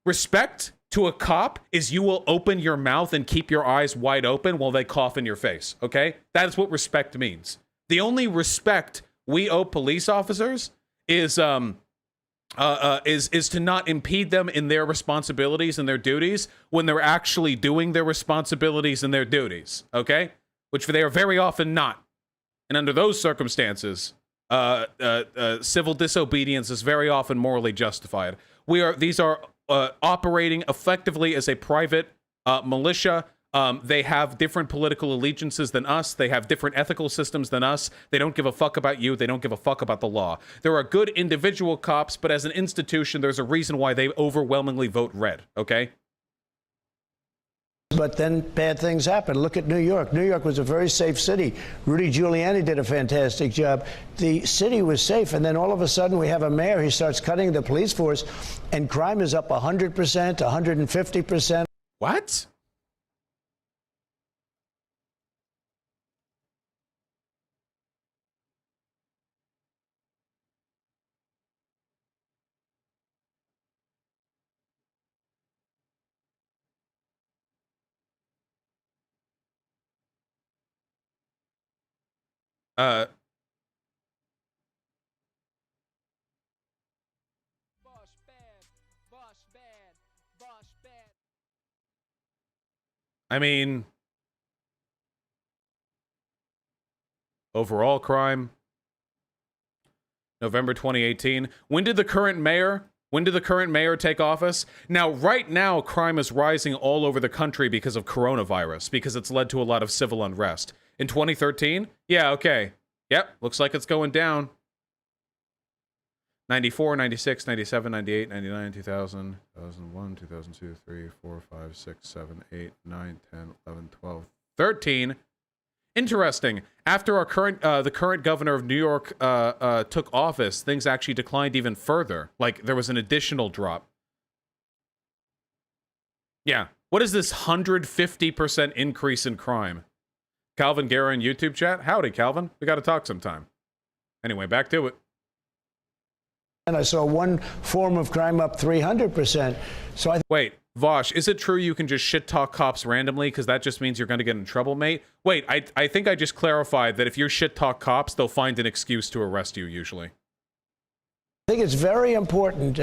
Respect to a cop is you will open your mouth and keep your eyes wide open while they cough in your face, okay? That is what respect means. The only respect we owe police officers is to not impede them in their responsibilities and their duties when they're actually doing their responsibilities and their duties, okay? Which they are very often not. And under those circumstances, civil disobedience is very often morally justified. These are operating effectively as a private militia. They have different political allegiances than us. They have different ethical systems than us. They don't give a fuck about you. They don't give a fuck about the law. There are good individual cops, but as an institution, there's a reason why they overwhelmingly vote red, okay? But then bad things happen. Look at New York. New York was a very safe city. Rudy Giuliani did a fantastic job. The city was safe, and then all of a sudden we have a mayor who starts cutting the police force, and crime is up 100%, 150%. What? I mean, overall crime, November 2018. When did the current mayor take office? Now, right now, crime is rising all over the country because of coronavirus, because it's led to a lot of civil unrest. In 2013? Yeah, okay. Yep, looks like it's going down. 94, 96, 97, 98, 99, 2000, 2001, 2002, 3, 4, 5, 6, 7, 8, 9, 10, 11, 12, 13. Interesting. After our current, the current governor of New York took office, things actually declined even further. Like, there was an additional drop. Yeah. What is this 150% increase in crime? Calvin Guerra in YouTube chat? Howdy, Calvin. We got to talk sometime. Anyway, back to it. And I saw one form of crime up 300%. So Wait, Vosh, is it true you can just shit talk cops randomly? Because that just means you're going to get in trouble, mate. Wait, I think I just clarified that if you shit talk cops, they'll find an excuse to arrest you, usually. I think it's very important,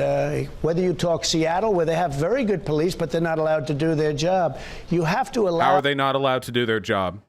whether you talk Seattle, where they have very good police, but they're not allowed to do their job. You have to allow... How are they not allowed to do their job?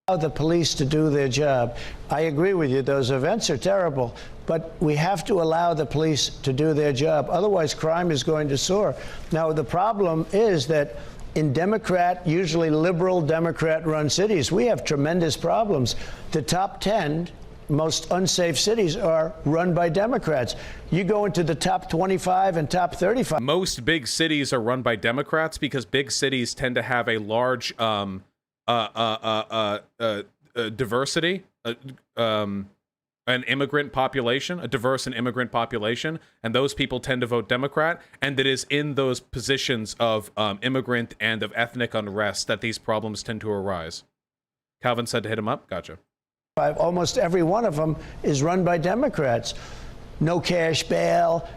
The police to do their job. I agree with you. Those events are terrible, but we have to allow the police to do their job. Otherwise, crime is going to soar. Now, the problem is that in Democrat, usually liberal Democrat-run cities, we have tremendous problems. The top 10 most unsafe cities are run by Democrats. You go into the top 25 and top 35. Most big cities are run by Democrats because big cities tend to have a large diversity, an immigrant population, a diverse and immigrant population, and those people tend to vote Democrat, and it is in those positions of immigrant and of ethnic unrest that these problems tend to arise. Calvin said to hit him up. Gotcha. Almost every one of them is run by Democrats. No cash bail,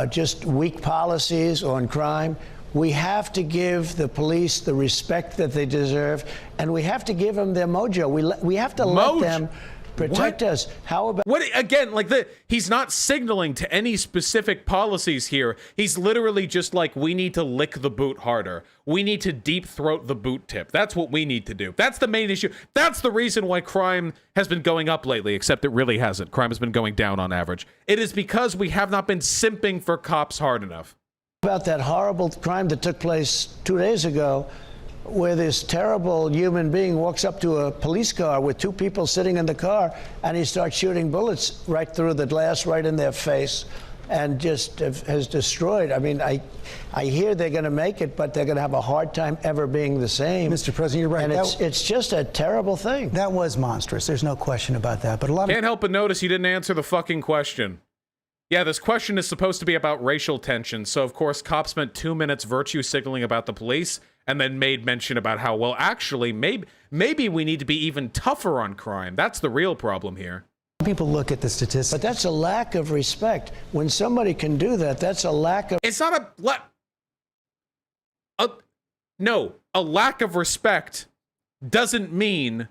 just weak policies on crime. We have to give the police the respect that they deserve, and we have to give them their mojo. We have to let them protect us. How about... What, again, like, he's not signaling to any specific policies here. He's literally just like, we need to lick the boot harder. We need to deep throat the boot tip. That's what we need to do. That's the main issue. That's the reason why crime has been going up lately, except it really hasn't. Crime has been going down on average. It is because we have not been simping for cops hard enough. About that horrible crime that took place 2 days ago, where this terrible human being walks up to a police car with two people sitting in the car, and he starts shooting bullets right through the glass, right in their face, and just has destroyed. I mean, I hear they're going to make it, but they're going to have a hard time ever being the same. Mr. President, you're right. And it's just a terrible thing. That was monstrous. There's no question about that. But a lot Can't help but notice you didn't answer the fucking question. Yeah, this question is supposed to be about racial tension, so of course cops spent 2 minutes virtue signaling about the police, and then made mention about how, well, actually, maybe we need to be even tougher on crime. That's the real problem here. People look at the statistics. But that's a lack of respect. When somebody can do that, that's a lack of... It's not no, a lack of respect doesn't mean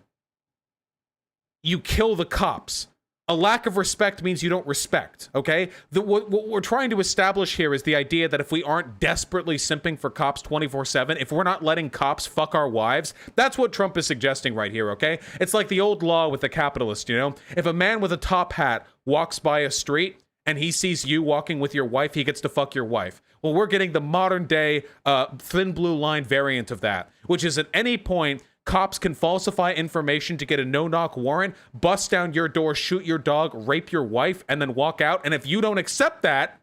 you kill the cops. A lack of respect means you don't respect, okay? What we're trying to establish here is the idea that if we aren't desperately simping for cops 24/7, if we're not letting cops fuck our wives, that's what Trump is suggesting right here, okay? It's like the old law with the capitalist, you know? If a man with a top hat walks by a street and he sees you walking with your wife, he gets to fuck your wife. Well, we're getting the modern day thin blue line variant of that, which is at any point, cops can falsify information to get a no-knock warrant, bust down your door, shoot your dog, rape your wife, and then walk out. And if you don't accept that,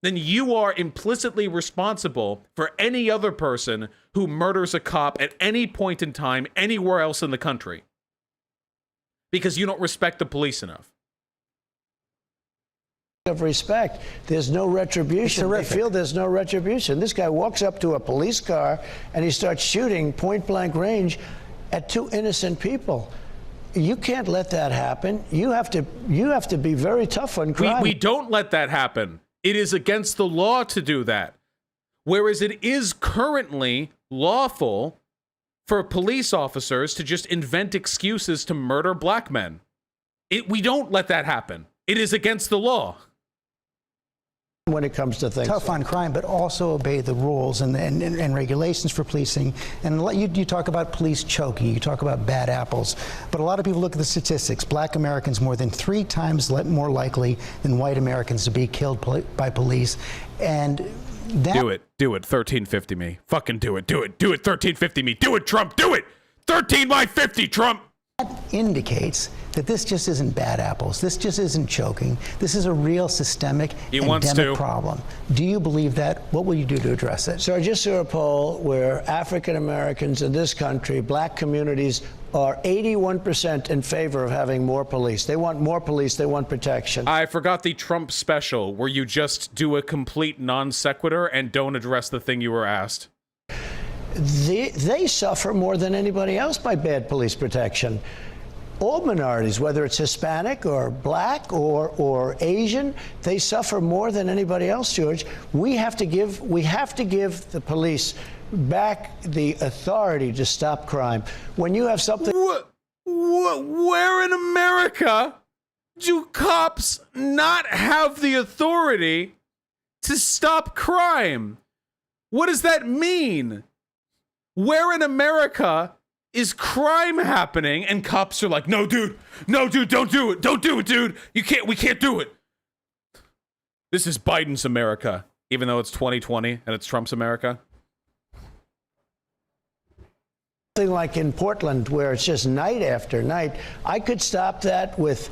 then you are implicitly responsible for any other person who murders a cop at any point in time, anywhere else in the country. Because you don't respect the police enough. Of respect. There's no retribution. They feel there's no retribution. This guy walks up to a police car and he starts shooting point-blank range at two innocent people. You can't let that happen. You have to be very tough on crime. We don't let that happen. It is against the law to do that. Whereas it is currently lawful for police officers to just invent excuses to murder black men. We don't let that happen. It is against the law. When it comes to things tough on crime, but also obey the rules and regulations for policing. And you talk about police choking, you talk about bad apples, but a lot of people look at the statistics. Black Americans more than 3 times more likely than white Americans to be killed by police. And that... Do it. 1350 me. Fucking do it. Do it. 1350 me. Do it, Trump. Do it. 13 by 50, Trump. That indicates that this just isn't bad apples. This just isn't choking. This is a real systemic endemic problem. Do you believe that? What will you do to address it? So I just saw a poll where African Americans in this country, black communities, are 81% in favor of having more police. They want more police. They want protection. I forgot the Trump special where you just do a complete non sequitur and don't address the thing you were asked. They suffer more than anybody else by bad police protection. All minorities, whether it's Hispanic or black or Asian, they suffer more than anybody else, George. We have to give the police back the authority to stop crime. When you have something... Where in America do cops not have the authority to stop crime? What does that mean? Where in America is crime happening and cops are like, no dude, don't do it, dude, we can't do it. This is Biden's America, even though it's 2020 and it's Trump's America. Something like in Portland where it's just night after night, I could stop that with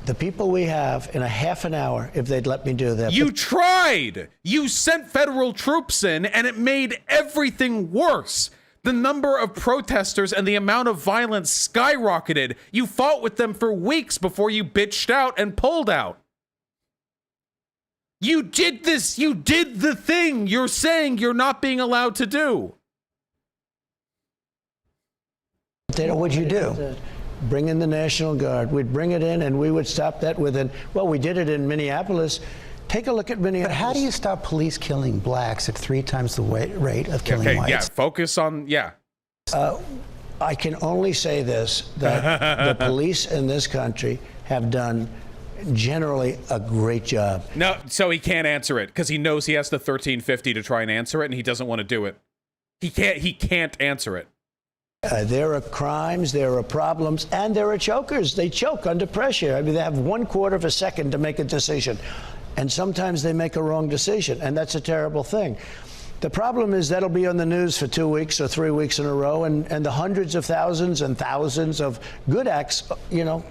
the people we have in a half an hour if they'd let me do that. You tried. You sent federal troops in and it made everything worse. The number of protesters and the amount of violence skyrocketed. You fought with them for weeks before you bitched out and pulled out. You did this. You did the thing you're saying you're not being allowed to do. What would you do? Bring in the National Guard. We'd bring it in and we would stop that within, well, we did it in Minneapolis. Take a look at Minneapolis. But how do you stop police killing blacks at 3 times the rate of killing whites? Yeah, focus on, I can only say this, that the police in this country have done generally a great job. No, so he can't answer it because he knows he has the 1350 to try and answer it and he doesn't want to do it. He can't answer it. There are crimes, there are problems, and there are chokers. They choke under pressure. I mean, they have 1/4 of a second to make a decision. And sometimes they make a wrong decision, and that's a terrible thing. The problem is that'll be on the news for 2 weeks or 3 weeks in a row, and the hundreds of thousands and thousands of good acts,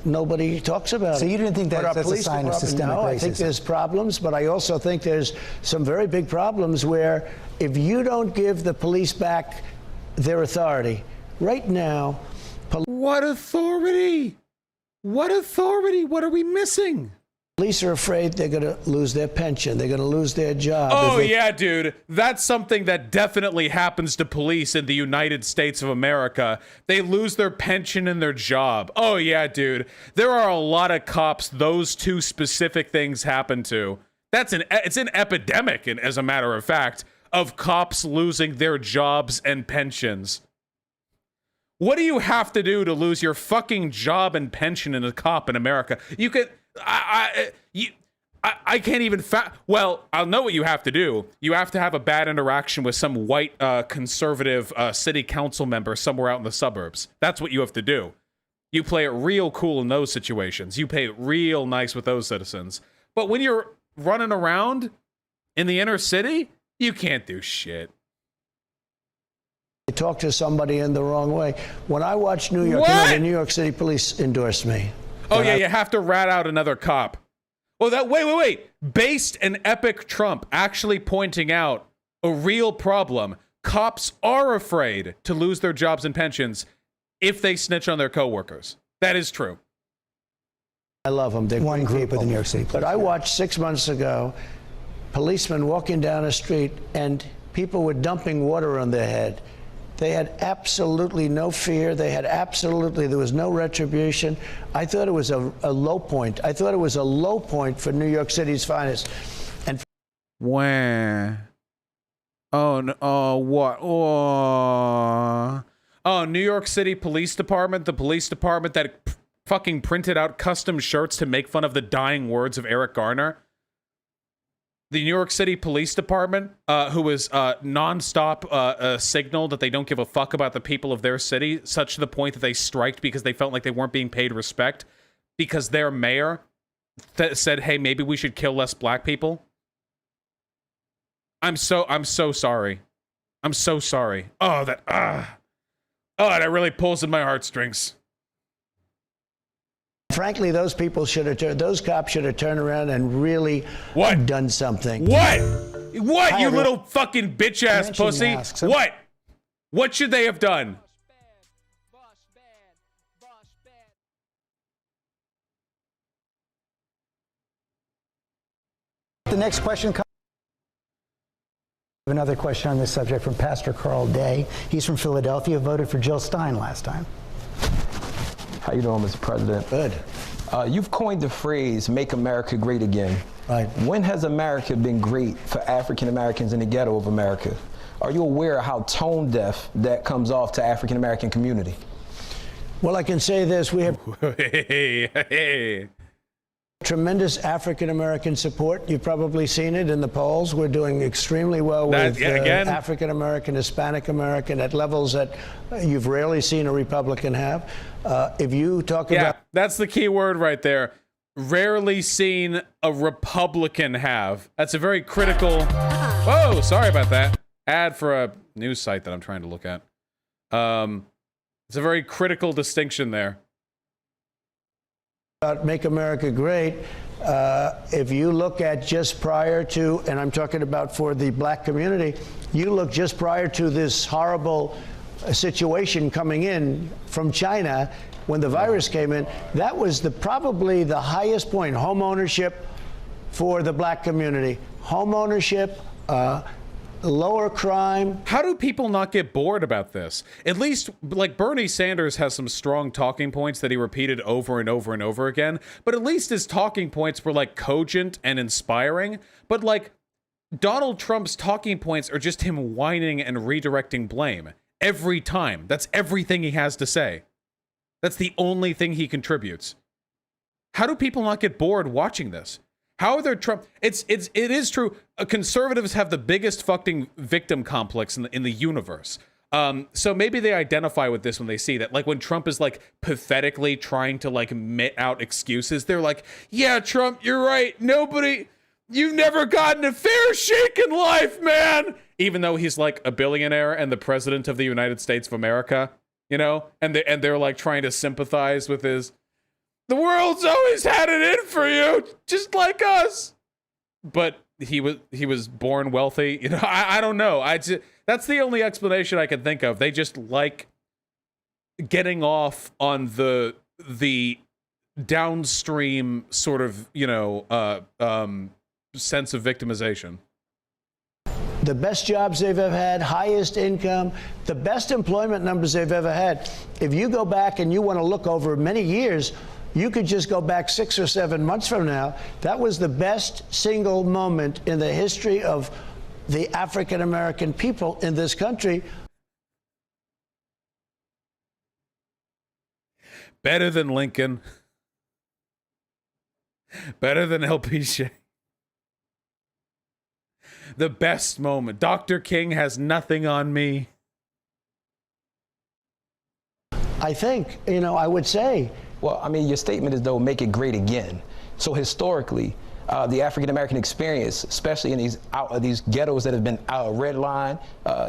nobody talks about. So you didn't think that's a sign of systemic racism? No, I think there's problems, but I also think there's some very big problems where if you don't give the police back their authority, right now... What authority? What authority? What are we missing? Police are afraid they're going to lose their pension. They're going to lose their job. Oh, yeah, dude. That's something that definitely happens to police in the United States of America. They lose their pension and their job. Oh, yeah, dude. There are a lot of cops those two specific things happen to. It's an epidemic, as a matter of fact, of cops losing their jobs and pensions. What do you have to do to lose your fucking job and pension as a cop in America? You could... I can't even well, I'll know what you have to do. You have to have a bad interaction with some white conservative city council member somewhere out in the suburbs. That's what you have to do. You play it real cool in those situations. You play it real nice with those citizens. But when you're running around in the inner city, you can't do shit. I talk to somebody in the wrong way. When I watch New York, the New York City police endorsed me. Oh, yeah, you have to rat out another cop. Oh, wait. Based an epic Trump actually pointing out a real problem. Cops are afraid to lose their jobs and pensions if they snitch on their coworkers. That is true. I love them. They're one group of the New York City police. But I watched 6 months ago policemen walking down a street and people were dumping water on their head. They had absolutely no fear. There was no retribution. I thought it was a low point. I thought it was a low point for New York City's finest. And where? Oh, no, what? Oh, New York City Police Department, the police department that fucking printed out custom shirts to make fun of the dying words of Eric Garner. The New York City Police Department, who was nonstop signal that they don't give a fuck about the people of their city, such to the point that they striked because they felt like they weren't being paid respect because their mayor said, "Hey, maybe we should kill less black people." I'm so sorry. I'm so sorry. Oh, that really pulls in my heartstrings. frankly, those people should have those cops should have turned around and really done something. What? What, Hi, you everyone. little fucking bitch-ass mentioned pussy? masks. What? What should they have done? The next question comes. Another question on this subject from Pastor Carl Day. He's from Philadelphia, voted for Jill Stein last time. How you doing, Mr. President? Good. You've coined the phrase, make America great again. Right. When has America been great for African Americans in the ghetto of America? Are you aware of how tone deaf that comes off to African American community? Well, I can say this, we have Hey. tremendous African American support. You've probably seen it in the polls. We're doing extremely well with African American, Hispanic American at levels that you've rarely seen a Republican have. If you talk about... that's the key word right there. Rarely seen a Republican have. That's a very critical... Whoa, sorry about that. Ad for a news site that I'm trying to look at. It's a very critical distinction there. About Make America Great, if you look at just prior to, and I'm talking about for the black community, you look just prior to this horrible situation coming in from China when the virus came in, that was probably the highest point, home ownership for the black community. Home ownership, lower crime. How do people not get bored about this? At least, like, Bernie Sanders has some strong talking points that he repeated over and over and over again, but at least his talking points were, like, cogent and inspiring. But, like, Donald Trump's talking points are just him whining and redirecting blame every time. That's everything he has to say. That's the only thing he contributes. How do people not get bored watching this? How are there Trump? It is true. Conservatives have the biggest fucking victim complex in the universe. So maybe they identify with this when they see that. Like when Trump is like pathetically trying to like mit out excuses, they're like, "Yeah, Trump, you're right. You've never gotten a fair shake in life, man." Even though he's like a billionaire and the president of the United States of America, you know, and they're like trying to sympathize with his. The world's always had it in for you, just like us. But he was born wealthy. You know, I don't know. That's the only explanation I can think of. They just like getting off on the downstream sort of, you know, sense of victimization. The best jobs they've ever had, highest income, the best employment numbers they've ever had. If you go back and you want to look over many years, you could just go back 6 or 7 months from now. That was the best single moment in the history of the African American people in this country. Better than Lincoln. Better than LBJ. The best moment. Dr. King has nothing on me. I think, you know, I would say. Well, I mean, your statement is, though, make it great again. So historically, the African-American experience, especially in these ghettos that have been redlined,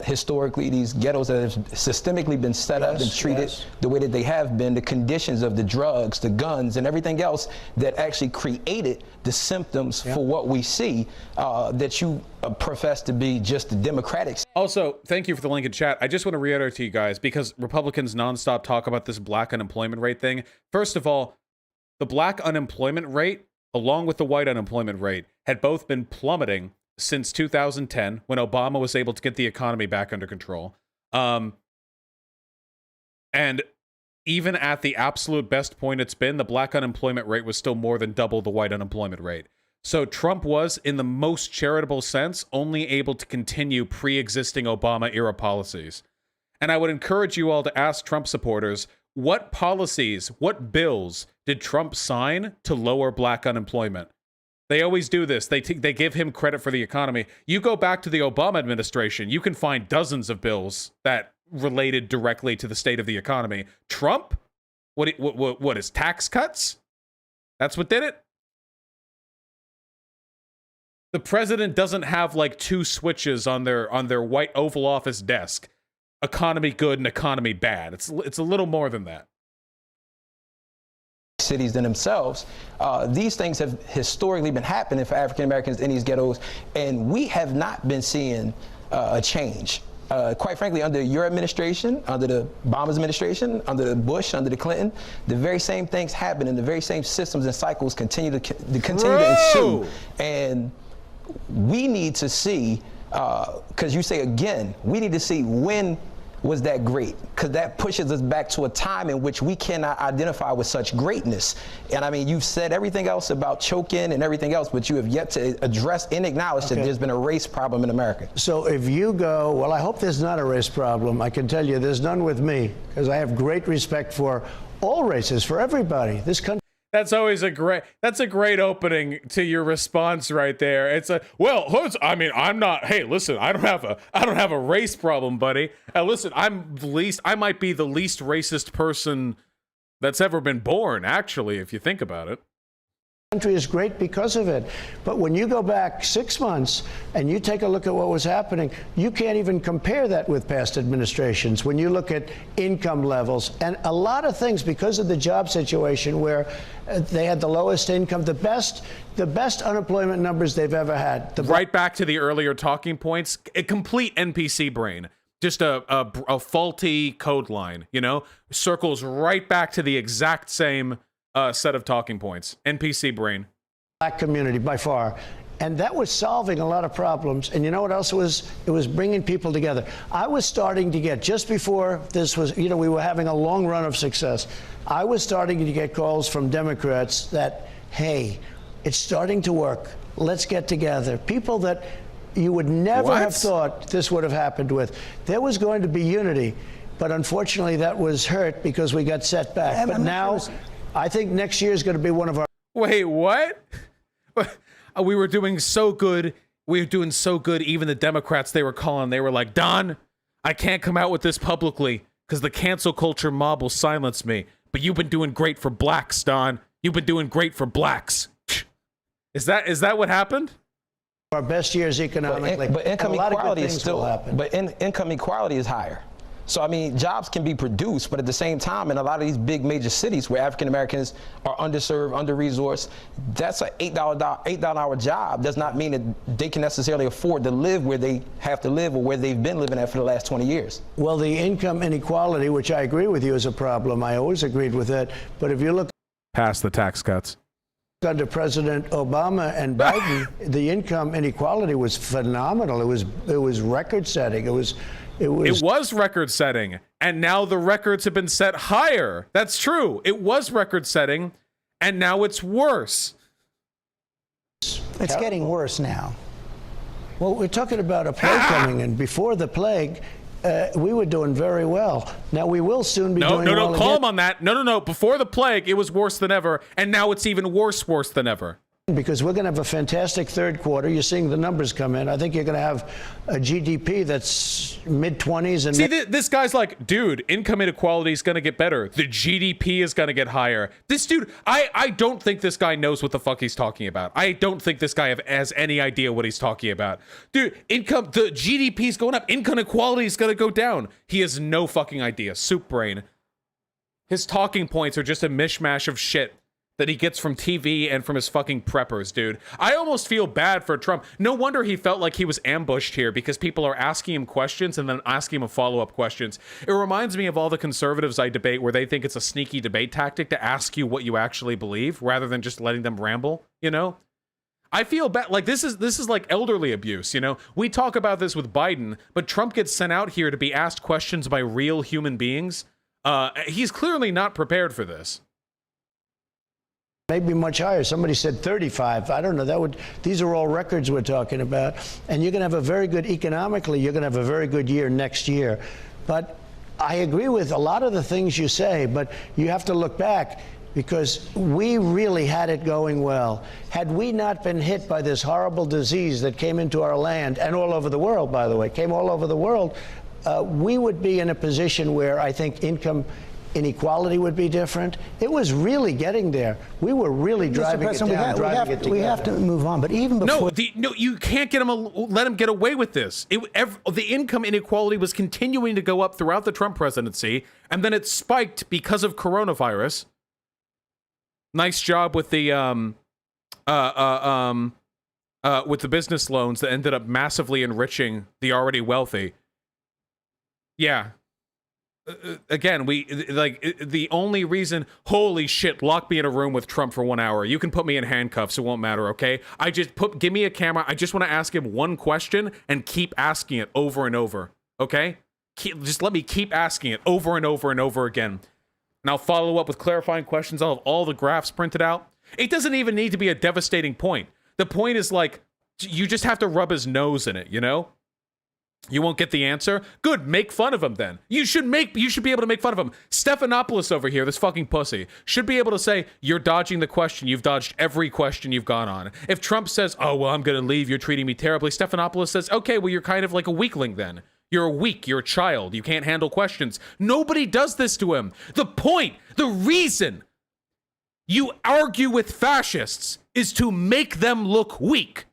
historically, these ghettos that have systemically been set up and treated the way that they have been, the conditions of the drugs, the guns, and everything else that actually created the symptoms for what we see that you profess to be just the Democratic. Also, thank you for the link in chat. I just want to reiterate to you guys, because Republicans nonstop talk about this black unemployment rate thing. First of all, the black unemployment rate, along with the white unemployment rate, had both been plummeting since 2010, when Obama was able to get the economy back under control. And even at the absolute best point it's been, the black unemployment rate was still more than double the white unemployment rate. So Trump was, in the most charitable sense, only able to continue pre-existing Obama-era policies. And I would encourage you all to ask Trump supporters, what policies, what bills did Trump sign to lower black unemployment? They always do this. They give him credit for the economy. You go back to the Obama administration, you can find dozens of bills that related directly to the state of the economy. Trump? What is tax cuts? That's what did it? The president doesn't have like two switches on their white Oval Office desk. Economy good and economy bad. It's a little more than that. cities than themselves. These things have historically been happening for African Americans in these ghettos, and we have not been seeing a change. Quite frankly, under your administration, under the Obama's administration, under the Bush, under the Clinton, the very same things happen, and the very same systems and cycles continue to ensue. And we need to see, because you say again, we need to see when was that great, because that pushes us back to a time in which we cannot identify with such greatness. And I mean, you've said everything else about choking and everything else, but you have yet to address and acknowledge that there's been a race problem in America. So if you go, well, I hope there's not a race problem. I can tell you there's none with me, because I have great respect for all races, for everybody. This country. That's always a great opening to your response right there. It's a, well, I mean, I'm not, hey, listen, I don't have a race problem, buddy. Listen, I might be the least racist person that's ever been born, actually, if you think about it. Country is great because of it. But when you go back 6 months and you take a look at what was happening, you can't even compare that with past administrations. When you look at income levels and a lot of things, because of the job situation where they had the lowest income, the best unemployment numbers they've ever had. Right back to the earlier talking points, a complete NPC brain. Just a faulty code line, you know? Circles right back to the exact same set of talking points. NPC brain. Black community by far. And that was solving a lot of problems. And you know what else it was? It was bringing people together. I was starting to get, just before this was, you know, we were having a long run of success. I was starting to get calls from Democrats that, hey, it's starting to work. Let's get together. People that you would never have thought this would have happened with. There was going to be unity, but unfortunately that was hurt because we got set back. But now, I think next year is going to be one of our. Wait, what? We were doing so good. We were doing so good. Even the Democrats they were calling, they were like, Don, I can't come out with this publicly because the cancel culture mob will silence me. But you've been doing great for blacks, Don. You've been doing great for blacks. Is that what happened? Our best years economically. But income equality is still happen. But income equality is higher. So, I mean, jobs can be produced, but at the same time, in a lot of these big major cities where African Americans are underserved, under-resourced, that's an $8 hour job. Does not mean that they can necessarily afford to live where they have to live or where they've been living at for the last 20 years. Well, the income inequality, which I agree with you, is a problem. I always agreed with it. But if you look past the tax cuts under President Obama and Biden, the income inequality was phenomenal. It was record-setting. It was record-setting, and now the records have been set higher. That's true. It was record-setting, and now it's worse. It's getting worse now. Well, we're talking about a plague coming in. Before the plague, we were doing very well. Now we will soon be doing well again. Calm on that. No. Before the plague, it was worse than ever, and now it's even worse than ever. Because we're going to have a fantastic third quarter. You're seeing the numbers come in. I think you're going to have a GDP that's mid-20s. And see, this guy's like, dude, income inequality is going to get better. The GDP is going to get higher. This dude, I don't think this guy knows what the fuck he's talking about. I don't think this guy has any idea what he's talking about. Dude, the GDP is going up. Income inequality is going to go down. He has no fucking idea. Soup brain. His talking points are just a mishmash of shit that he gets from TV and from his fucking preppers, dude. I almost feel bad for Trump. No wonder he felt like he was ambushed here because people are asking him questions and then asking him follow-up questions. It reminds me of all the conservatives I debate where they think it's a sneaky debate tactic to ask you what you actually believe rather than just letting them ramble, you know? I feel bad. Like, this is like elderly abuse, you know? We talk about this with Biden, but Trump gets sent out here to be asked questions by real human beings. He's clearly not prepared for this. Maybe much higher. Somebody said 35. I don't know. These are all records we're talking about. And you're going to have a very good, economically, you're going to have a very good year next year. But I agree with a lot of the things you say, but you have to look back because we really had it going well. Had we not been hit by this horrible disease that came into our land and all over the world, by the way, came all over the world, we would be in a position where I think income inequality would be different. It was really getting there. We were really driving it down. We have to move on. But even before, no, you can't let him get away with this. The income inequality was continuing to go up throughout the Trump presidency, and then it spiked because of coronavirus. Nice job with the business loans that ended up massively enriching the already wealthy. Yeah. Again, the only reason, holy shit, lock me in a room with Trump for 1 hour. You can put me in handcuffs. It won't matter, okay? Give me a camera. I just want to ask him one question and keep asking it over and over, okay? Just let me keep asking it over and over and over again. And I'll follow up with clarifying questions. I'll have all the graphs printed out. It doesn't even need to be a devastating point. The point is, like, you just have to rub his nose in it, you know? You won't get the answer? Good, make fun of him then. You should be able to make fun of him. Stephanopoulos over here, this fucking pussy, should be able to say, you're dodging the question. You've dodged every question you've gone on. If Trump says, oh, well, I'm going to leave, you're treating me terribly, Stephanopoulos says, okay, well, you're kind of like a weakling then. You're weak, you're a child, you can't handle questions. Nobody does this to him. The point, the reason you argue with fascists is to make them look weak.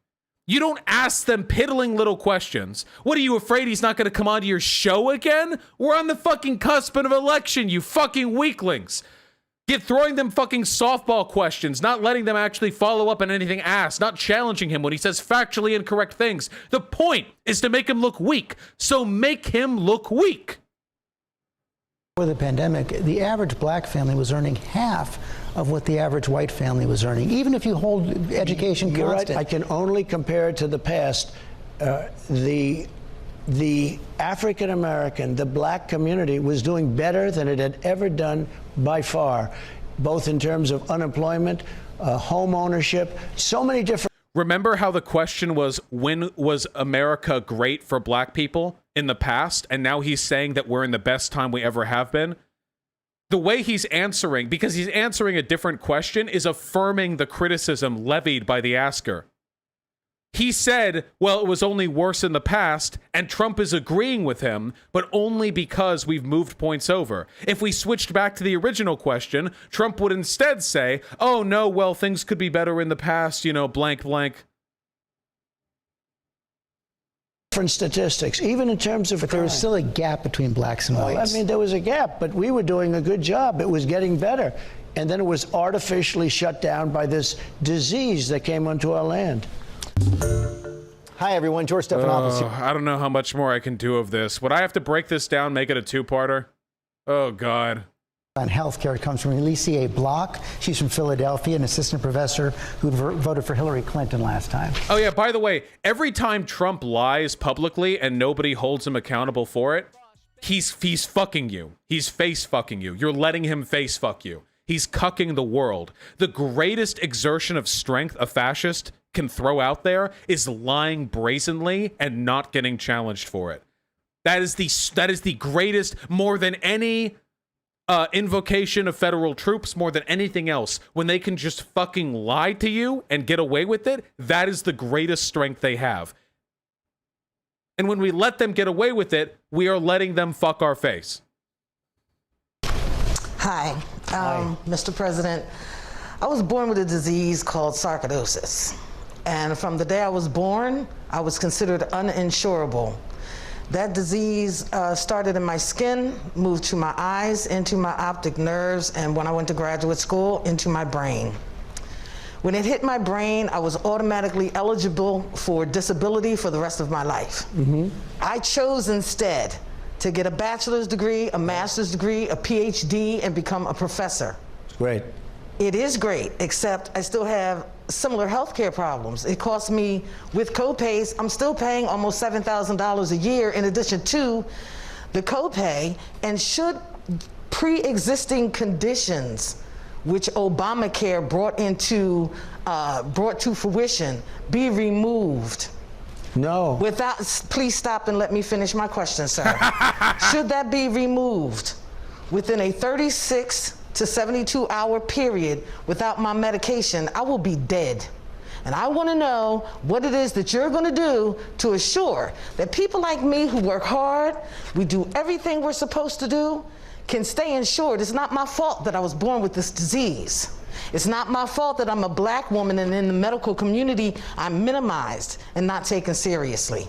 You don't ask them piddling little questions. What, are you afraid he's not going to come onto your show again? We're on the fucking cusp of an election, you fucking weaklings. Get throwing them fucking softball questions, not letting them actually follow up on anything asked, not challenging him when he says factually incorrect things. The point is to make him look weak. So make him look weak. Before the pandemic, the average black family was earning half of what the average white family was earning, even if you hold education You're constant. right. I can only compare it to the past. The African American, the black community was doing better than it had ever done by far, both in terms of unemployment, home ownership, so many different. Remember how the question was, when was America great for black people in the past? And now he's saying that we're in the best time we ever have been. The way he's answering, because he's answering a different question, is affirming the criticism levied by the asker. He said, well, it was only worse in the past, and Trump is agreeing with him, but only because we've moved points over. If we switched back to the original question, Trump would instead say, oh, no, well, things could be better in the past, you know, blank, blank. Different statistics, even in terms of But there was still a gap between blacks and whites. I mean, there was a gap, but we were doing a good job. It was getting better. And then it was artificially shut down by this disease that came onto our land. Hi, everyone. George Stephanopoulos here. I don't know how much more I can do of this. Would I have to break this down, make it a two-parter? Oh, God. On healthcare, it comes from Alicia Block. She's from Philadelphia, an assistant professor who voted for Hillary Clinton last time. Oh, yeah, by the way, every time Trump lies publicly and nobody holds him accountable for it, he's fucking you. He's face-fucking you. You're letting him face-fuck you. He's cucking the world. The greatest exertion of strength a fascist can throw out there is lying brazenly and not getting challenged for it. That is the greatest, more than any invocation of federal troops, more than anything else. When they can just fucking lie to you and get away with it, that is the greatest strength they have. And when we let them get away with it, we are letting them fuck our face. Hi. Mr. President. I was born with a disease called sarcoidosis. And from the day I was born, I was considered uninsurable. That disease started in my skin, moved to my eyes, into my optic nerves, and when I went to graduate school, into my brain. When it hit my brain, I was automatically eligible for disability for the rest of my life. I chose instead to get a bachelor's degree, a master's degree, a PhD, and become a professor. Great. It is great, except I still have similar healthcare problems. It costs me, with copays, I'm still paying almost $7,000 a year in addition to the copay, and should pre-existing conditions which Obamacare brought to fruition be removed? No. Please stop and let me finish my question, sir. Should that be removed within a 36 to 72 hour period without my medication, I will be dead. And I want to know what it is that you're going to do to assure that people like me who work hard, we do everything we're supposed to do, can stay insured. It's not my fault that I was born with this disease. It's not my fault that I'm a black woman and in the medical community I'm minimized and not taken seriously.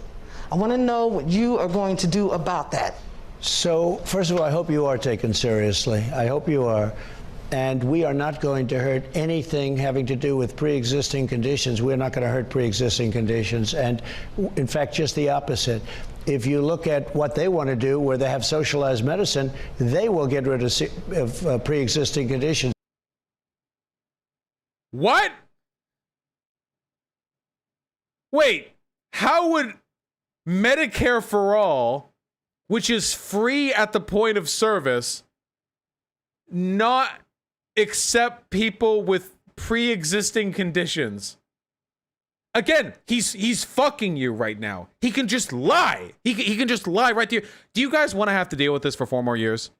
I want to know what you are going to do about that. So, first of all, I hope you are taken seriously. I hope you are. And we are not going to hurt anything having to do with pre-existing conditions. We're not going to hurt pre-existing conditions. And in fact, just the opposite. If you look at what they want to do, where they have socialized medicine, they will get rid of pre-existing conditions. What? Wait, how would Medicare for All, which is free at the point of service, not accept people with pre-existing conditions? Again, he's fucking you right now. He can just lie. He can just lie right to you. Do you guys want to have to deal with this for 4 more years?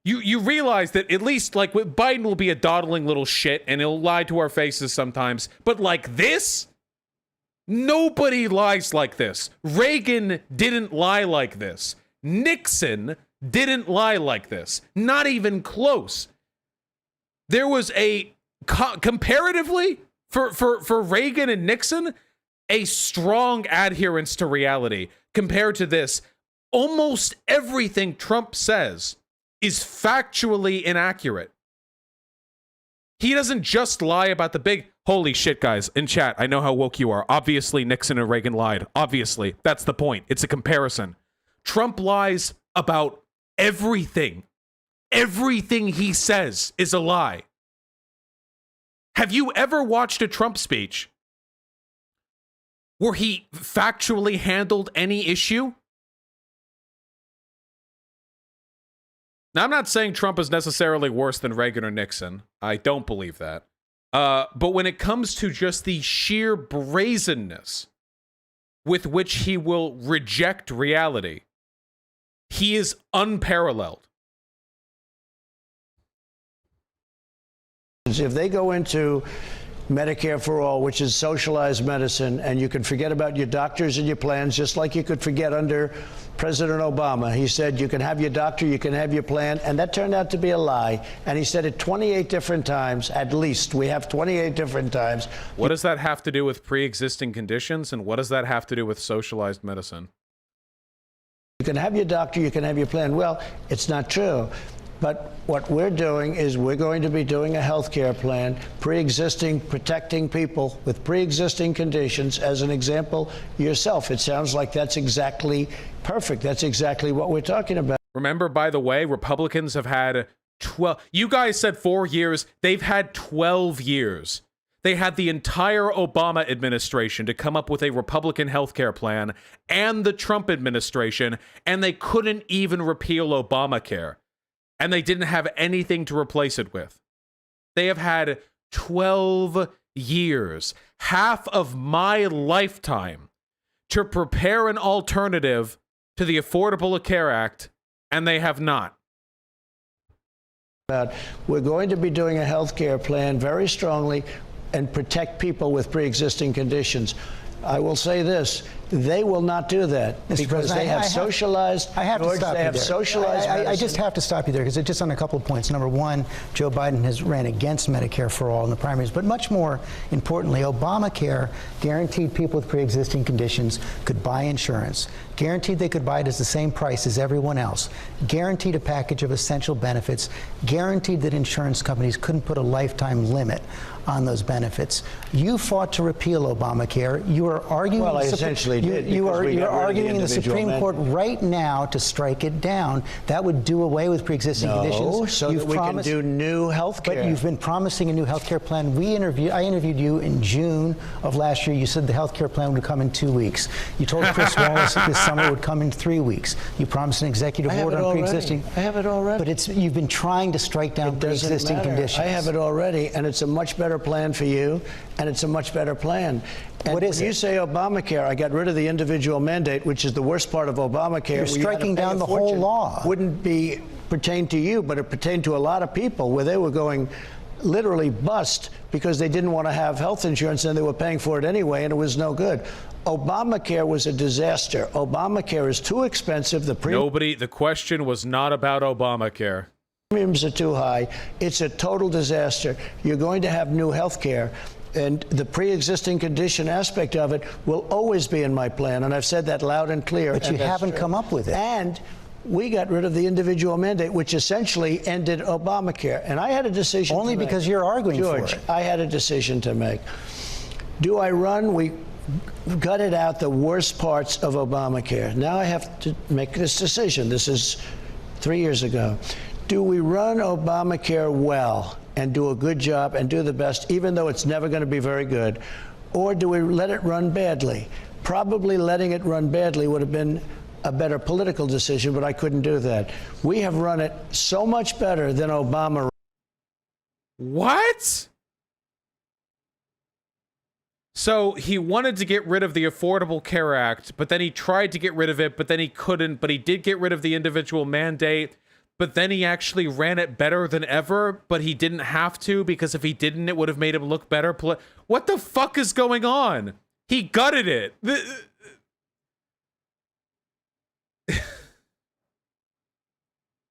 You realize that at least, like, Biden will be a dawdling little shit and he'll lie to our faces sometimes. But like this? Nobody lies like this. Reagan didn't lie like this. Nixon didn't lie like this. Not even close. There was a, comparatively, for Reagan and Nixon, a strong adherence to reality. Compared to this, almost everything Trump says is factually inaccurate. He doesn't just lie about the big, holy shit, guys, in chat, I know how woke you are. Obviously, Nixon and Reagan lied. Obviously, that's the point. It's a comparison. Trump lies about everything. Everything he says is a lie. Have you ever watched a Trump speech where he factually handled any issue? Now, I'm not saying Trump is necessarily worse than Reagan or Nixon. I don't believe that. But when it comes to just the sheer brazenness with which he will reject reality, he is unparalleled. If they go into Medicare for All, which is socialized medicine, and you can forget about your doctors and your plans, just like you could forget under President Obama. He said you can have your doctor, you can have your plan, and that turned out to be a lie. And he said it 28 different times, at least. We have 28 different times. What does that have to do with pre-existing conditions, and what does that have to do with socialized medicine? You can have your doctor, you can have your plan. Well, it's not true. But what we're doing is we're going to be doing a health care plan, pre-existing, protecting people with pre-existing conditions. As an example, yourself, it sounds like that's exactly perfect. That's exactly what we're talking about. Remember, by the way, Republicans have had 12. You guys said 4 years. They've had 12 years. They had the entire Obama administration to come up with a Republican health care plan and the Trump administration, and they couldn't even repeal Obamacare. And they didn't have anything to replace it with. They have had 12 years, half of my lifetime, to prepare an alternative to the Affordable Care Act, and they have not. We're going to be doing a health care plan very strongly and protect people with pre-existing conditions. I will say this, they will not do that because they have socialized. I have to stop you there. I just have to stop you there because it's just on a couple of points. Number one, Joe Biden has ran against Medicare for All in the primaries, but much more importantly, Obamacare guaranteed people with pre-existing conditions could buy insurance, guaranteed they could buy it at the same price as everyone else, guaranteed a package of essential benefits, guaranteed that insurance companies couldn't put a lifetime limit on those benefits. You fought to repeal Obamacare. You are arguing. Well, I essentially did. You're arguing in the Supreme Court right now to strike it down. That would do away with pre-existing conditions. So that we can do new health care. But you've been promising a new health care plan. I interviewed you in June of last year. You said the health care plan would come in 2 weeks. You told Chris Wallace that this summer would come in 3 weeks. You promised an executive order on pre-existing. I have it already. But you've been trying to strike down pre-existing conditions. I have it already, and it's a much better plan for you, and it's a much better plan. And what is when you say Obamacare, I got rid of the individual mandate, which is the worst part of Obamacare. You're striking down the whole law. Wouldn't pertain to you, but it pertained to a lot of people where they were going literally bust because they didn't want to have health insurance and they were paying for it anyway, and it was no good. Obamacare was a disaster. Obamacare is too expensive. The question was not about Obamacare. Premiums are too high. It's a total disaster. You're going to have new health care. And the pre-existing condition aspect of it will always be in my plan. And I've said that loud and clear. But you haven't come up with it. And we got rid of the individual mandate, which essentially ended Obamacare. And I had a decision Only to make. because you're arguing George, for it. I had a decision to make. Do I run? We gutted out the worst parts of Obamacare. Now I have to make this decision. This is 3 years ago. Do we run Obamacare well and do a good job and do the best, even though it's never going to be very good? Or do we let it run badly? Probably letting it run badly would have been a better political decision, but I couldn't do that. We have run it so much better than Obama. What? So he wanted to get rid of the Affordable Care Act, but then he tried to get rid of it, but then he couldn't, but he did get rid of the individual mandate, but then he actually ran it better than ever, but he didn't have to, because if he didn't, it would have made him look better. What the fuck is going on? He gutted it.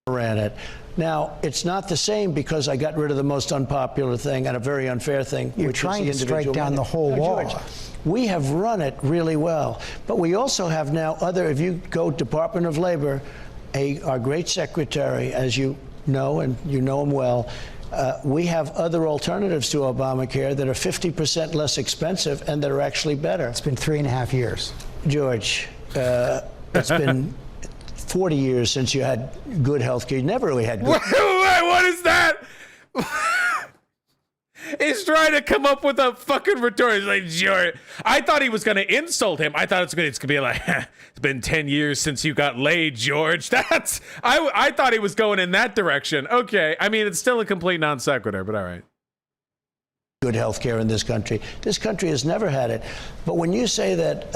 Ran it. Now, it's not the same because I got rid of the most unpopular thing and a very unfair thing. You're which trying is to the strike individual down mandate. the whole Now, law. George, we have run it really well, but we also have now other, if you go Department of Labor, our great secretary, as you know, and you know him well, we have other alternatives to Obamacare that are 50% less expensive and that are actually better. It's been 3.5 years. George, it's been 40 years since you had good health care. You never really had good. What is that? He's trying to come up with a fucking retort. He's like, George. I thought he was going to insult him. I thought it's going to be like, it's been 10 years since you got laid, George. I thought he was going in that direction. Okay. I mean, it's still a complete non sequitur, but all right. Good health care in this country. This country has never had it. But when you say that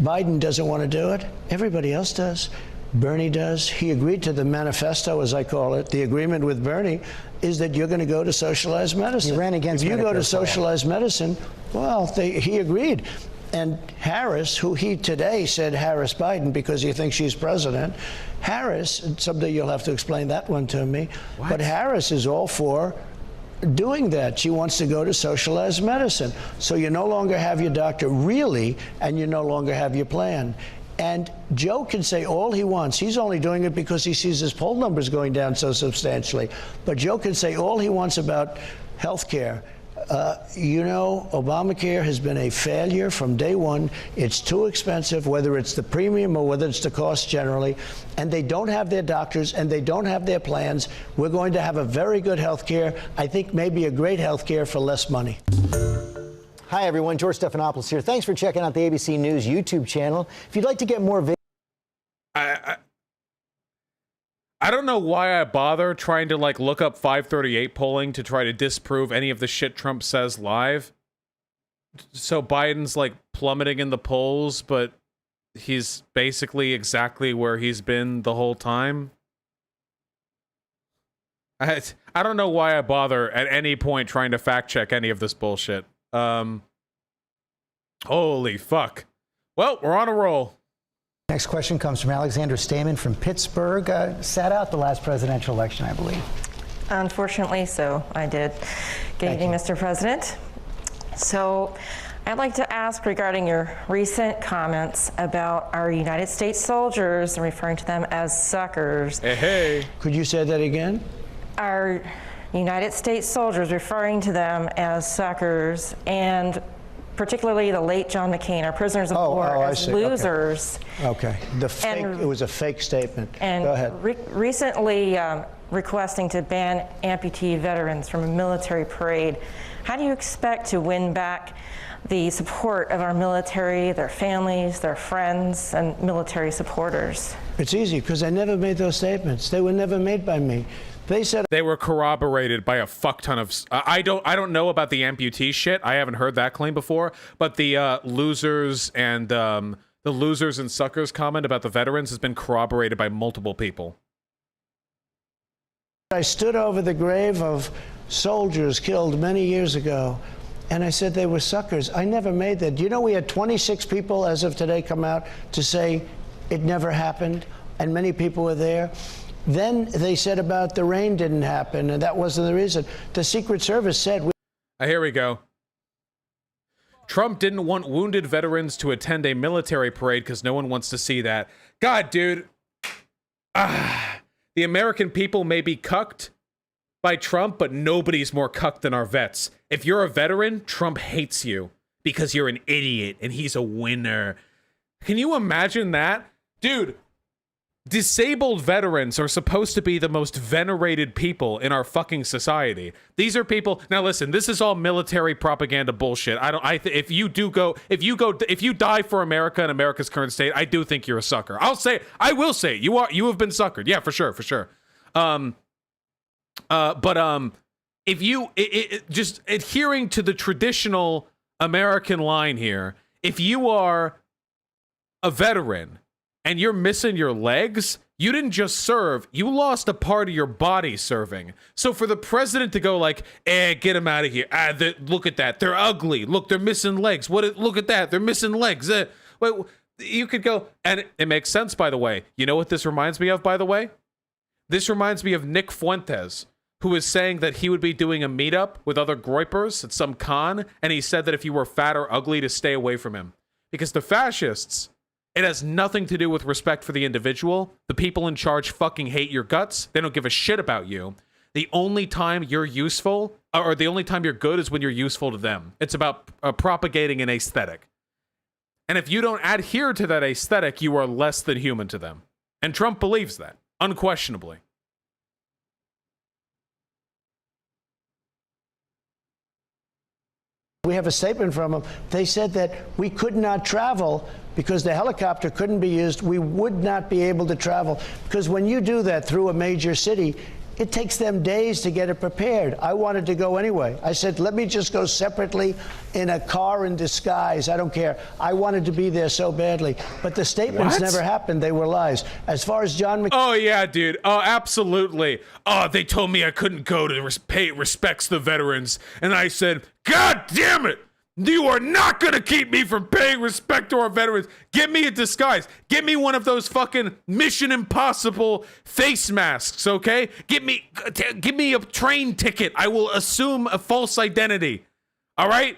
Biden doesn't want to do it, everybody else does. Bernie does. He agreed to the manifesto, as I call it. The agreement with Bernie is that you're going to go to socialized medicine. He ran against If you go to Medicare for all. socialized medicine, well, he agreed. And Harris, who he today said Harris Biden because he thinks she's president, Harris, and someday you'll have to explain that one to me, but Harris is all for doing that. She wants to go to socialized medicine. So you no longer have your doctor really, and you no longer have your plan. And Joe can say all he wants. He's only doing it because he sees his poll numbers going down so substantially. But Joe can say all he wants about health care. You know, Obamacare has been a failure from day one. It's too expensive, whether it's the premium or whether it's the cost generally. And they don't have their doctors and they don't have their plans. We're going to have a very good health care. I think maybe a great health care for less money. Hi, everyone. George Stephanopoulos here. Thanks for checking out the ABC News YouTube channel. If you'd like to get more videos. I don't know why I bother trying to like look up 538 polling to try to disprove any of the shit Trump says live. So Biden's like plummeting in the polls, but he's basically exactly where he's been the whole time. I don't know why I bother at any point trying to fact check any of this bullshit. Holy fuck. Well, we're on a roll. Next question comes from Alexander Stamen from Pittsburgh. Sat out the last presidential election, I believe. Unfortunately, so I did. Good evening, Mr. President. So I'd like to ask regarding your recent comments about our United States soldiers and referring to them as suckers. Hey. Could you say that again? Our United States soldiers referring to them as suckers, and particularly the late John McCain, our prisoners of war, as losers. Okay. It was a fake statement. And go ahead. Recently requesting to ban amputee veterans from a military parade. How do you expect to win back the support of our military, their families, their friends, and military supporters? It's easy because I never made those statements. They were never made by me. They said they were corroborated by a fuck ton of. I don't know about the amputee shit. I haven't heard that claim before. But the losers and suckers comment about the veterans has been corroborated by multiple people. I stood over the grave of soldiers killed many years ago, and I said they were suckers. I never made that. Do you know we had 26 people as of today come out to say it never happened, and many people were there. Then they said about the rain didn't happen, and that wasn't the reason. The Secret Service said... Here we go. Trump didn't want wounded veterans to attend a military parade because no one wants to see that. God, dude. the American people may be cucked by Trump, but nobody's more cucked than our vets. If you're a veteran, Trump hates you because you're an idiot and he's a winner. Can you imagine that? Dude, disabled veterans are supposed to be the most venerated people in our fucking society. These are people. Now listen, this is all military propaganda bullshit. If you die for America in America's current state, I do think you're a sucker. I will say you have been suckered. Yeah, for sure. If you just adhering to the traditional American line here, if you are a veteran and you're missing your legs, you didn't just serve, you lost a part of your body serving. So for the president to go like, get them out of here. Look at that. They're ugly. Look, they're missing legs. Look at that. They're missing legs. Wait, you could go, and it makes sense, by the way. You know what this reminds me of, by the way? This reminds me of Nick Fuentes, who was saying that he would be doing a meetup with other groypers at some con, and he said that if you were fat or ugly to stay away from him. Because the fascists, it has nothing to do with respect for the individual. The people in charge fucking hate your guts. They don't give a shit about you. The only time you're useful, or the only time you're good, is when you're useful to them. It's about propagating an aesthetic. And if you don't adhere to that aesthetic, you are less than human to them. And Trump believes that, unquestionably. We have a statement from them. They said that we could not travel because the helicopter couldn't be used. We would not be able to travel because when you do that through a major city, it takes them days to get it prepared. I wanted to go anyway. I said, let me just go separately in a car in disguise. I don't care. I wanted to be there so badly. But the statements never happened. They were lies. As far as John McCain. Oh, yeah, dude. Oh, absolutely. Oh, they told me I couldn't go to pay respects to the veterans. And I said, God damn it. You are not going to keep me from paying respect to our veterans. Give me a disguise. Give me one of those fucking Mission Impossible face masks, okay? Give me a train ticket. I will assume a false identity. All right?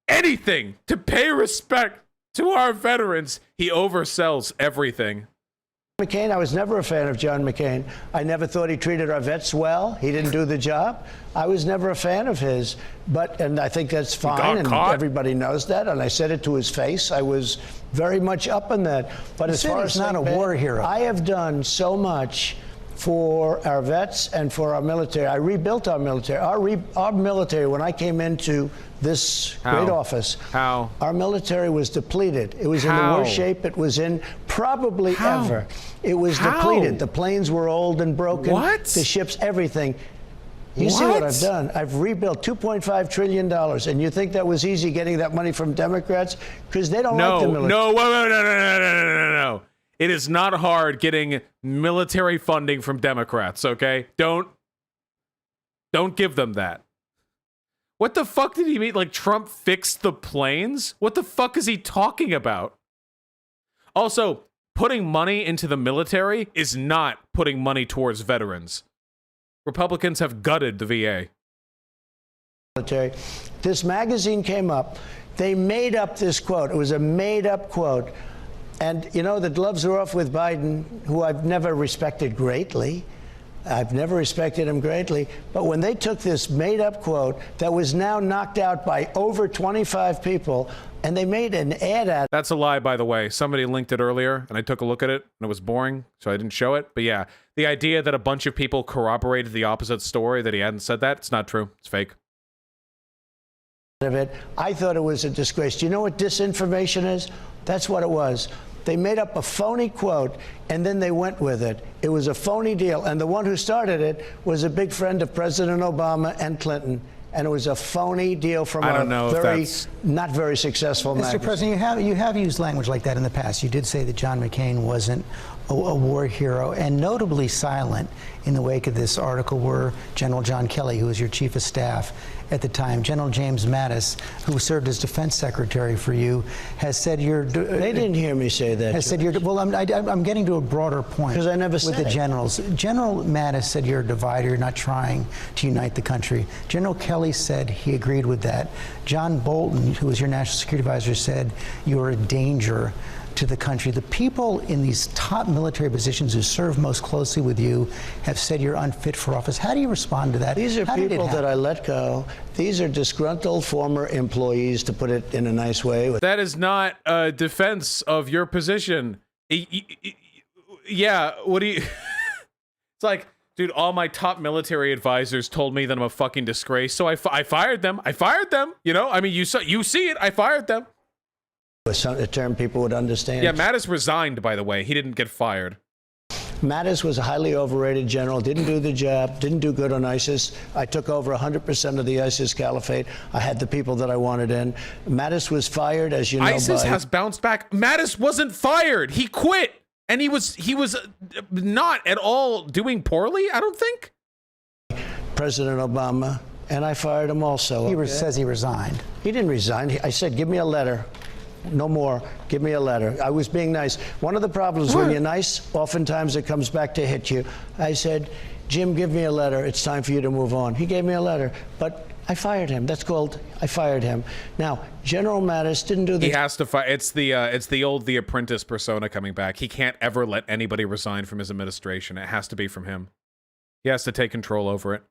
Anything to pay respect to our veterans. He oversells everything. McCain, I was never a fan of John McCain. I never thought he treated our vets well. He didn't do the job. I was never a fan of his, and I think that's fine, and everybody knows that, and I said it to his face. I was very much up on that. But as far as not a war hero, I have done so much for our vets and for our military. I rebuilt our military. Our military, when I came into this great office, our military was depleted. It was in the worst shape it was in probably ever. It was depleted. The planes were old and broken. The ships, everything. You see what I've done? I've rebuilt $2.5 trillion. And you think that was easy getting that money from Democrats? Because they don't like the military. No. It is not hard getting military funding from Democrats, okay? Don't give them that. What the fuck did he mean? Like Trump fixed the planes? What the fuck is he talking about? Also, putting money into the military is not putting money towards veterans. Republicans have gutted the VA. This magazine came up. They made up this quote. It was a made-up quote. And, you know, the gloves are off with Biden, who I've never respected greatly. I've never respected him greatly. But when they took this made-up quote that was now knocked out by over 25 people, and they made an ad out. That's a lie, by the way. Somebody linked it earlier, and I took a look at it, and it was boring, so I didn't show it. But yeah, the idea that a bunch of people corroborated the opposite story, that he hadn't said that, it's not true. It's fake. Of it, I thought it was a disgrace. Do you know what disinformation is? That's what it was. They made up a phony quote, and then they went with it. It was a phony deal, and the one who started it was a big friend of President Obama and Clinton, and it was a phony deal from not very successful magazine. Mr. President, you have used language like that in the past. You did say that John McCain wasn't a war hero, and notably silent in the wake of this article were General John Kelly, who was your chief of staff at the time. General James Mattis, who served as defense secretary for you, has said you're... They didn't hear me say that. Has said you're... Well, I'm getting to a broader point. Because I never said with the generals. General Mattis said you're a divider, you're not trying to unite the country. General Kelly said he agreed with that. John Bolton, who was your national security advisor, said you're a danger to the country. The people in these top military positions who serve most closely with you have said you're unfit for office. How do you respond to that? These are people that I let go. These are disgruntled former employees, to put it in a nice way. That is not a defense of your position. Yeah, what do you... It's like, dude, all my top military advisors told me that I'm a fucking disgrace, so I fired them. I fired them. You know, I mean, you see it. I fired them. A term people would understand. Yeah, Mattis resigned, by the way. He didn't get fired. Mattis was a highly overrated general, didn't do the job, didn't do good on ISIS. I took over 100% of the ISIS caliphate. I had the people that I wanted in. Mattis was fired, as you know. ISIS has bounced back. Mattis wasn't fired. He quit. And he was not at all doing poorly, I don't think. President Obama, and I fired him also. He says he resigned. He didn't resign. I said, give me a letter. No more. Give me a letter. I was being nice. One of the problems when you're nice, oftentimes it comes back to hit you. I said, Jim, give me a letter. It's time for you to move on. He gave me a letter, but I fired him. That's called, I fired him. Now, General Mattis didn't do the... He has to fire. It's the old The Apprentice persona coming back. He can't ever let anybody resign from his administration. It has to be from him. He has to take control over it.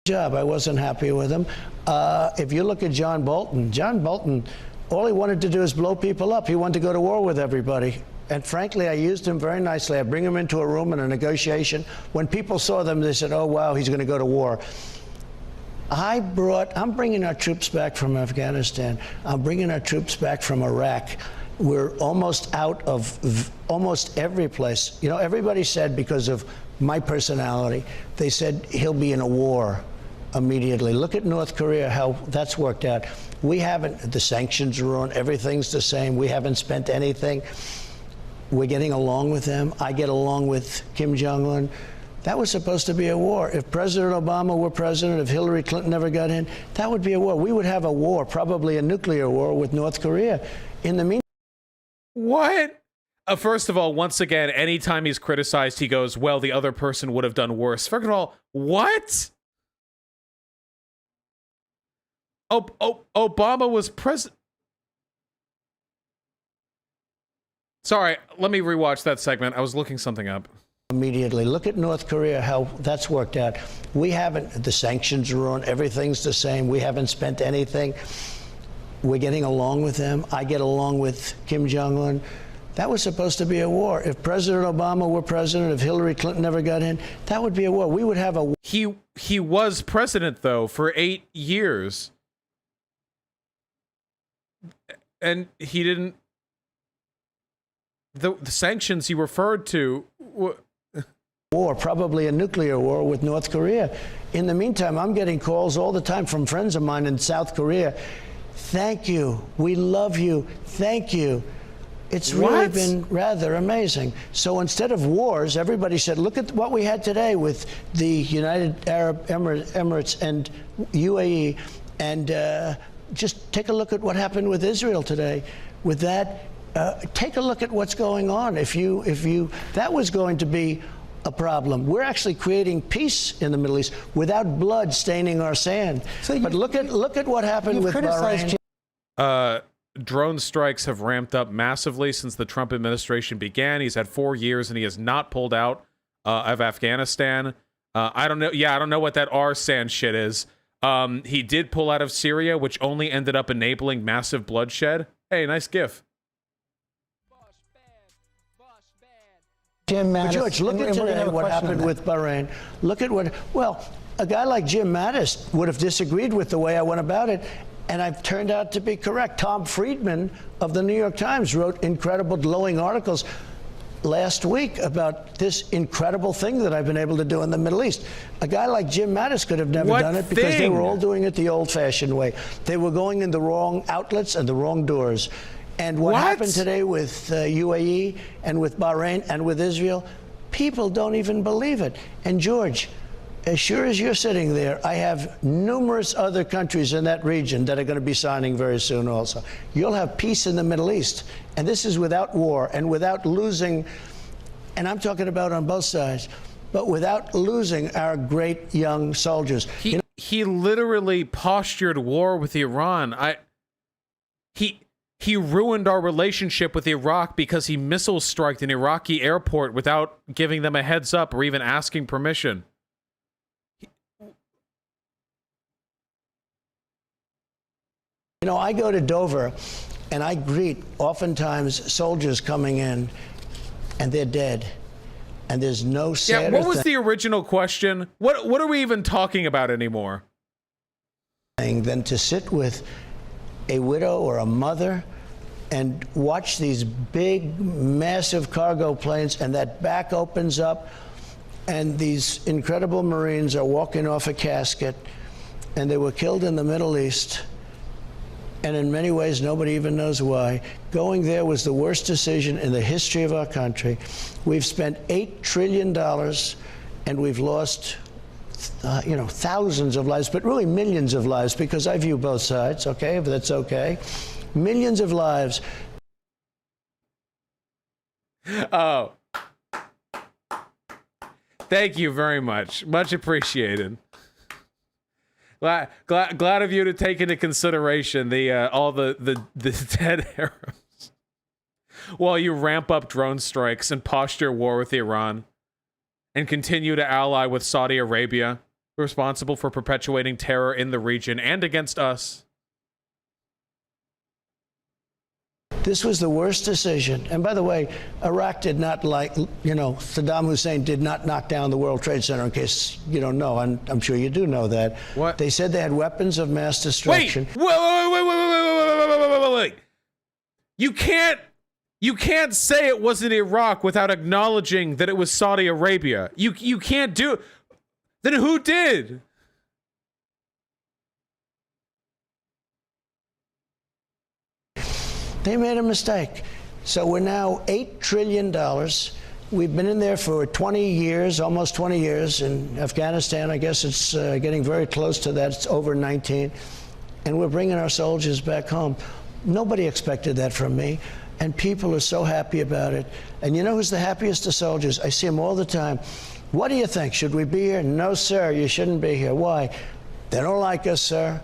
Job. I wasn't happy with him. If you look at John Bolton, all he wanted to do is blow people up. He wanted to go to war with everybody. And frankly, I used him very nicely. I bring him into a room in a negotiation. When people saw them, they said, oh, wow, he's going to go to war. I'm bringing our troops back from Afghanistan. I'm bringing our troops back from Iraq. We're almost out of almost every place. You know, everybody said, because of my personality, they said he'll be in a war immediately. Look at North Korea, how that's worked out. We haven't, the sanctions are on, everything's the same. We haven't spent anything. We're getting along with them. I get along with Kim Jong-un. That was supposed to be a war. If President Obama were president, if Hillary Clinton never got in, that would be a war. We would have a war, probably a nuclear war with North Korea. In the meantime... What? First of all, once again, anytime he's criticized, he goes, well, the other person would have done worse. First of all, what? Obama was president. Sorry, let me rewatch that segment. I was looking something up. Immediately. Look at North Korea, how that's worked out. We haven't, the sanctions are on, everything's the same. We haven't spent anything. We're getting along with them. I get along with Kim Jong-un. That was supposed to be a war. If President Obama were president, if Hillary Clinton never got in, that would be a war. We would have a war. He was president, though, for 8 years. And he didn't... The sanctions he referred to... War, probably a nuclear war with North Korea. In the meantime, I'm getting calls all the time from friends of mine in South Korea. Thank you. We love you. Thank you. It's really been rather amazing. So instead of wars, everybody said, look at what we had today with the United Arab Emirates and UAE. And just take a look at what happened with Israel today. With that, take a look at what's going on. If you, that was going to be a problem. We're actually creating peace in the Middle East without blood staining our sand. So but look at what happened with Bahrain. Drone strikes have ramped up massively since the Trump administration began. He's had 4 years and he has not pulled out of Afghanistan. I don't know. Yeah, I don't know what that R-SAN shit is. He did pull out of Syria, which only ended up enabling massive bloodshed. Hey, nice gif. Jim Mattis. George, look at today what happened with Bahrain. Look at what, well, a guy like Jim Mattis would have disagreed with the way I went about it, and I've turned out to be correct. Tom Friedman of the New York Times wrote incredible, glowing articles last week about this incredible thing that I've been able to do in the Middle East. A guy like Jim Mattis could have never done it because they were all doing it the old-fashioned way. They were going in the wrong outlets and the wrong doors. And what happened today with UAE and with Bahrain and with Israel, people don't even believe it. And George, as sure as you're sitting there, I have numerous other countries in that region that are going to be signing very soon also. You'll have peace in the Middle East. And this is without war and without losing, and I'm talking about on both sides, but without losing our great young soldiers. He literally postured war with Iran. he ruined our relationship with Iraq because he missile striked an Iraqi airport without giving them a heads up or even asking permission. You know, I go to Dover and I greet oftentimes soldiers coming in and they're dead. And there's no sadder Yeah, what was the original question? What are we even talking about anymore? Than to sit with a widow or a mother and watch these big, massive cargo planes, and that back opens up, and these incredible Marines are walking off a casket, and they were killed in the Middle East. And in many ways, nobody even knows why. Going there was the worst decision in the history of our country. We've spent $8 trillion, and we've lost thousands of lives, but really millions of lives, because I view both sides, okay, if that's okay. Millions of lives. Oh. Thank you very much. Much appreciated. Glad of you to take into consideration the all the dead Arabs while you ramp up drone strikes and posture war with Iran and continue to ally with Saudi Arabia, responsible for perpetuating terror in the region and against us. This was the worst decision. And by the way, Iraq did not Saddam Hussein did not knock down the World Trade Center, in case you don't know, and I'm sure you do know that. What? They said they had weapons of mass destruction. Wait. You can't say it wasn't Iraq without acknowledging that it was Saudi Arabia. You can't do it. Then who did? They made a mistake. So we're now $8 trillion. We've been in there for 20 years, almost 20 years. In Afghanistan, I guess it's getting very close to that. It's over 19. And we're bringing our soldiers back home. Nobody expected that from me. And people are so happy about it. And you know who's the happiest of soldiers? I see them all the time. What do you think? Should we be here? No, sir, you shouldn't be here. Why? They don't like us, sir.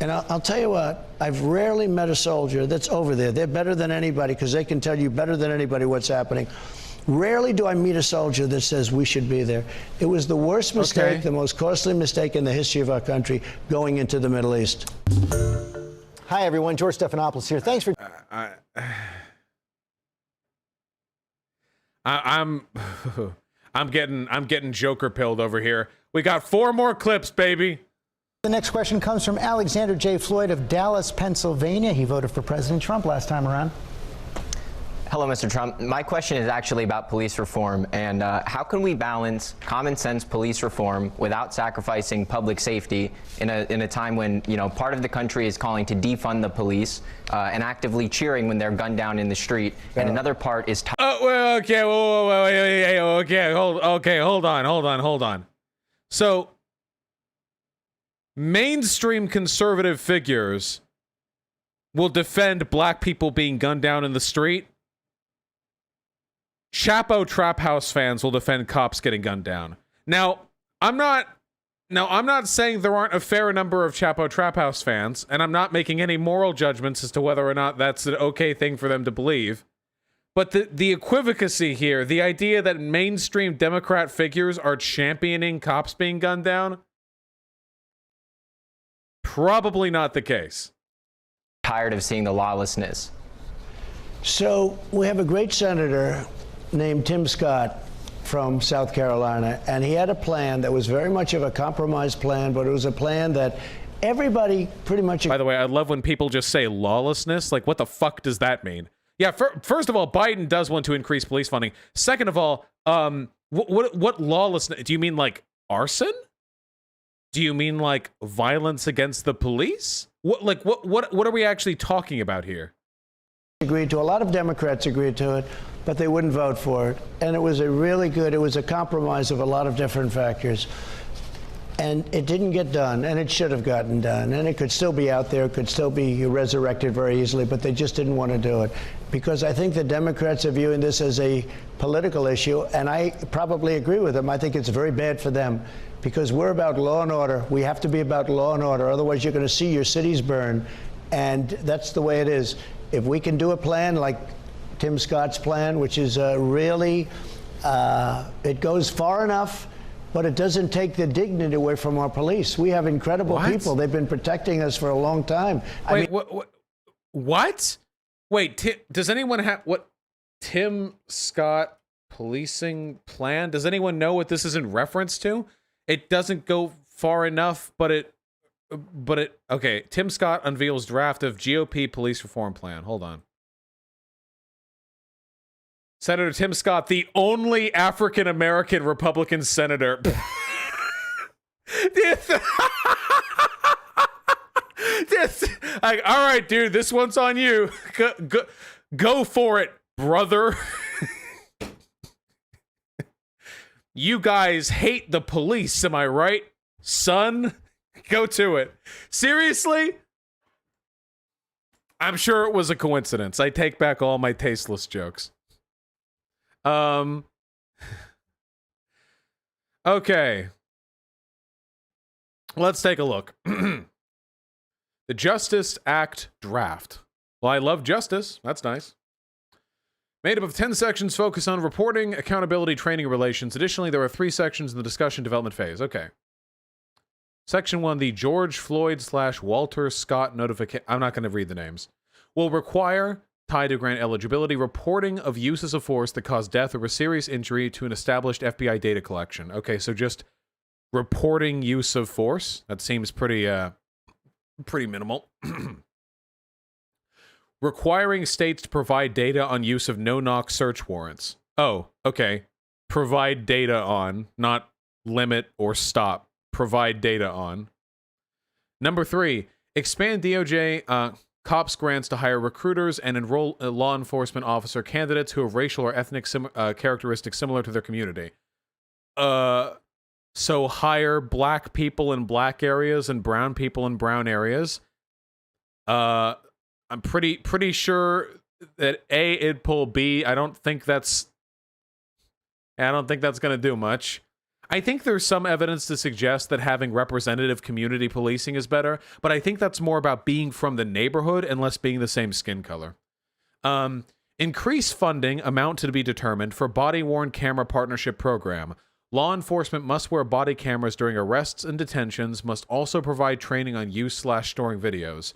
And I'll tell you what, I've rarely met a soldier that's over there. They're better than anybody because they can tell you better than anybody what's happening. Rarely do I meet a soldier that says we should be there. It was the worst mistake, the most costly mistake in the history of our country, going into the Middle East. Hi, everyone. George Stephanopoulos here. Thanks for... I'm getting Joker pilled over here. We got 4 more clips, baby. The next question comes from Alexander J. Floyd of Dallas, Pennsylvania. He voted for President Trump last time around. Hello, Mr. Trump. My question is actually about police reform, and how can we balance common sense police reform without sacrificing public safety in a time when, you know, part of the country is calling to defund the police and actively cheering when they're gunned down in the street, and another part is... Okay, hold on. So, mainstream conservative figures will defend black people being gunned down in the street. Chapo Trap House fans will defend cops getting gunned down. Now, I'm not saying there aren't a fair number of Chapo Trap House fans, and I'm not making any moral judgments as to whether or not that's an okay thing for them to believe. But the equivocacy here, the idea that mainstream Democrat figures are championing cops being gunned down, probably not the case. Tired of seeing the lawlessness. So we have a great senator named Tim Scott from South Carolina, and he had a plan that was very much of a compromise plan, but it was a plan that everybody pretty much... By the way, I love when people just say lawlessness. Like, what the fuck does that mean? Yeah, first of all, Biden does want to increase police funding. Second of all, what lawlessness? Do you mean like arson? Do you mean like violence against the police? What are we actually talking about here? Agreed to. A lot of Democrats agreed to it, but they wouldn't vote for it. And it was it was a compromise of a lot of different factors. And it didn't get done, and it should have gotten done. And it could still be out there, it could still be resurrected very easily, but they just didn't want to do it. Because I think the Democrats are viewing this as a political issue, and I probably agree with them. I think it's very bad for them, because we're about law and order. We have to be about law and order, otherwise you're going to see your cities burn. And that's the way it is. if we can do a plan like Tim Scott's plan, which is really, it goes far enough, but it doesn't take the dignity away from our police. We have incredible people. They've been protecting us for a long time. Wait, what? Wait, does anyone have what Tim Scott policing plan? Does anyone know what this is in reference to? It doesn't go far enough, but it okay. Tim Scott unveils draft of GOP police reform plan. Hold on. Senator Tim Scott, the only African-American Republican senator. Like, all right, dude, this one's on you. Go for it, brother. You guys hate the police, am I right, son? Go to it. Seriously? I'm sure it was a coincidence. I take back all my tasteless jokes. Okay. Let's take a look. The Justice Act draft. Well, I love justice. That's nice. Made up of 10 sections focus on reporting, accountability, training, and relations. Additionally, there are 3 sections in the discussion development phase. Okay. Section 1, the George Floyd / Walter Scott notification. I'm not going to read the names. Will require, tied to grant eligibility, reporting of uses of force that cause death or a serious injury to an established FBI data collection. Okay, so just reporting use of force. That seems pretty minimal. Requiring states to provide data on use of no-knock search warrants. Oh, okay. Provide data on, not limit or stop. Provide data on. Number 3, expand DOJ cops grants to hire recruiters and enroll law enforcement officer candidates who have racial or ethnic characteristics similar to their community. So hire black people in black areas and brown people in brown areas. I'm pretty sure that A, it'd pull B. I don't think that's going to do much. I think there's some evidence to suggest that having representative community policing is better, but I think that's more about being from the neighborhood and less being the same skin color. Increase funding, amount to be determined, for body-worn camera partnership program. Law enforcement must wear body cameras during arrests and detentions, must also provide training on use/storing videos.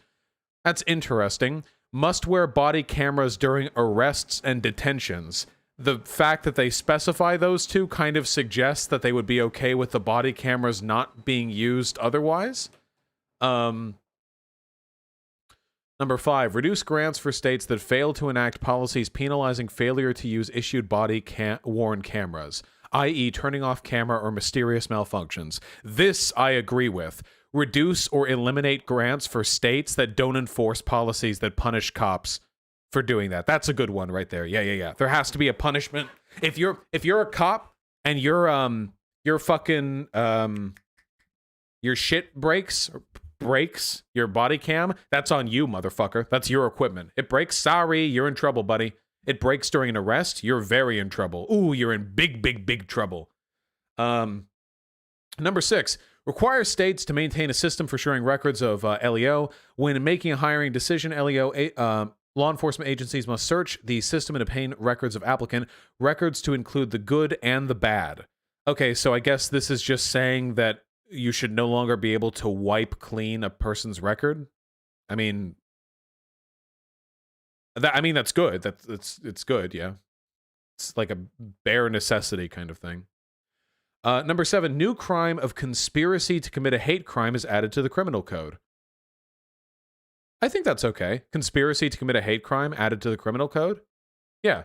That's interesting. Must wear body cameras during arrests and detentions. The fact that they specify those two kind of suggests that they would be okay with the body cameras not being used otherwise. Number 5, reduce grants for states that fail to enact policies penalizing failure to use issued body-worn cameras, i.e. turning off camera or mysterious malfunctions. This I agree with. Reduce or eliminate grants for states that don't enforce policies that punish cops for doing that. That's a good one right there. Yeah. There has to be a punishment. If you're a cop and your fucking your shit breaks, your body cam, that's on you, motherfucker. That's your equipment. It breaks, sorry, you're in trouble, buddy. It breaks during an arrest, you're very in trouble. Ooh, you're in big trouble. Number 6, require states to maintain a system for sharing records of LEO. When making a hiring decision, law enforcement agencies must search the system and obtain records of applicant, records to include the good and the bad. Okay, so I guess this is just saying that you should no longer be able to wipe clean a person's record. I mean, that's good. It's good, yeah. It's like a bare necessity kind of thing. Number 7, new crime of conspiracy to commit a hate crime is added to the criminal code. I think that's okay. Conspiracy to commit a hate crime added to the criminal code? Yeah.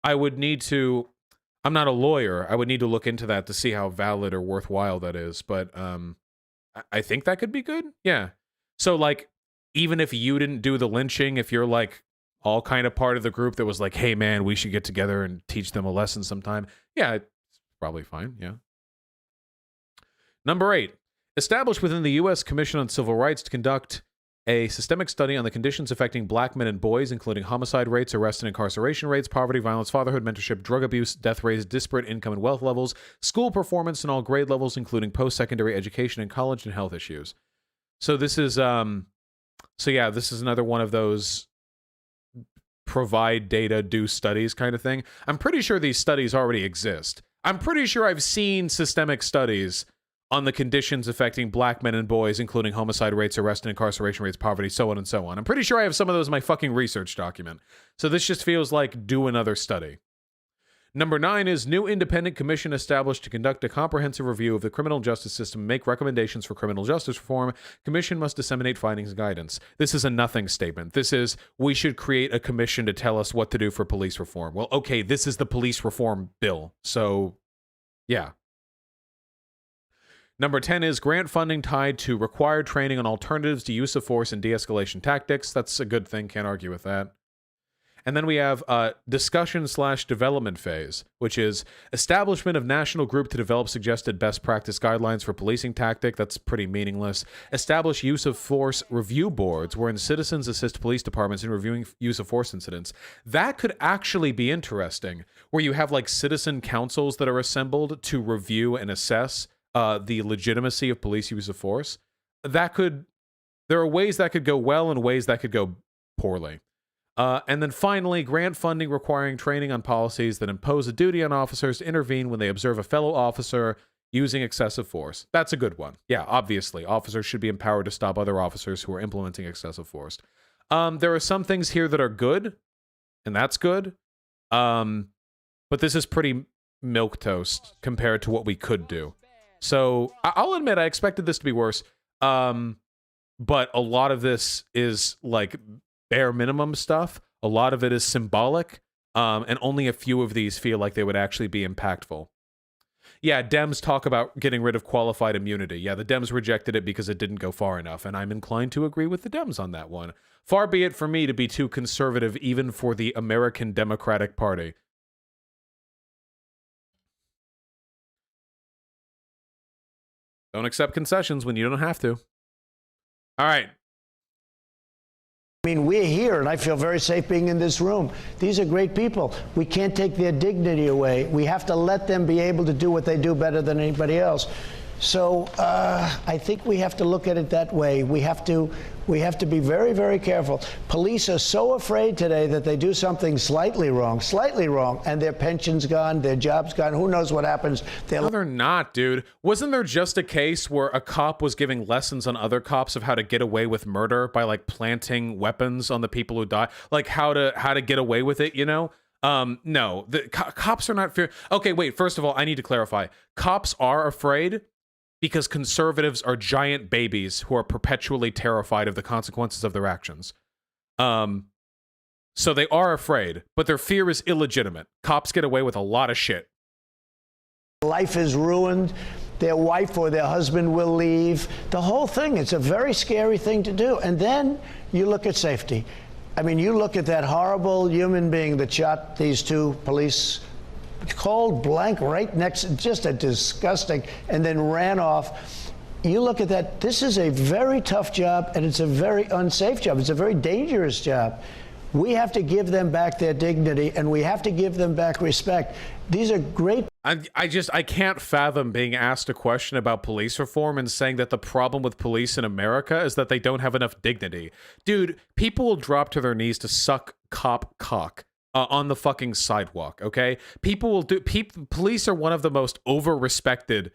I'm not a lawyer. I would need to look into that to see how valid or worthwhile that is. But I think that could be good. Yeah. So, like, even if you didn't do the lynching, if you're, like, all kind of part of the group that was like, hey, man, we should get together and teach them a lesson sometime. Yeah, it's probably fine. Yeah. Number 8, established within the U.S. Commission on Civil Rights to conduct a systemic study on the conditions affecting black men and boys, including homicide rates, arrest and incarceration rates, poverty, violence, fatherhood, mentorship, drug abuse, death rates, disparate income and wealth levels, school performance in all grade levels, including post-secondary education and college, and health issues. So this is So yeah, this is another one of those provide data, do studies kind of thing. I'm pretty sure these studies already exist. I'm pretty sure I've seen systemic studies on the conditions affecting black men and boys, including homicide rates, arrest and incarceration rates, poverty, so on and so on. I'm pretty sure I have some of those in my fucking research document. So this just feels like do another study. Number 9 is new independent commission established to conduct a comprehensive review of the criminal justice system and make recommendations for criminal justice reform. Commission must disseminate findings and guidance. This is a nothing statement. This is, we should create a commission to tell us what to do for police reform. Well, okay, this is the police reform bill. So, yeah. Number 10 is grant funding tied to required training on alternatives to use of force and de-escalation tactics. That's a good thing. Can't argue with that. And then we have discussion/development phase, which is establishment of national group to develop suggested best practice guidelines for policing tactic. That's pretty meaningless. Establish use of force review boards wherein citizens assist police departments in reviewing use of force incidents. That could actually be interesting, where you have like citizen councils that are assembled to review and assess the legitimacy of police use of force. There are ways that could go well and ways that could go poorly. And then finally, grant funding requiring training on policies that impose a duty on officers to intervene when they observe a fellow officer using excessive force. That's a good one. Yeah, obviously, officers should be empowered to stop other officers who are implementing excessive force. There are some things here that are good, and that's good. But this is pretty milquetoast compared to what we could do. So I'll admit I expected this to be worse. But a lot of this is like bare minimum stuff. A lot of it is symbolic, and only a few of these feel like they would actually be impactful. Yeah, Dems talk about getting rid of qualified immunity. Yeah, the Dems rejected it because it didn't go far enough, and I'm inclined to agree with the Dems on that one. Far be it for me to be too conservative even for the American Democratic Party. Don't accept concessions when you don't have to. All right. I mean, we're here, and I feel very safe being in this room. These are great people. We can't take their dignity away. We have to let them be able to do what they do better than anybody else. So I think we have to look at it that way. We have to be very, very careful. Police are so afraid today that they do something slightly wrong, and their pension's gone, their job's gone. Who knows what happens? No, they're not, dude. Wasn't there just a case where a cop was giving lessons on other cops of how to get away with murder by like planting weapons on the people who die, like how to get away with it, you know? No, the cops are not fear. Okay, wait. First of all, I need to clarify. Cops are afraid because conservatives are giant babies who are perpetually terrified of the consequences of their actions. So they are afraid, but their fear is illegitimate. Cops get away with a lot of shit. Life is ruined. Their wife or their husband will leave. The whole thing, it's a very scary thing to do. And then you look at safety. I mean, you look at that horrible human being that shot these two police, cold blank right next, just a disgusting, and then ran off. You look at that, this is a very tough job, and it's a very unsafe job. It's a very dangerous job. We have to give them back their dignity, and we have to give them back respect. These are great. I can't fathom being asked a question about police reform and saying that the problem with police in America is that they don't have enough dignity. Dude, people will drop to their knees to suck cop cock on the fucking sidewalk, okay? People will do. Police are one of the most over-respected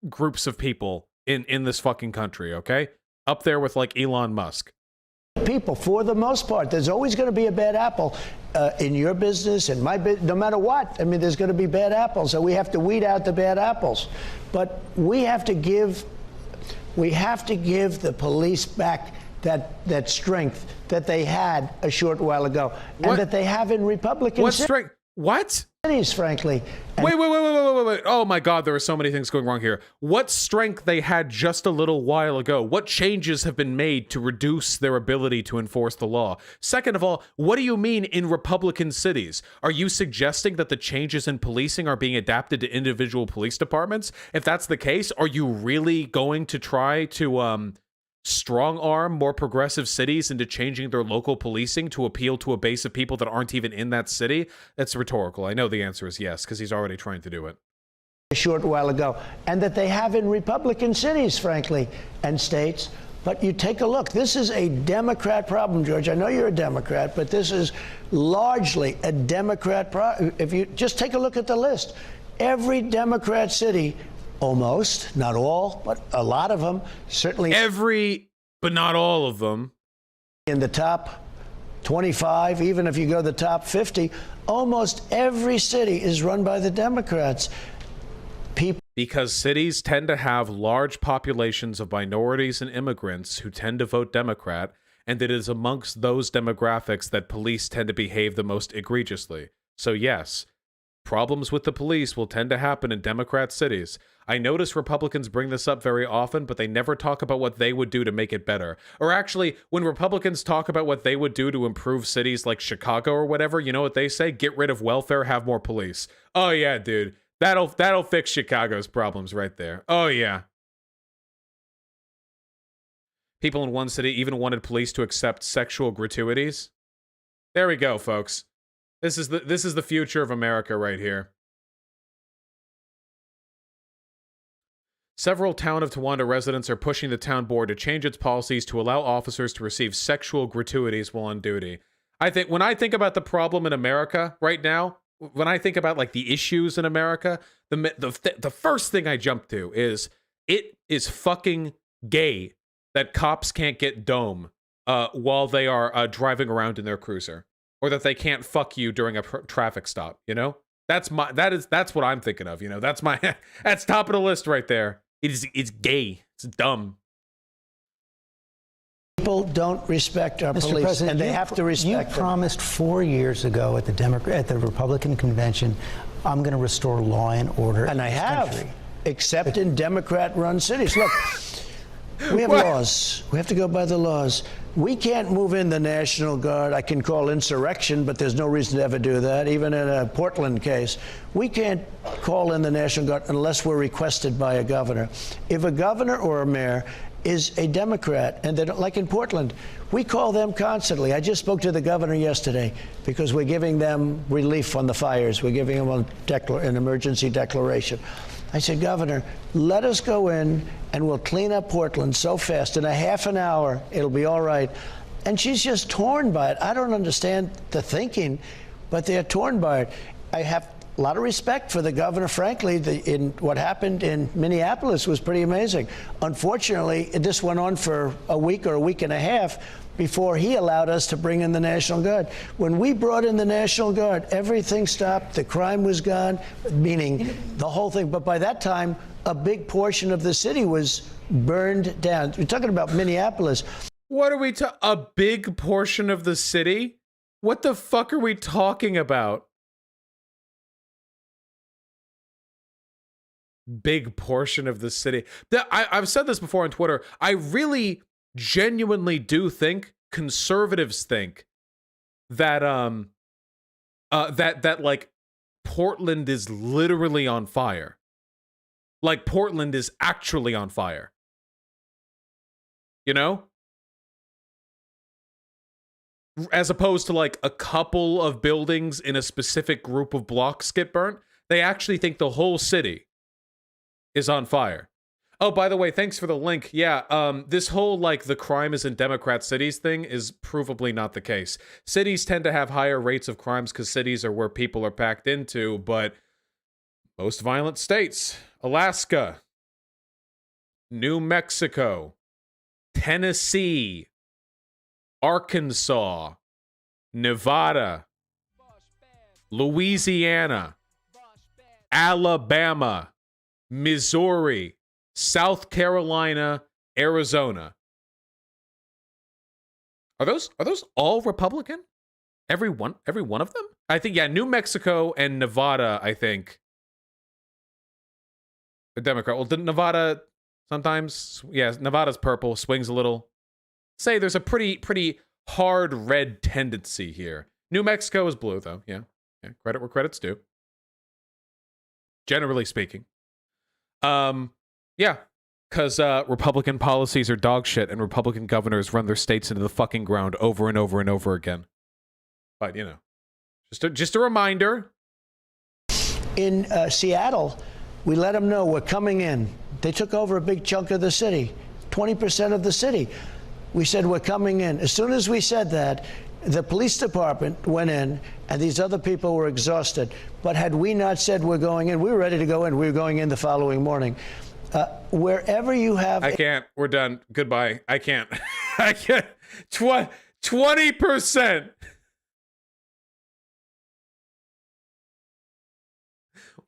groups of people in this fucking country, okay? Up there with like Elon Musk. People, for the most part, there's always going to be a bad apple in your business, in my business, no matter what. I mean, there's going to be bad apples, so we have to weed out the bad apples. But we have to give the police back that strength that they had a short while ago, and that they have in Republican What strength? What? Cities, frankly. Wait. Oh my God, there are so many things going wrong here. What strength they had just a little while ago? What changes have been made to reduce their ability to enforce the law? Second of all, what do you mean in Republican cities? Are you suggesting that the changes in policing are being adapted to individual police departments? If that's the case, are you really going to try to strong arm more progressive cities into changing their local policing to appeal to a base of people that aren't even in that city? That's rhetorical. I know the answer is yes, because he's already trying to do it. A short while ago, and that they have in Republican cities, frankly, and states. But you take a look. This is a Democrat problem, George. I know you're a Democrat, but this is largely a Democrat problem. If you just take a look at the list, every Democrat city, almost, not all, but a lot of them, certainly every, but not all of them, in the top 25, even if you go to the top 50, almost every city is run by the Democrats. Because cities tend to have large populations of minorities and immigrants who tend to vote Democrat, and it is amongst those demographics that police tend to behave the most egregiously. So yes, problems with the police will tend to happen in Democrat cities. I notice Republicans bring this up very often, but they never talk about what they would do to make it better. Or actually, when Republicans talk about what they would do to improve cities like Chicago or whatever, you know what they say? Get rid of welfare, have more police. Oh yeah, dude. That'll fix Chicago's problems right there. Oh yeah. People in one city even wanted police to accept sexual gratuities. There we go, folks. This is the future of America right here. Several Town of Towanda residents are pushing the town board to change its policies to allow officers to receive sexual gratuities while on duty. When I think about the problem in America right now, when I think about like the issues in America, the first thing I jump to is it is fucking gay that cops can't get dome while they are driving around in their cruiser, or that they can't fuck you during a traffic stop. You know, that's what I'm thinking of. You know, that's top of the list right there. It's gay. It's dumb. People don't respect our Mr. police, President, and they have to respect You promised 4 years ago at the Republican convention, I'm going to restore law and order. And in I this have, country. except in Democrat-run cities. Look, we have laws. We have to go by the laws. We can't move in the National Guard. I can call insurrection, but there's no reason to ever do that, even in a Portland case. We can't call in the National Guard unless we're requested by a governor. If a governor or a mayor is a Democrat, and they don't, like in Portland, we call them constantly. I just spoke to the governor yesterday because we're giving them relief on the fires. We're giving them an emergency declaration. I said, Governor, let us go in and we'll clean up Portland so fast. In a half an hour, it'll be all right. And she's just torn by it. I don't understand the thinking, but they're torn by it. I have a lot of respect for the governor, frankly. In what happened in Minneapolis was pretty amazing. Unfortunately, this went on for a week or a week and a half before he allowed us to bring in the National Guard. When we brought in the National Guard, everything stopped. The crime was gone, meaning the whole thing. But by that time, a big portion of the city was burned down. We're talking about Minneapolis. What are we a big portion of the city? What the fuck are we talking about? Big portion of the city. I've said this before on Twitter. I really genuinely do think conservatives think that that like Portland is literally on fire. Like Portland is actually on fire. You know? As opposed to like a couple of buildings in a specific group of blocks get burnt, they actually think the whole city is on fire. Oh, by the way, thanks for the link. Yeah, this whole, like, the crime is in Democrat cities thing is provably not the case. Cities tend to have higher rates of crimes because cities are where people are packed into, but most violent states, Alaska, New Mexico, Tennessee, Arkansas, Nevada, Louisiana, Alabama, Missouri, South Carolina, Arizona. Are those all Republican? Every one of them? I think, yeah, New Mexico and Nevada, I think. The Democrat. Well, Nevada sometimes, yeah, Nevada's purple, swings a little. Say there's a pretty hard red tendency here. New Mexico is blue, though. Yeah. Credit where credit's due. Generally speaking. Yeah, because Republican policies are dog shit, and Republican governors run their states into the fucking ground over and over and over again. But you know, just a reminder. In Seattle, we let them know we're coming in. They took over a big chunk of the city. 20% of the city. We said, we're coming in. As soon as we said that, the police department went in, and these other people were exhausted. But had we not said we're going in, we were ready to go in. We were going in the following morning. Wherever you have... I can't. We're done. Goodbye. I can't. I can't. 20%.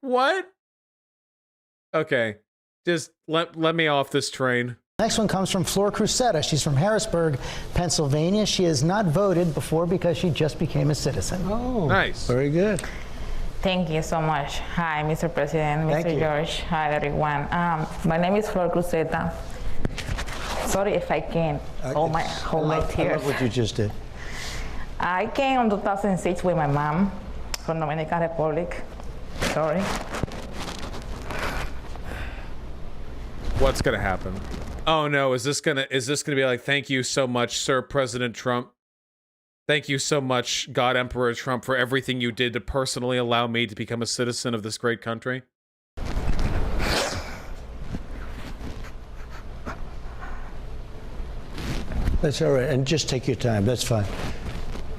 What? Okay. Just let me off this train. Next one comes from Flor Crusetta. She's from Harrisburg, Pennsylvania. She has not voted before because she just became a citizen. Oh, nice. Very good. Thank you so much. Hi, Mr. President, Mr. George. Hi, everyone. My name is Flor Crusetta. Sorry if I can't hold my tears. I love what you just did. I came in 2006 with my mom from Dominican Republic. Sorry. What's gonna happen? Oh no, is this gonna be like, thank you so much, Sir President Trump? Thank you so much, God Emperor Trump, for everything you did to personally allow me to become a citizen of this great country? That's all right, and just take your time. That's fine.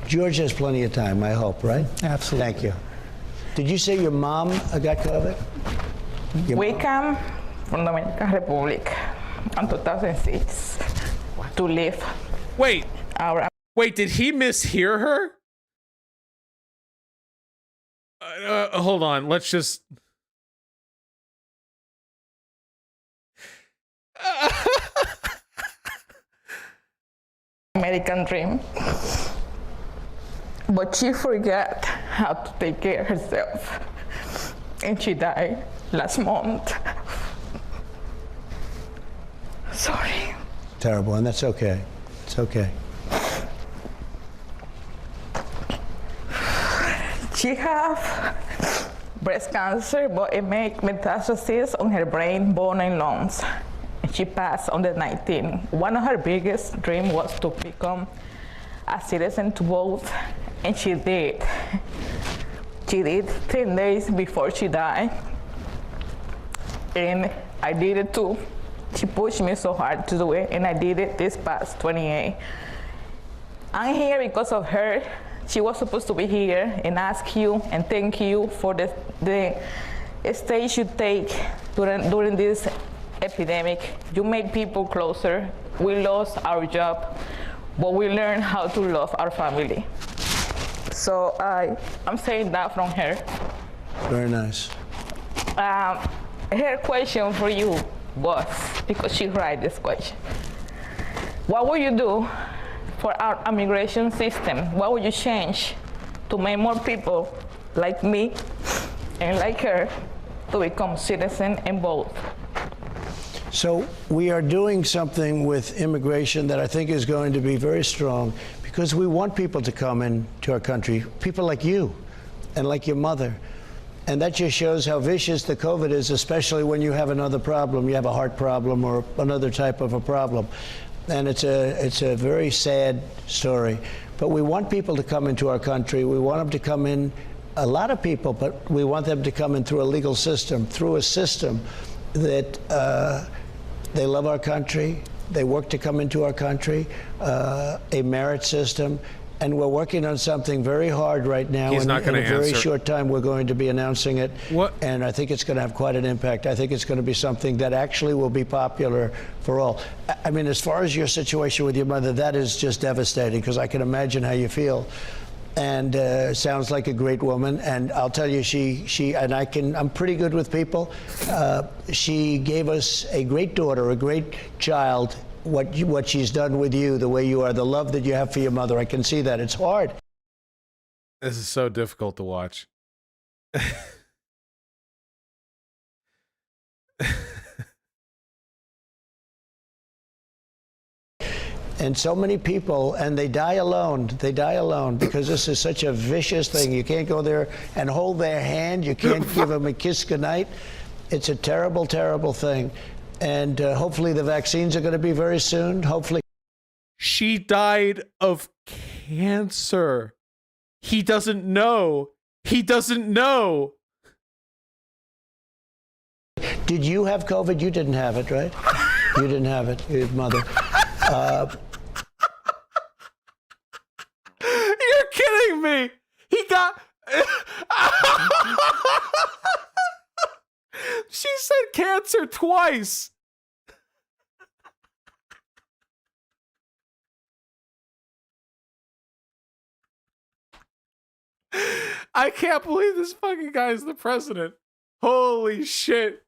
George has plenty of time, I hope, right? Absolutely. Thank you. Did you say your mom got COVID? We came from the Dominican Republic in 2006 to live. Wait, did he mishear her? Hold on, let's just... American dream. But she forgot how to take care of herself. And she died last month. Sorry. Terrible, and that's okay. It's okay. She have breast cancer, but it made metastasis on her brain, bone, and lungs. And she passed on the 19th. One of her biggest dreams was to become a citizen to vote, and she did. She did 10 days before she died, and I did it too. She pushed me so hard to do it, and I did it this past 28. I'm here because of her. She was supposed to be here and ask you and thank you for the stage you take during this epidemic. You made people closer. We lost our job, but we learned how to love our family. So I'm saying that from her. Very nice. Her question for you was, because she wrote this question, what would you do for our immigration system? What would you change to make more people like me and like her to become citizens and vote? So we are doing something with immigration that I think is going to be very strong, because we want people to come into our country, people like you and like your mother. And that just shows how vicious the COVID is, especially when you have another problem. You have a heart problem or another type of a problem. And it's a very sad story. But we want people to come into our country. We want them to come in, a lot of people, but we want them to come in through a legal system, through a system that they love our country, they work to come into our country, a merit system. And we're working on something very hard right now. He's not going to answer. In a very short time, we're going to be announcing it. What? And I think it's going to have quite an impact. I think it's going to be something that actually will be popular for all. I mean, as far as your situation with your mother, that is just devastating, because I can imagine how you feel. And sounds like a great woman. And I'll tell you, I'm pretty good with people. She gave us a great daughter, a great child. What she's done with you, the way you are, the love that you have for your mother, I can see that. It's hard. This is so difficult to watch. And so many people, and they die alone. They die alone because this is such a vicious thing. You can't go there and hold their hand. You can't give them a kiss goodnight. It's a terrible, terrible thing. And hopefully the vaccines are going to be very soon. Hopefully. She died of cancer. He doesn't know. He doesn't know. Did you have COVID? You didn't have it, right? You didn't have it. Your mother. You're kidding me. He got... She said cancer twice. I can't believe this fucking guy is the president. Holy shit.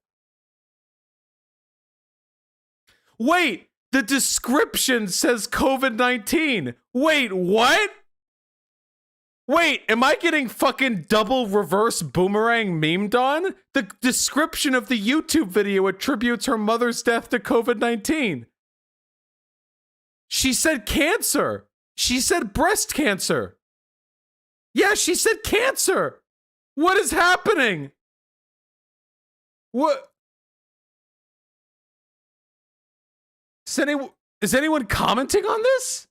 Wait, the description says COVID-19. Wait, what? Wait, am I getting fucking double reverse boomerang memed on? The description of the YouTube video attributes her mother's death to COVID-19. She said cancer. She said breast cancer. Yeah, she said cancer. What is happening? What? Is anyone commenting on this?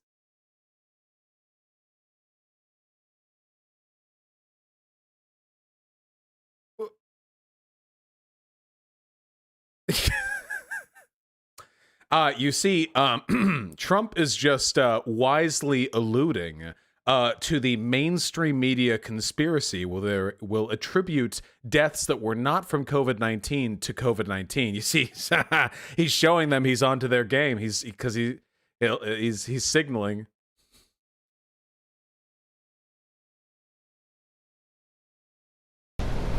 You see, Trump is just wisely alluding to the mainstream media conspiracy will attribute deaths that were not from COVID-19 to COVID-19. You see, he's showing them he's onto their game. He's signaling.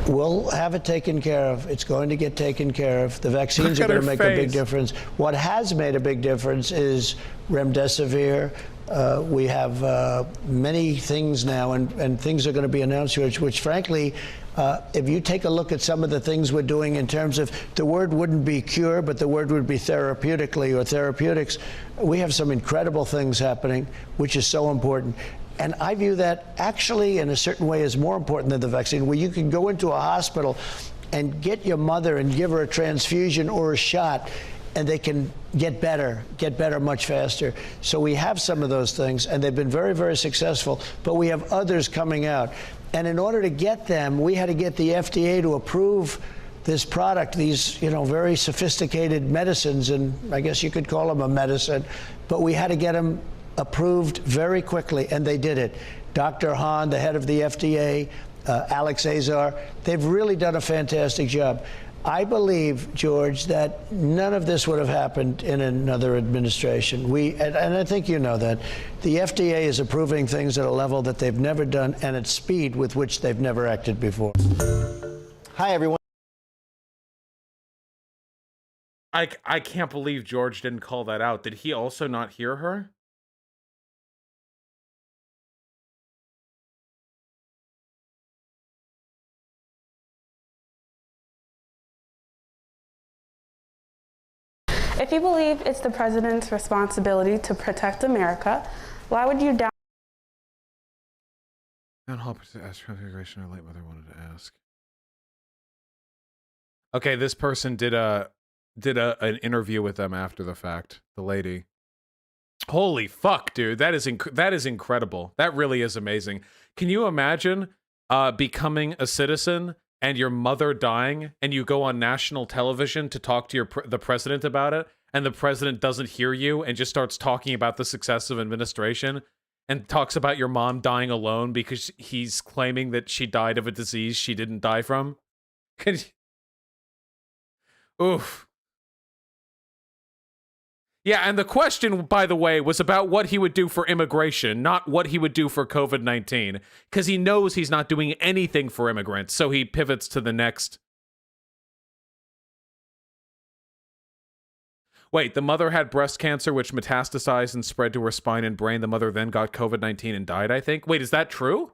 We'll have it taken care of. It's going to get taken care of. The vaccines are going to make a big difference. What has made a big difference is remdesivir. We have many things now, and things are going to be announced, which frankly, if you take a look at some of the things we're doing in terms of, the word wouldn't be cure, but the word would be therapeutically or therapeutics. We have some incredible things happening, which is so important. And I view that actually in a certain way as more important than the vaccine, where you can go into a hospital and get your mother and give her a transfusion or a shot, and they can get better much faster. So we have some of those things, and they've been very, very successful, but we have others coming out. And in order to get them, we had to get the FDA to approve this product, these, very sophisticated medicines, and I guess you could call them a medicine, but we had to get them approved very quickly, and they did it. Dr. Hahn, the head of the FDA, Alex Azar, they've really done a fantastic job. I believe, George, that none of this would have happened in another administration. And I think you know that. The FDA is approving things at a level that they've never done, and at speed with which they've never acted before. Hi, everyone. I can't believe George didn't call that out. Did he also not hear her? If you believe it's the president's responsibility to protect America, why would you down? Town hall to ask Trump immigration. Our late mother wanted to ask. Okay, this person did an interview with them after the fact. The lady. Holy fuck, dude! That is incredible. That really is amazing. Can you imagine becoming a citizen and your mother dying, and you go on national television to talk to the president about it, and the president doesn't hear you and just starts talking about the success of administration and talks about your mom dying alone because he's claiming that she died of a disease she didn't die from? Oof. Yeah, and the question, by the way, was about what he would do for immigration, not what he would do for COVID-19, because he knows he's not doing anything for immigrants, so he pivots to the next. Wait, the mother had breast cancer, which metastasized and spread to her spine and brain. The mother then got COVID-19 and died, I think. Wait, is that true?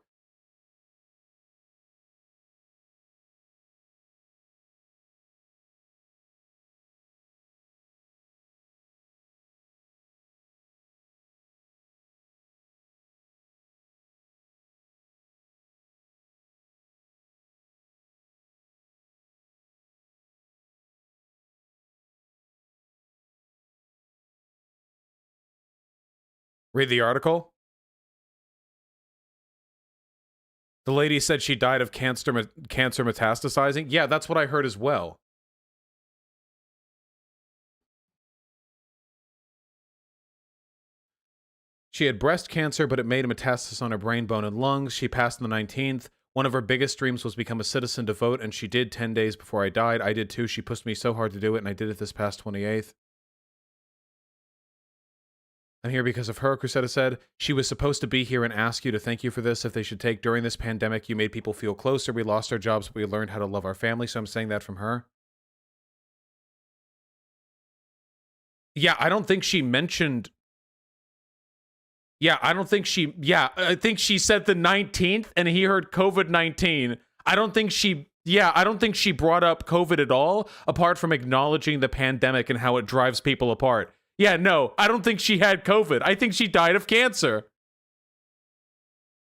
Read the article. The lady said she died of cancer metastasizing. Yeah, that's what I heard as well. She had breast cancer, but it made a metastasis on her brain, bone, and lungs. She passed on the 19th. One of her biggest dreams was become a citizen to vote, and she did 10 days before I died. I did too. She pushed me so hard to do it, and I did it this past 28th. I'm here because of her, Crusetta said. She was supposed to be here and ask you to thank you for this, if they should take during this pandemic. You made people feel closer. We lost our jobs, but we learned how to love our family, so I'm saying that from her. Yeah, I don't think she mentioned... Yeah, I don't think she... Yeah, I think she said the 19th, and he heard COVID-19. I don't think she... Yeah, I don't think she brought up COVID at all, apart from acknowledging the pandemic and how it drives people apart. Yeah, no, I don't think she had COVID. I think she died of cancer.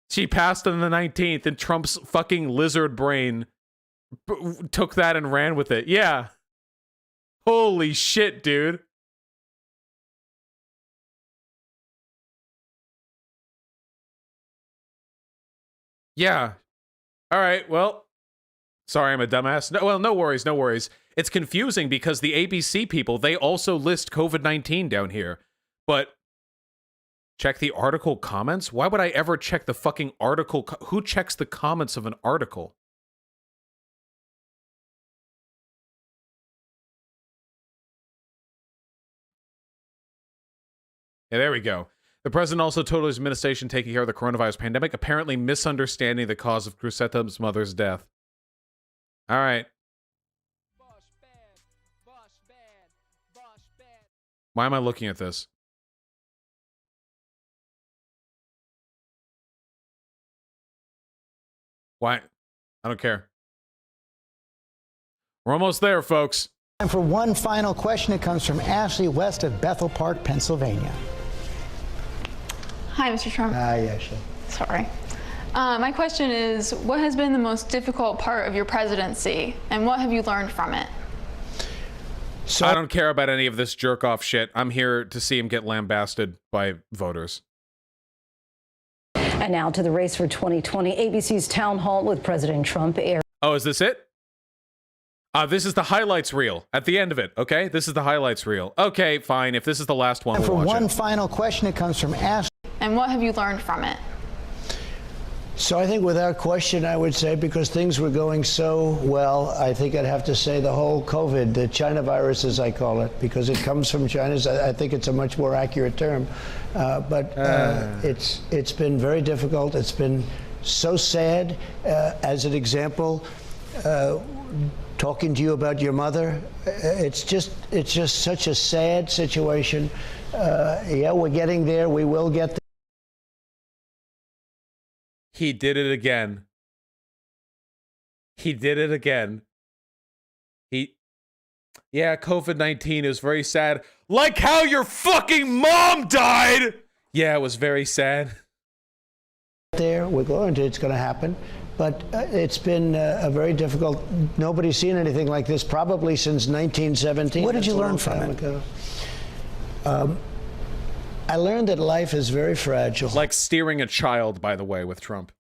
She passed on the 19th, and Trump's fucking lizard brain took that and ran with it. Yeah. Holy shit, dude. Yeah. All right, well, sorry I'm a dumbass. No, well, no worries, no worries. It's confusing because the ABC people, they also list COVID-19 down here. But check the article comments? Why would I ever check the fucking article? Who checks the comments of an article? Yeah, there we go. The president also told his administration taking care of the coronavirus pandemic, apparently misunderstanding the cause of Crucetta's mother's death. All right. Why am I looking at this? Why? I don't care. We're almost there, folks. Time for one final question. It comes from Ashley West of Bethel Park, Pennsylvania. Hi, Mr. Trump. Hi, Ashley. Sorry. My question is, what has been the most difficult part of your presidency, and what have you learned from it? So I don't care about any of this jerk-off shit. I'm here to see him get lambasted by voters. And now to the race for 2020. ABC's Town Hall with President Trump aired. Oh, is this it? This is the highlights reel at the end of it, okay? This is the highlights reel. Okay, fine. If this is the last one, And we'll for watch one it. final question, it comes from Ashley. And what have you learned from it? So I think without question, I would say, because things were going so well, I think I'd have to say the whole COVID, the China virus, as I call it, because it comes from China. I think it's a much more accurate term. It's been very difficult. It's been so sad. As an example, talking to you about your mother, it's just such a sad situation. Yeah, we're getting there. We will get there. He did it again. He did it again. Yeah, COVID-19 is very sad. Like how your fucking mom died! Yeah, it was very sad. There, we're going to, it's going to happen. But it's been a very difficult, nobody's seen anything like this probably since 1917. What did you learn from it? I learned that life is very fragile. Like steering a child, by the way, with Trump.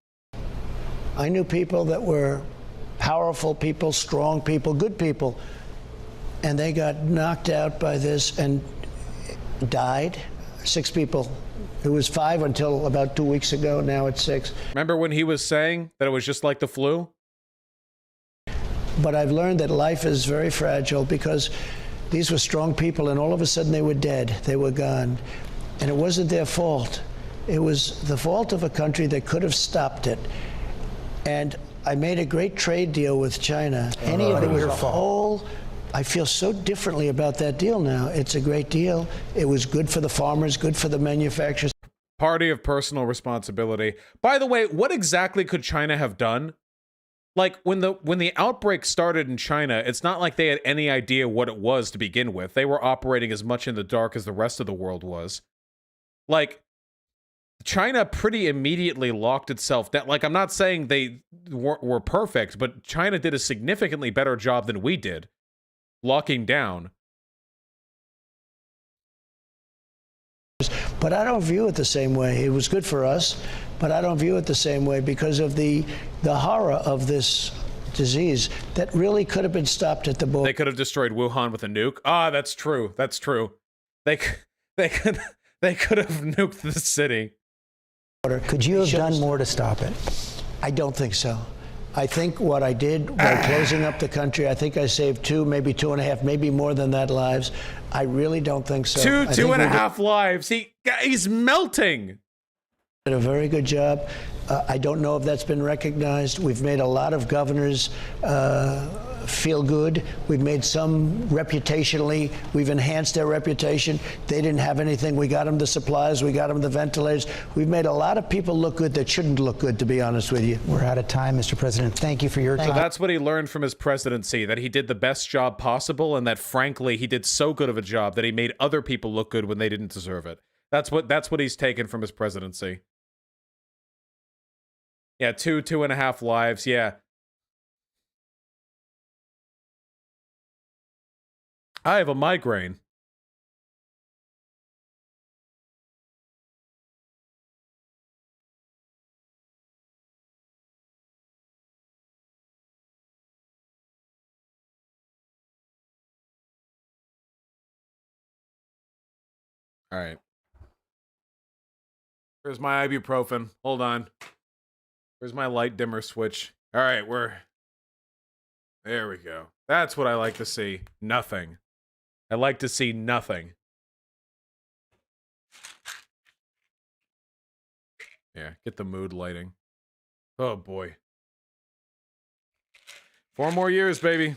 I knew people that were powerful people, strong people, good people, and they got knocked out by this and died. 6 people. It was 5 until about 2 weeks ago. Now it's 6. Remember when he was saying that it was just like the flu? But I've learned that life is very fragile because these were strong people, and all of a sudden they were dead. They were gone. And it wasn't their fault. It was the fault of a country that could have stopped it. And I made a great trade deal with China. Anybody was your fault. I feel so differently about that deal now. It's a great deal. It was good for the farmers, good for the manufacturers. Party of personal responsibility. By the way, what exactly could China have done? Like, when the outbreak started in China, it's not like they had any idea what it was to begin with. They were operating as much in the dark as the rest of the world was. Like, China pretty immediately locked itself down. Like, I'm not saying they were perfect, but China did a significantly better job than we did, locking down. But I don't view it the same way. It was good for us, but I don't view it the same way because of the horror of this disease that really could have been stopped at the border. They could have destroyed Wuhan with a nuke. Ah, that's true. That's true. They could They could have nuked the city. Could you have done more to stop it? I don't think so. I think what I did by closing up the country, I think I saved 2, maybe 2.5, maybe more than that lives. I really don't think so. Two and a half lives. He's melting. Did a very good job. I don't know if that's been recognized. We've made a lot of governors feel good. We've made some reputationally, we've enhanced their reputation. They didn't have anything. We got them the supplies, we got them the ventilators. We've made a lot of people look good that shouldn't look good, to be honest with you. We're out of time, Mr. President. Thank you for your time. So that's what he learned from his presidency, that he did the best job possible, and that frankly, he did so good of a job that he made other people look good when they didn't deserve it. That's what he's taken from his presidency. Yeah, 2.5 lives, yeah. I have a migraine. All right. Here's my ibuprofen. Hold on. Where's my light dimmer switch? All right, there we go. That's what I like to see. Nothing. I like to see nothing. Yeah, get the mood lighting. Oh boy. 4 more years, baby.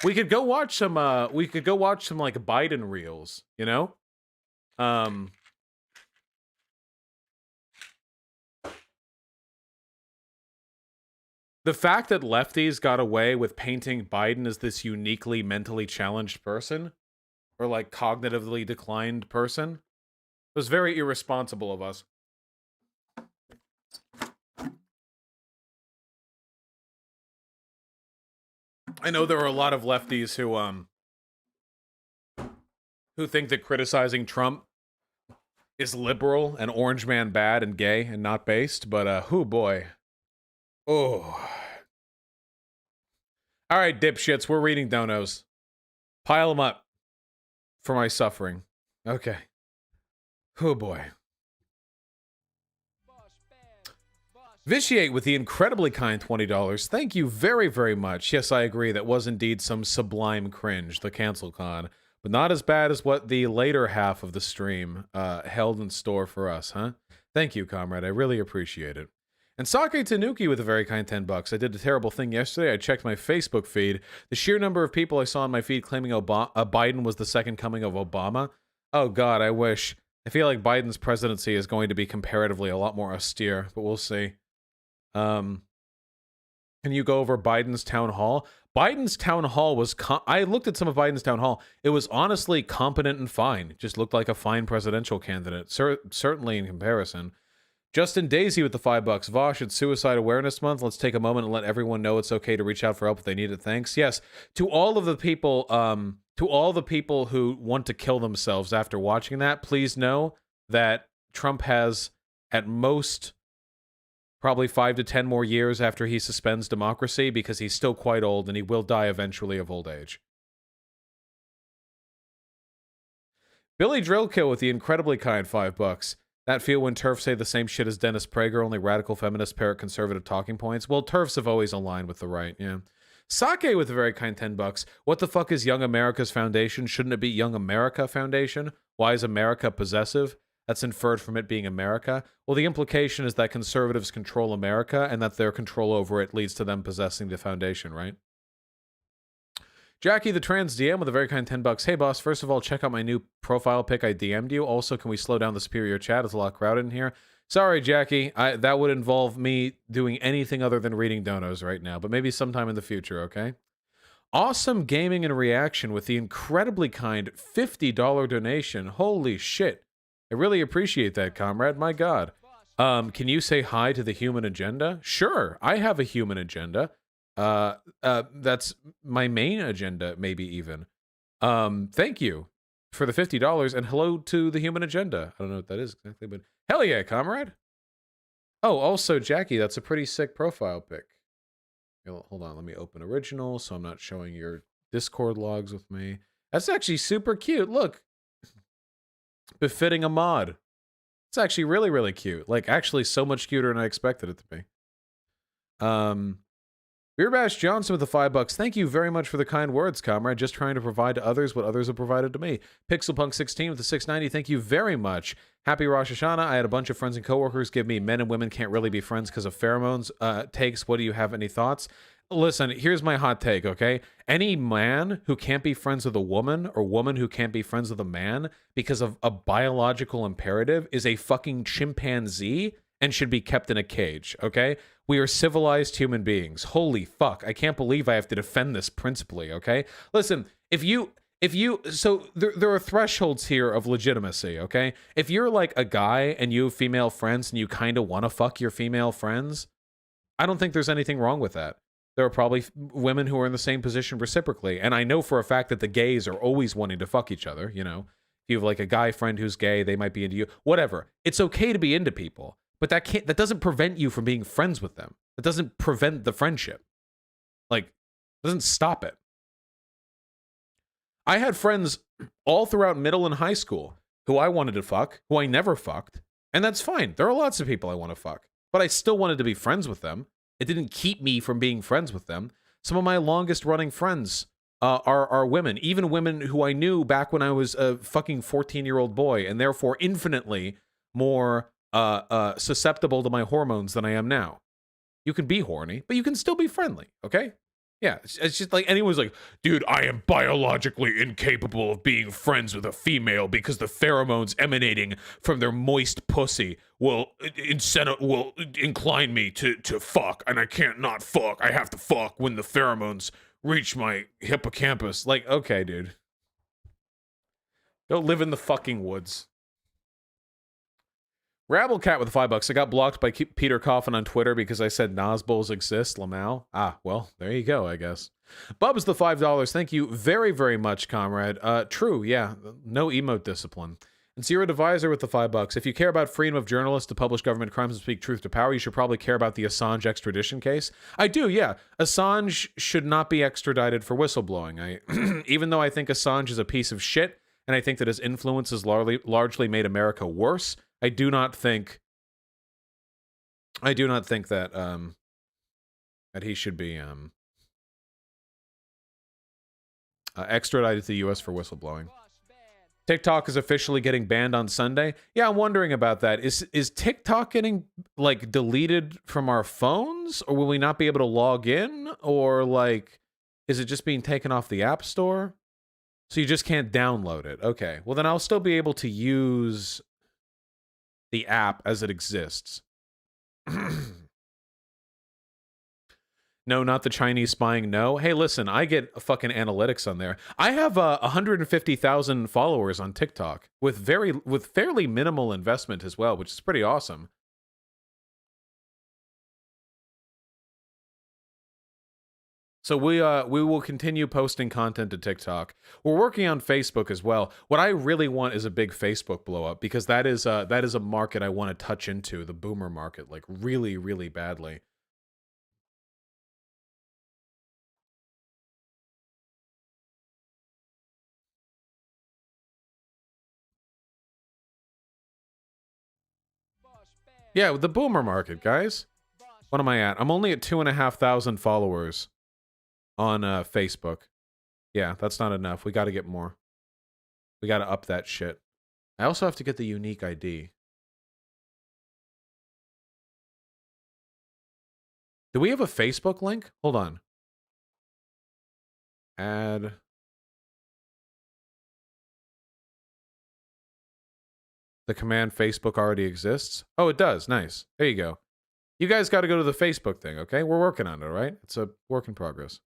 We could go watch some like Biden reels, you know? The fact that lefties got away with painting Biden as this uniquely mentally challenged person, or like cognitively declined person, was very irresponsible of us. I know there are a lot of lefties who think that criticizing Trump is liberal and orange man bad and gay and not based, but oh boy. Oh. All right, dipshits, we're reading donos. Pile them up for my suffering. Okay. Oh boy. Vitiate with the incredibly kind $20. Thank you very, very much. Yes, I agree. That was indeed some sublime cringe, the cancel con. But not as bad as what the later half of the stream held in store for us, huh? Thank you, comrade. I really appreciate it. And Sake Tanuki with a very kind $10. I did a terrible thing yesterday. I checked my Facebook feed. The sheer number of people I saw on my feed claiming Biden was the second coming of Obama. Oh, God, I wish. I feel like Biden's presidency is going to be comparatively a lot more austere, but we'll see. Can you go over Biden's town hall? Biden's town hall was... I looked at some of Biden's town hall. It was honestly competent and fine. It just looked like a fine presidential candidate, certainly in comparison. Justin Daisy with the $5. Vosh, it's Suicide Awareness Month. Let's take a moment and let everyone know it's okay to reach out for help if they need it. Thanks. Yes, to all of the people, who want to kill themselves after watching that, please know that Trump has at most probably 5 to 10 more years after he suspends democracy, because he's still quite old and he will die eventually of old age. Billy Drillkill with the incredibly kind $5. That feel when TERFs say the same shit as Dennis Prager, only radical feminists parrot conservative talking points. Well, TERFs have always aligned with the right, yeah. Sake with a very kind $10. What the fuck is Young America's Foundation? Shouldn't it be Young America Foundation? Why is America possessive? That's inferred from it being America. Well, the implication is that conservatives control America and that their control over it leads to them possessing the foundation, right? Jackie the Trans DM with a very kind $10. Hey, boss, first of all, check out my new profile pic I DM'd you. Also, can we slow down the superior chat? It's a lot crowded in here. Sorry, Jackie. That would involve me doing anything other than reading donos right now, but maybe sometime in the future, okay? Awesome Gaming and Reaction with the incredibly kind $50 donation. Holy shit. I really appreciate that, comrade. My God. Can you say hi to the human agenda? Sure, I have a human agenda. That's my main agenda, maybe even. Thank you for the $50 and hello to the human agenda. I don't know what that is exactly, but hell yeah, comrade. Oh, also, Jackie, that's a pretty sick profile pic. Hold on, let me open original so I'm not showing your Discord logs with me. That's actually super cute. Look. Befitting a mod. It's actually really, really cute. Like, actually so much cuter than I expected it to be. Beer Bash Johnson with the $5. Thank you very much for the kind words, comrade. Just trying to provide to others what others have provided to me. Pixelpunk16 with the $6.90. Thank you very much. Happy Rosh Hashanah. I had a bunch of friends and coworkers give me men and women can't really be friends because of pheromones takes. What do you have any thoughts? Listen, here's my hot take, okay? Any man who can't be friends with a woman or woman who can't be friends with a man because of a biological imperative is a fucking chimpanzee and should be kept in a cage, okay? We are civilized human beings. Holy fuck. I can't believe I have to defend this principally, okay? Listen, so there are thresholds here of legitimacy, okay? If you're like a guy and you have female friends and you kind of want to fuck your female friends, I don't think there's anything wrong with that. There are probably women who are in the same position reciprocally. And I know for a fact that the gays are always wanting to fuck each other, you know? If you have like a guy friend who's gay, they might be into you. Whatever. It's okay to be into people. But that doesn't prevent you from being friends with them. That doesn't prevent the friendship. Like, doesn't stop it. I had friends all throughout middle and high school who I wanted to fuck, who I never fucked. And that's fine. There are lots of people I want to fuck. But I still wanted to be friends with them. It didn't keep me from being friends with them. Some of my longest running friends are women. Even women who I knew back when I was a fucking 14-year-old boy. And therefore infinitely more susceptible to my hormones than I am now. You can be horny, but you can still be friendly, okay? Yeah, it's just like anyone's like, dude, I am biologically incapable of being friends with a female because the pheromones emanating from their moist pussy will incline me to fuck, and I can't not fuck. I have to fuck when the pheromones reach my hippocampus. Like, okay, dude. Go live in the fucking woods. Rabblecat with $5. I got blocked by Peter Coffin on Twitter because I said Nazbols exist, Lamau. Ah, well, there you go, I guess. Bubs the $5. Thank you very, very much, comrade. True, yeah, no emote discipline. And Zero Divisor with the $5. If you care about freedom of journalists to publish government crimes and speak truth to power, you should probably care about the Assange extradition case. I do, yeah. Assange should not be extradited for whistleblowing. Even though I think Assange is a piece of shit, and I think that his influence has largely made America worse, I do not think that that he should be extradited to the U.S. for whistleblowing. TikTok is officially getting banned on Sunday. Yeah, I'm wondering about that. Is TikTok getting like deleted from our phones, or will we not be able to log in, or like is it just being taken off the App Store? So you just can't download it. Okay, well then I'll still be able to use the app as it exists. No, not the Chinese spying. No. Hey, listen, I get fucking analytics on there. I have 150,000 followers on TikTok with fairly minimal investment as well, which is pretty awesome. So we will continue posting content to TikTok. We're working on Facebook as well. What I really want is a big Facebook blow up, because that is a market I want to touch into, the boomer market, like really, really badly. Yeah, the boomer market, guys. What am I at? I'm only at 2,500 followers on Facebook. Yeah, that's not enough. We got to get more. We got to up that shit. I also have to get the unique ID. Do we have a Facebook link? Hold on. Add. The command Facebook already exists. Oh, it does. Nice. There you go. You guys got to go to the Facebook thing, okay? We're working on it, all right? It's a work in progress.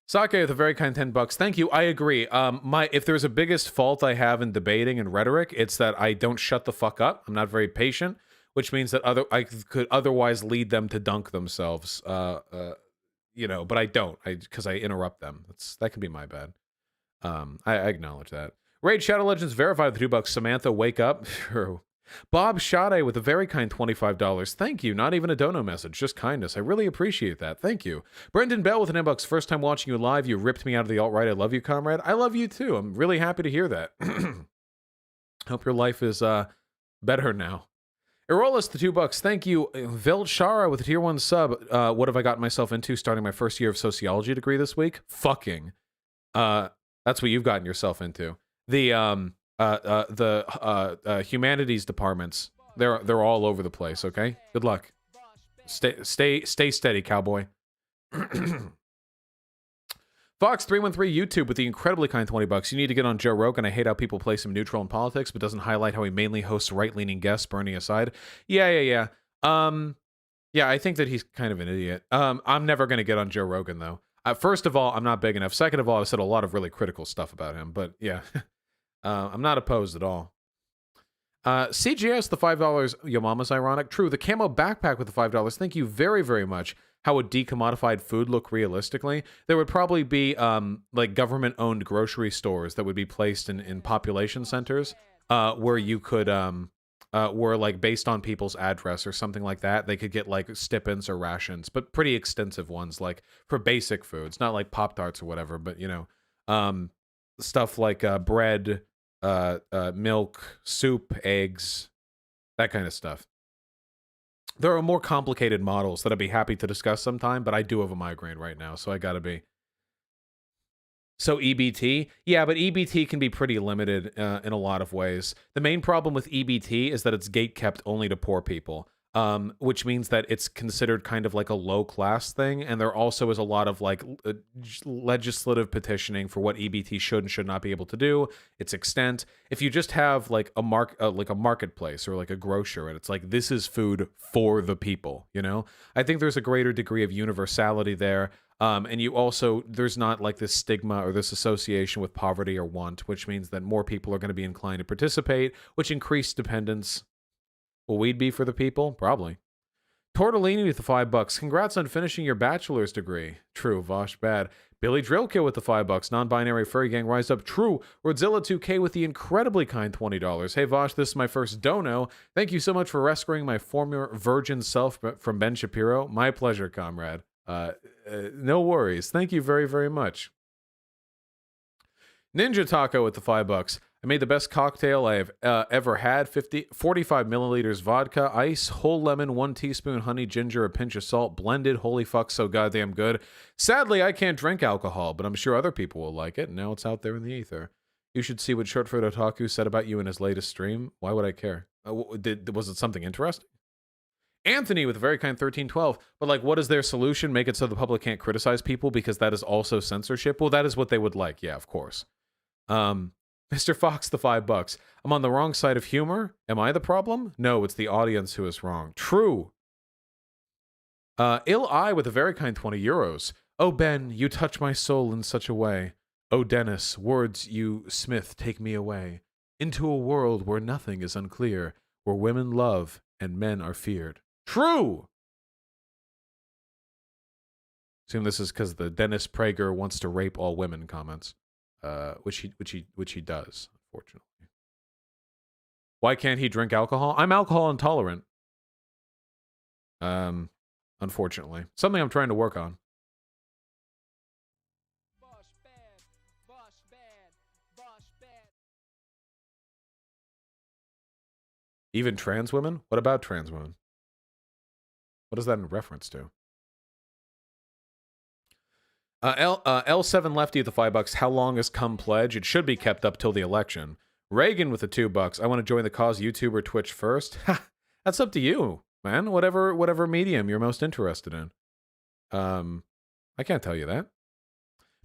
Sake with a very kind $10. Thank you. I agree. If there's a biggest fault I have in debating and rhetoric, it's that I don't shut the fuck up. I'm not very patient, which means that I could otherwise lead them to dunk themselves. You know, but I don't, because I interrupt them. That can be my bad. I acknowledge that. Raid Shadow Legends verified with $2. Samantha, wake up. Bob Shade with a very kind $25. Thank you. Not even a dono message, just kindness. I really appreciate that. Thank you. Brendan Bell with an inbox. First time watching you live. You ripped me out of the alt-right. I love you, comrade. I love you too. I'm really happy to hear that. Hope your life is better now. Erolus, the $2. Thank you. Velshara with a tier 1 sub. What have I gotten myself into starting my first year of sociology degree this week? Fucking. That's what you've gotten yourself into. The humanities departments, they're all over the place, okay? Good luck. Stay steady, cowboy. Fox313 YouTube with the incredibly kind $20. You need to get on Joe Rogan. I hate how people place him neutral in politics, but doesn't highlight how he mainly hosts right-leaning guests, Bernie aside. Yeah. Yeah, I think that he's kind of an idiot. I'm never going to get on Joe Rogan, though. First of all, I'm not big enough. Second of all, I've said a lot of really critical stuff about him, but yeah. I'm not opposed at all. CGS, the $5. Yo mama's ironic. True, the camo backpack with the $5. Thank you very, very much. How would decommodified food look realistically? There would probably be like government-owned grocery stores that would be placed in population centers where you could, were like based on people's address or something like that. They could get like stipends or rations, but pretty extensive ones, like for basic foods, not like Pop-Tarts or whatever, but you know, stuff like bread, milk, soup, eggs, that kind of stuff. There are more complicated models that I'd be happy to discuss sometime, but I do have a migraine right now, so I gotta be. So EBT? Yeah, but EBT can be pretty limited in a lot of ways. The main problem with EBT is that it's gate-kept only to poor people, which means that it's considered kind of like a low-class thing, and there also is a lot of like legislative petitioning for what EBT should and should not be able to do, its extent. If you just have like a marketplace or like a grocer, and it's like, this is food for the people, you know? I think there's a greater degree of universality there. And you also, there's not like this stigma or this association with poverty or want, which means that more people are going to be inclined to participate, which increased dependence. Will weed be for the people? Probably. Tortellini with the $5. Congrats on finishing your bachelor's degree. True, Vosh bad. Billy Drillkill with the $5. Non-binary furry gang rise up. True. Rodzilla 2K with the incredibly kind $20. Hey Vosh, this is my first dono. Thank you so much for rescuing my former virgin self from Ben Shapiro. My pleasure, comrade. No worries. Thank you very, very much. Ninja Taco with the $5. I made the best cocktail I have ever had. 45 milliliters vodka, ice, whole lemon, 1 teaspoon honey, ginger, a pinch of salt, blended. Holy fuck, so goddamn good. Sadly, I can't drink alcohol, but I'm sure other people will like it. Now it's out there in the ether. You should see what Shortfoot Otaku said about you in his latest stream. Why would I care? Was it something interesting? Anthony with a very kind 1312. But like, what is their solution? Make it so the public can't criticize people because that is also censorship? Well, that is what they would like. Yeah, of course. Mr. Fox, the $5. I'm on the wrong side of humor. Am I the problem? No, it's the audience who is wrong. True. Ill Eye with a very kind 20 euros. Oh, Ben, you touch my soul in such a way. Oh, Dennis, words you, Smith, take me away. Into a world where nothing is unclear, where women love and men are feared. True! Assume this is because the Dennis Prager wants to rape all women comments. Which he does, unfortunately. Why can't he drink alcohol? I'm alcohol intolerant. Unfortunately. Something I'm trying to work on. Even trans women? What about trans women? What is that in reference to? L7 Lefty with the $5. How long is cum pledge? It should be kept up till the election. Reagan with the $2. I want to join the cause YouTube or Twitch first. That's up to you, man. Whatever medium you're most interested in. I can't tell you that.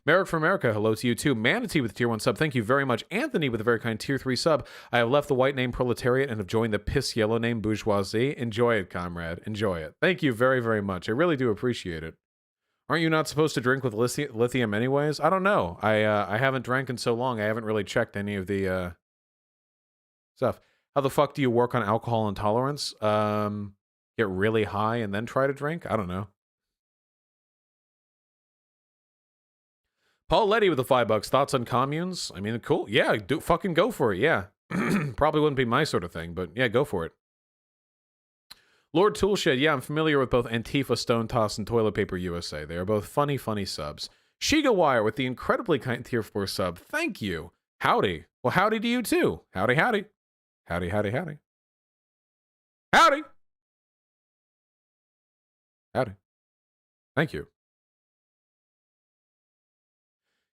Merrick from America, hello to you too. Manatee with the tier 1 sub, thank you very much. Anthony with a very kind tier 3 sub. I have left the white name proletariat and have joined the piss yellow name bourgeoisie. Enjoy it, comrade. Enjoy it. Thank you very, very much. I really do appreciate it. Aren't you not supposed to drink with lithium anyways? I don't know. I haven't drank in so long. I haven't really checked any of the stuff. How the fuck do you work on alcohol intolerance? Get really high and then try to drink? I don't know. Paul Letty with the $5. Thoughts on communes? I mean, cool. Yeah, fucking go for it. Yeah. Probably wouldn't be my sort of thing, but yeah, go for it. Lord Toolshed, yeah, I'm familiar with both Antifa, Stone Toss, and Toilet Paper USA. They are both funny, funny subs. Shiga Wire with the incredibly kind tier 4 sub. Thank you. Howdy. Well, howdy to you too. Howdy, howdy. Howdy, howdy, howdy. Howdy. Howdy. Thank you.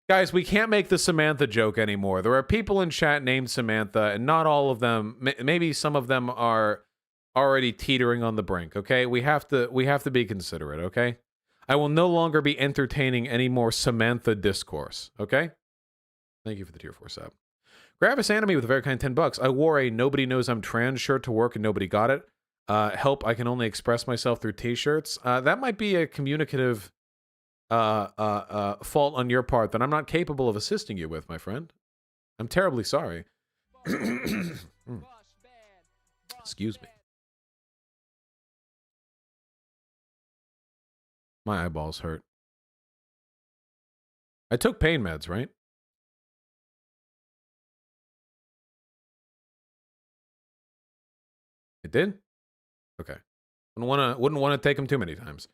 Guys, we can't make the Samantha joke anymore. There are people in chat named Samantha, and not all of them, maybe some of them are already teetering on the brink, okay? We have to be considerate, okay? I will no longer be entertaining any more Samantha discourse, okay? Thank you for the tier 4 sub. Gravis Anime with a very kind $10. I wore a Nobody Knows I'm Trans shirt to work and nobody got it. Help, I can only express myself through t-shirts. That might be a communicative fault on your part that I'm not capable of assisting you with, my friend. I'm terribly sorry. Excuse me. My eyeballs hurt. I took pain meds, right? It did? Okay. Wouldn't want to take them too many times.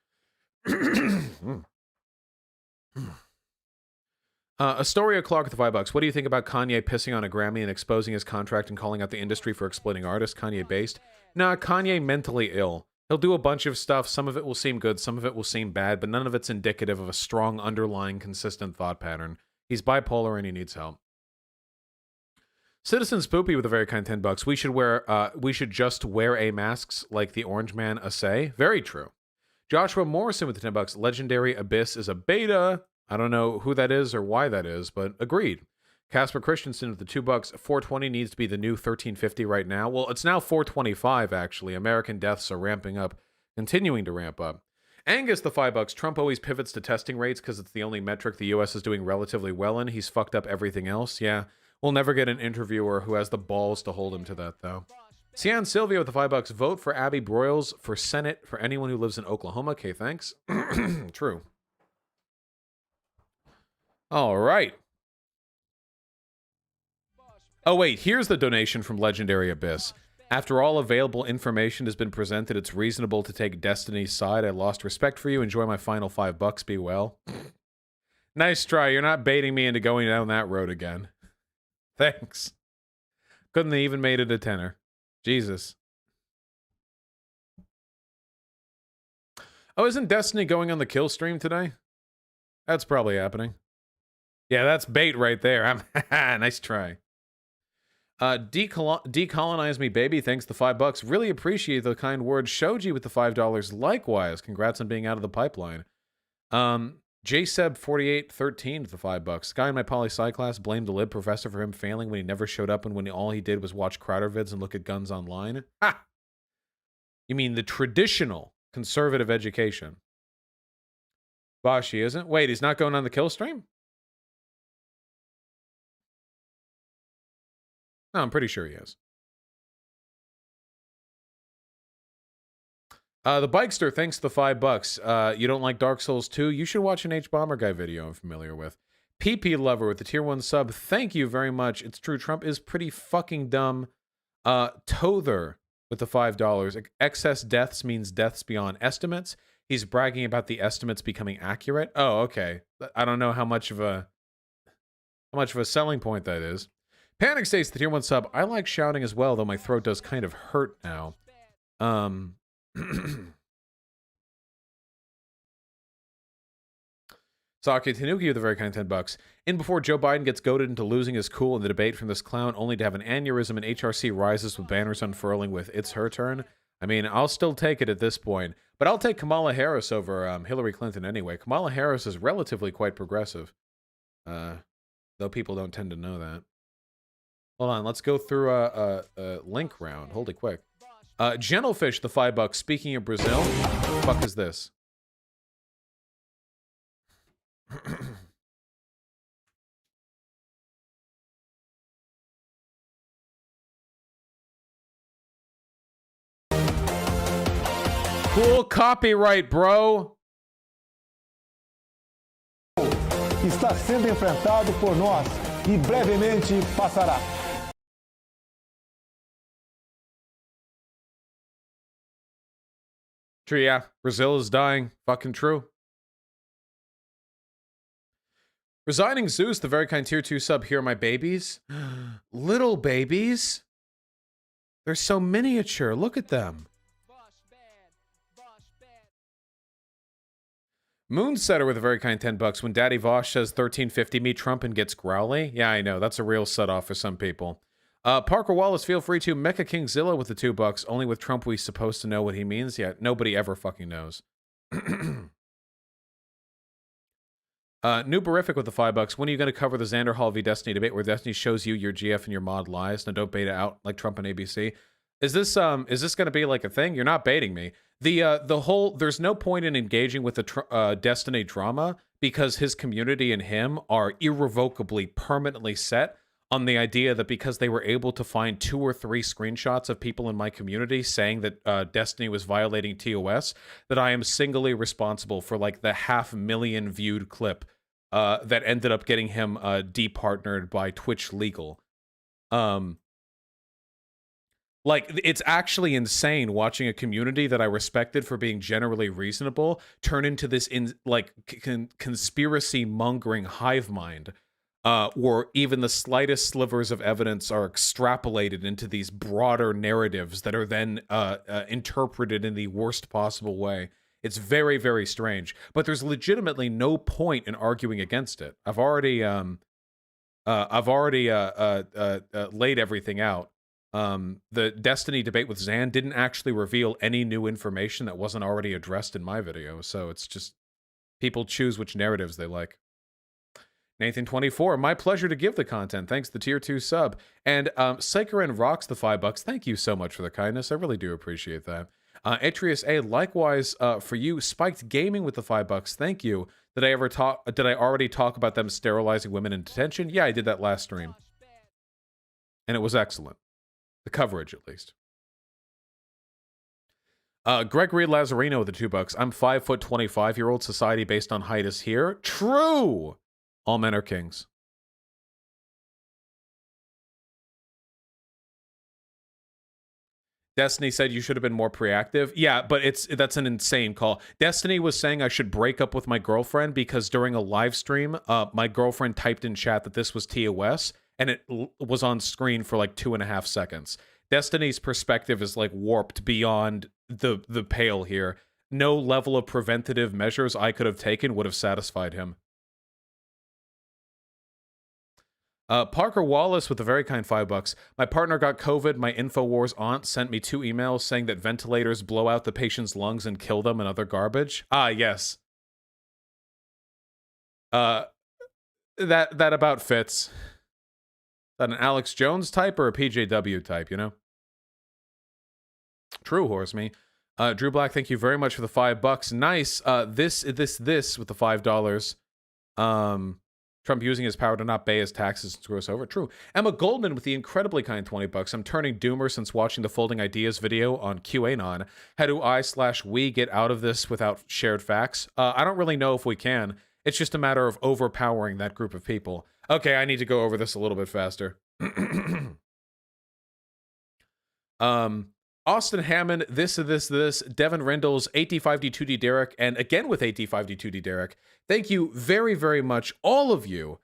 Astoria Clark with the $5. What do you think about Kanye pissing on a Grammy and exposing his contract and calling out the industry for exploiting artists? Kanye based? Nah, Kanye mentally ill. He'll do a bunch of stuff. Some of it will seem good, some of it will seem bad, but none of it's indicative of a strong underlying consistent thought pattern. He's bipolar and he needs help. Citizen Spoopy with a very kind $10. We should just wear a masks like the Orange Man say. Very true. Joshua Morrison with the $10. Legendary Abyss is a beta. I don't know who that is or why that is, but agreed. Casper Christensen with the $2. 420 needs to be the new 1350 right now. Well, it's now 425 actually. American deaths are ramping up, continuing to ramp up. Angus the $5. Trump always pivots to testing rates because it's the only metric the U.S. is doing relatively well in. He's fucked up everything else. Yeah. We'll never get an interviewer who has the balls to hold him to that, though. Cian Sylvia with the $5. Vote for Abby Broyles for Senate for anyone who lives in Oklahoma. Okay, thanks. True. All right. Oh, wait. Here's the donation from Legendary Abyss. After all available information has been presented, it's reasonable to take Destiny's side. I lost respect for you. Enjoy my final $5. Be well. Nice try. You're not baiting me into going down that road again. Thanks. Couldn't have even made it a tenner. Jesus. Oh, isn't Destiny going on the kill stream today? That's probably happening. Yeah, that's bait right there. Nice try. Decolonize me, baby. Thanks the $5. Really appreciate the kind words. Shoji with the $5. Likewise. Congrats on being out of the pipeline. JSeb4813 with the $5. Guy in my poli-sci class blamed the lib professor for him failing when he never showed up and when all he did was watch Crowder vids and look at guns online. Ha! You mean the traditional conservative education? Gosh, he isn't? Wait, he's not going on the kill stream? No, I'm pretty sure he is. The Bikester, thanks to the $5. You don't like Dark Souls 2? You should watch an H-Bomber Guy video I'm familiar with. PP Lover with the tier 1 sub. Thank you very much. It's true. Trump is pretty fucking dumb. Tother with the $5. Excess deaths means deaths beyond estimates. He's bragging about the estimates becoming accurate. Oh, okay. I don't know how much of a selling point that is. Panic States, the tier 1 sub. I like shouting as well, though my throat does kind of hurt now. Sake Tanuki with a very kind $10. In before Joe Biden gets goaded into losing his cool in the debate from this clown, only to have an aneurysm and HRC rises with banners unfurling with "It's her turn." I mean, I'll still take it at this point, but I'll take Kamala Harris over Hillary Clinton anyway. Kamala Harris is relatively quite progressive, though people don't tend to know that. Hold on, let's go through a link round. Hold it quick. Gentlefish, the $5. Speaking of Brazil, what the fuck is this? Cool copyright, bro. Está sendo enfrentado por nós e brevemente passará. True, yeah. Brazil is dying. Fucking true. Resigning Zeus, the very kind tier 2 sub. Here are my babies. Little babies. They're so miniature. Look at them. Moonsetter with a very kind $10. When Daddy Vosh says 1350 me Trump and gets growly. Yeah, I know. That's a real set off for some people. Parker Wallace, feel free to. Mecha Kingzilla with the $2. Only with Trump we supposed to know what he means. Yeah, nobody ever fucking knows. Newberific with the $5. When are you going to cover the Xander Hall v Destiny debate where Destiny shows you your GF and your mod lies? Now don't bait it out like Trump and ABC. Is this going to be like a thing? You're not baiting me. The whole, there's no point in engaging with the Destiny drama because his community and him are irrevocably permanently set on the idea that because they were able to find 2 or 3 screenshots of people in my community saying that Destiny was violating TOS, that I am singly responsible for like the 500,000 viewed clip that ended up getting him departnered by Twitch Legal. Like, it's actually insane watching a community that I respected for being generally reasonable turn into this conspiracy mongering hive mind. Or even the slightest slivers of evidence are extrapolated into these broader narratives that are then interpreted in the worst possible way. It's very, very strange. But there's legitimately no point in arguing against it. I've already laid everything out. The Destiny debate with Zan didn't actually reveal any new information that wasn't already addressed in my video. So it's just people choose which narratives they like. Nathan24, my pleasure to give the content. Thanks, the tier 2 sub. And Psycherin rocks the $5. Thank you so much for the kindness. I really do appreciate that. Atrius A, likewise for you. Spiked Gaming with the $5. Thank you. Did I already talk about them sterilizing women in detention? Yeah, I did that last stream. And it was excellent. The coverage, at least. Gregory Lazarino with the $2. I'm 5', 25-year-old. Society based on height is here. True. All men are kings. Destiny said you should have been more proactive. Yeah, but that's an insane call. Destiny was saying I should break up with my girlfriend because during a live stream, my girlfriend typed in chat that this was TOS, and it was on screen for like 2.5 seconds. Destiny's perspective is like warped beyond the pale here. No level of preventative measures I could have taken would have satisfied him. Parker Wallace with a very kind $5. My partner got COVID. My InfoWars aunt sent me 2 emails saying that ventilators blow out the patient's lungs and kill them and other garbage. Ah, yes. That about fits. Is that an Alex Jones type or a PJW type, you know? True, horse me. Drew Black, thank you very much for the $5. Nice. This with the $5. Trump using his power to not pay his taxes and screw us over. True. Emma Goldman with the incredibly kind $20. I'm turning doomer since watching the Folding Ideas video on QAnon. How do I/we get out of this without shared facts? I don't really know if we can. It's just a matter of overpowering that group of people. Okay, I need to go over this a little bit faster. Austin Hammond, this, Devin Rindles, 85D2D Derek, and again with 85D2D Derek. Thank you very, very much, all of you,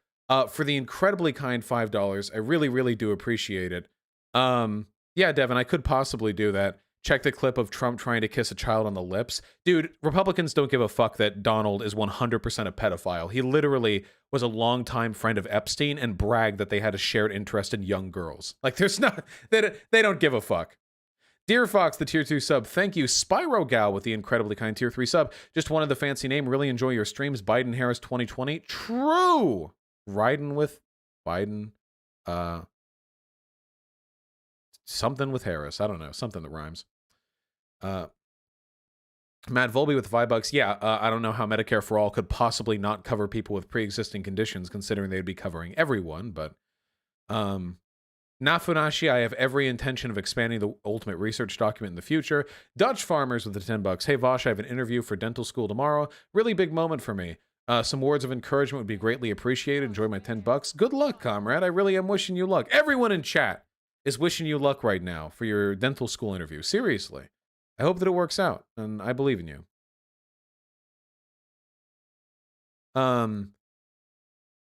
for the incredibly kind $5. I really, really do appreciate it. Yeah, Devin, I could possibly do that. Check the clip of Trump trying to kiss a child on the lips. Dude, Republicans don't give a fuck that Donald is 100% a pedophile. He literally was a longtime friend of Epstein and bragged that they had a shared interest in young girls. Like, there's not, they don't give a fuck. Dear Fox, the tier 2 sub. Thank you. Spyro Gal with the incredibly kind tier 3 sub. Just wanted the fancy name. Really enjoy your streams. Biden Harris 2020. True. Riding with Biden. Something with Harris. I don't know. Something that rhymes. Matt Volby with the $5. Yeah, I don't know how Medicare for All could possibly not cover people with pre-existing conditions, considering they'd be covering everyone, but Nafunashi, I have every intention of expanding the ultimate research document in the future. Dutch Farmers with the $10. Hey Vosh, I have an interview for dental school tomorrow. Really big moment for me. Some words of encouragement would be greatly appreciated. Enjoy my $10. Good luck, comrade. I really am wishing you luck. Everyone in chat is wishing you luck right now for your dental school interview. Seriously. I hope that it works out, and I believe in you.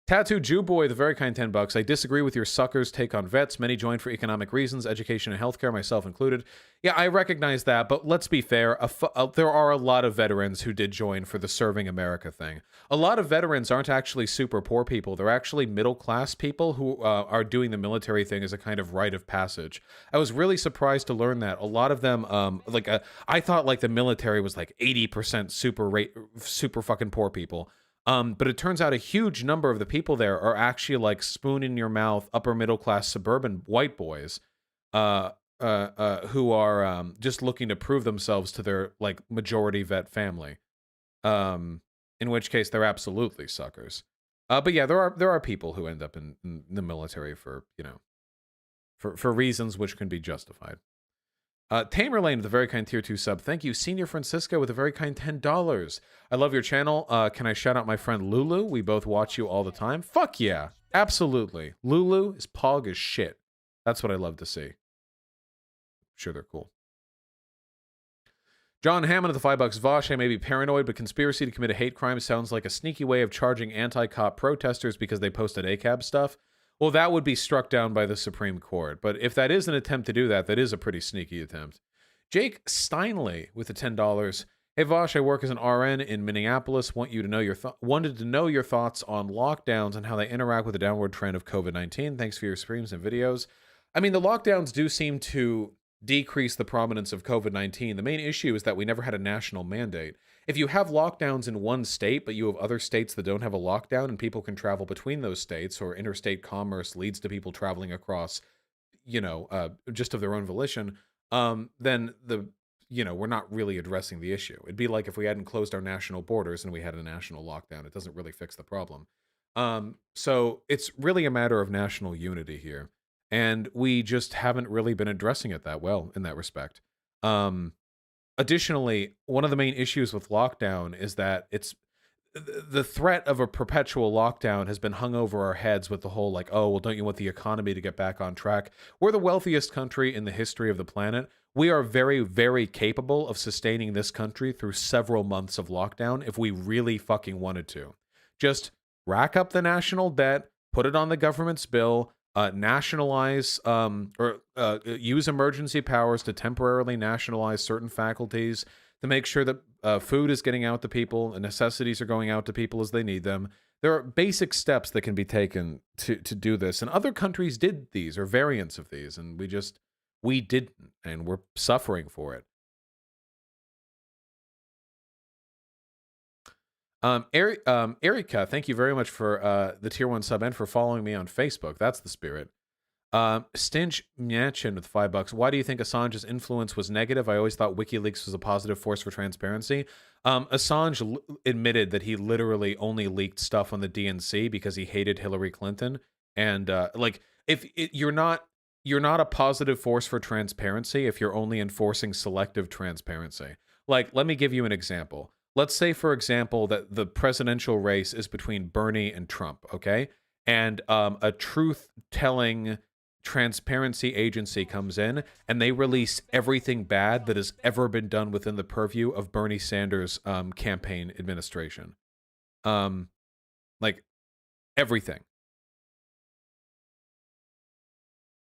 Tattoo Jew Boy, the very kind $10. I disagree with your suckers' take on vets. Many joined for economic reasons, education and healthcare, myself included. Yeah, I recognize that, but let's be fair. There are a lot of veterans who did join for the serving America thing. A lot of veterans aren't actually super poor people. They're actually middle-class people who are doing the military thing as a kind of rite of passage. I was really surprised to learn that. A lot of them, I thought like the military was like 80% super fucking poor people. But it turns out a huge number of the people there are actually like spoon in your mouth, upper middle class suburban white boys, who are just looking to prove themselves to their like majority vet family. In which case they're absolutely suckers. But yeah, there are people who end up in the military for, you know, for reasons which can be justified. Tamerlane with a very kind tier 2 sub. Thank you. Senior Francisco with a very kind $10. I love your channel. Can I shout out my friend Lulu? We both watch you all the time. Fuck yeah. Absolutely. Lulu is pog as shit. That's what I love to see. I'm sure they're cool. John Hammond of the $5. Vosh, I may be paranoid, but conspiracy to commit a hate crime sounds like a sneaky way of charging anti-cop protesters because they posted ACAB stuff. Well, that would be struck down by the Supreme Court. But if that is an attempt to do that, that is a pretty sneaky attempt. Jake Steinley with the $10. Hey, Vosh, I work as an RN in Minneapolis. Wanted to know your thoughts on lockdowns and how they interact with the downward trend of COVID-19. Thanks for your streams and videos. I mean, the lockdowns do seem to decrease the prominence of COVID-19. The main issue is that we never had a national mandate. If you have lockdowns in one state, but you have other states that don't have a lockdown and people can travel between those states, or interstate commerce leads to people traveling across, you know, just of their own volition, then we're not really addressing the issue. It'd be like if we hadn't closed our national borders and we had a national lockdown. It doesn't really fix the problem. So it's really a matter of national unity here. And we just haven't really been addressing it that well in that respect. Additionally, one of the main issues with lockdown is that the threat of a perpetual lockdown has been hung over our heads with the whole like, oh, well, don't you want the economy to get back on track? We're the wealthiest country in the history of the planet. We are very, very capable of sustaining this country through several months of lockdown if we really fucking wanted to. Just rack up the national debt, put it on the government's bill, nationalize use emergency powers to temporarily nationalize certain faculties to make sure that food is getting out to people and necessities are going out to people as they need them. There are basic steps that can be taken to do this. And other countries did these or variants of these, and we didn't, and we're suffering for it. Erica, thank you very much for the tier 1 sub and for following me on Facebook. That's the spirit. Stinch Mnachin with $5. Why do you think Assange's influence was negative? I always thought WikiLeaks was a positive force for transparency. Assange admitted that he literally only leaked stuff on the DNC because he hated Hillary Clinton. And you're not a positive force for transparency if you're only enforcing selective transparency. Like, let me give you an example. Let's say, for example, that the presidential race is between Bernie and Trump, okay? And a truth-telling transparency agency comes in and they release everything bad that has ever been done within the purview of Bernie Sanders' campaign administration. Like, everything.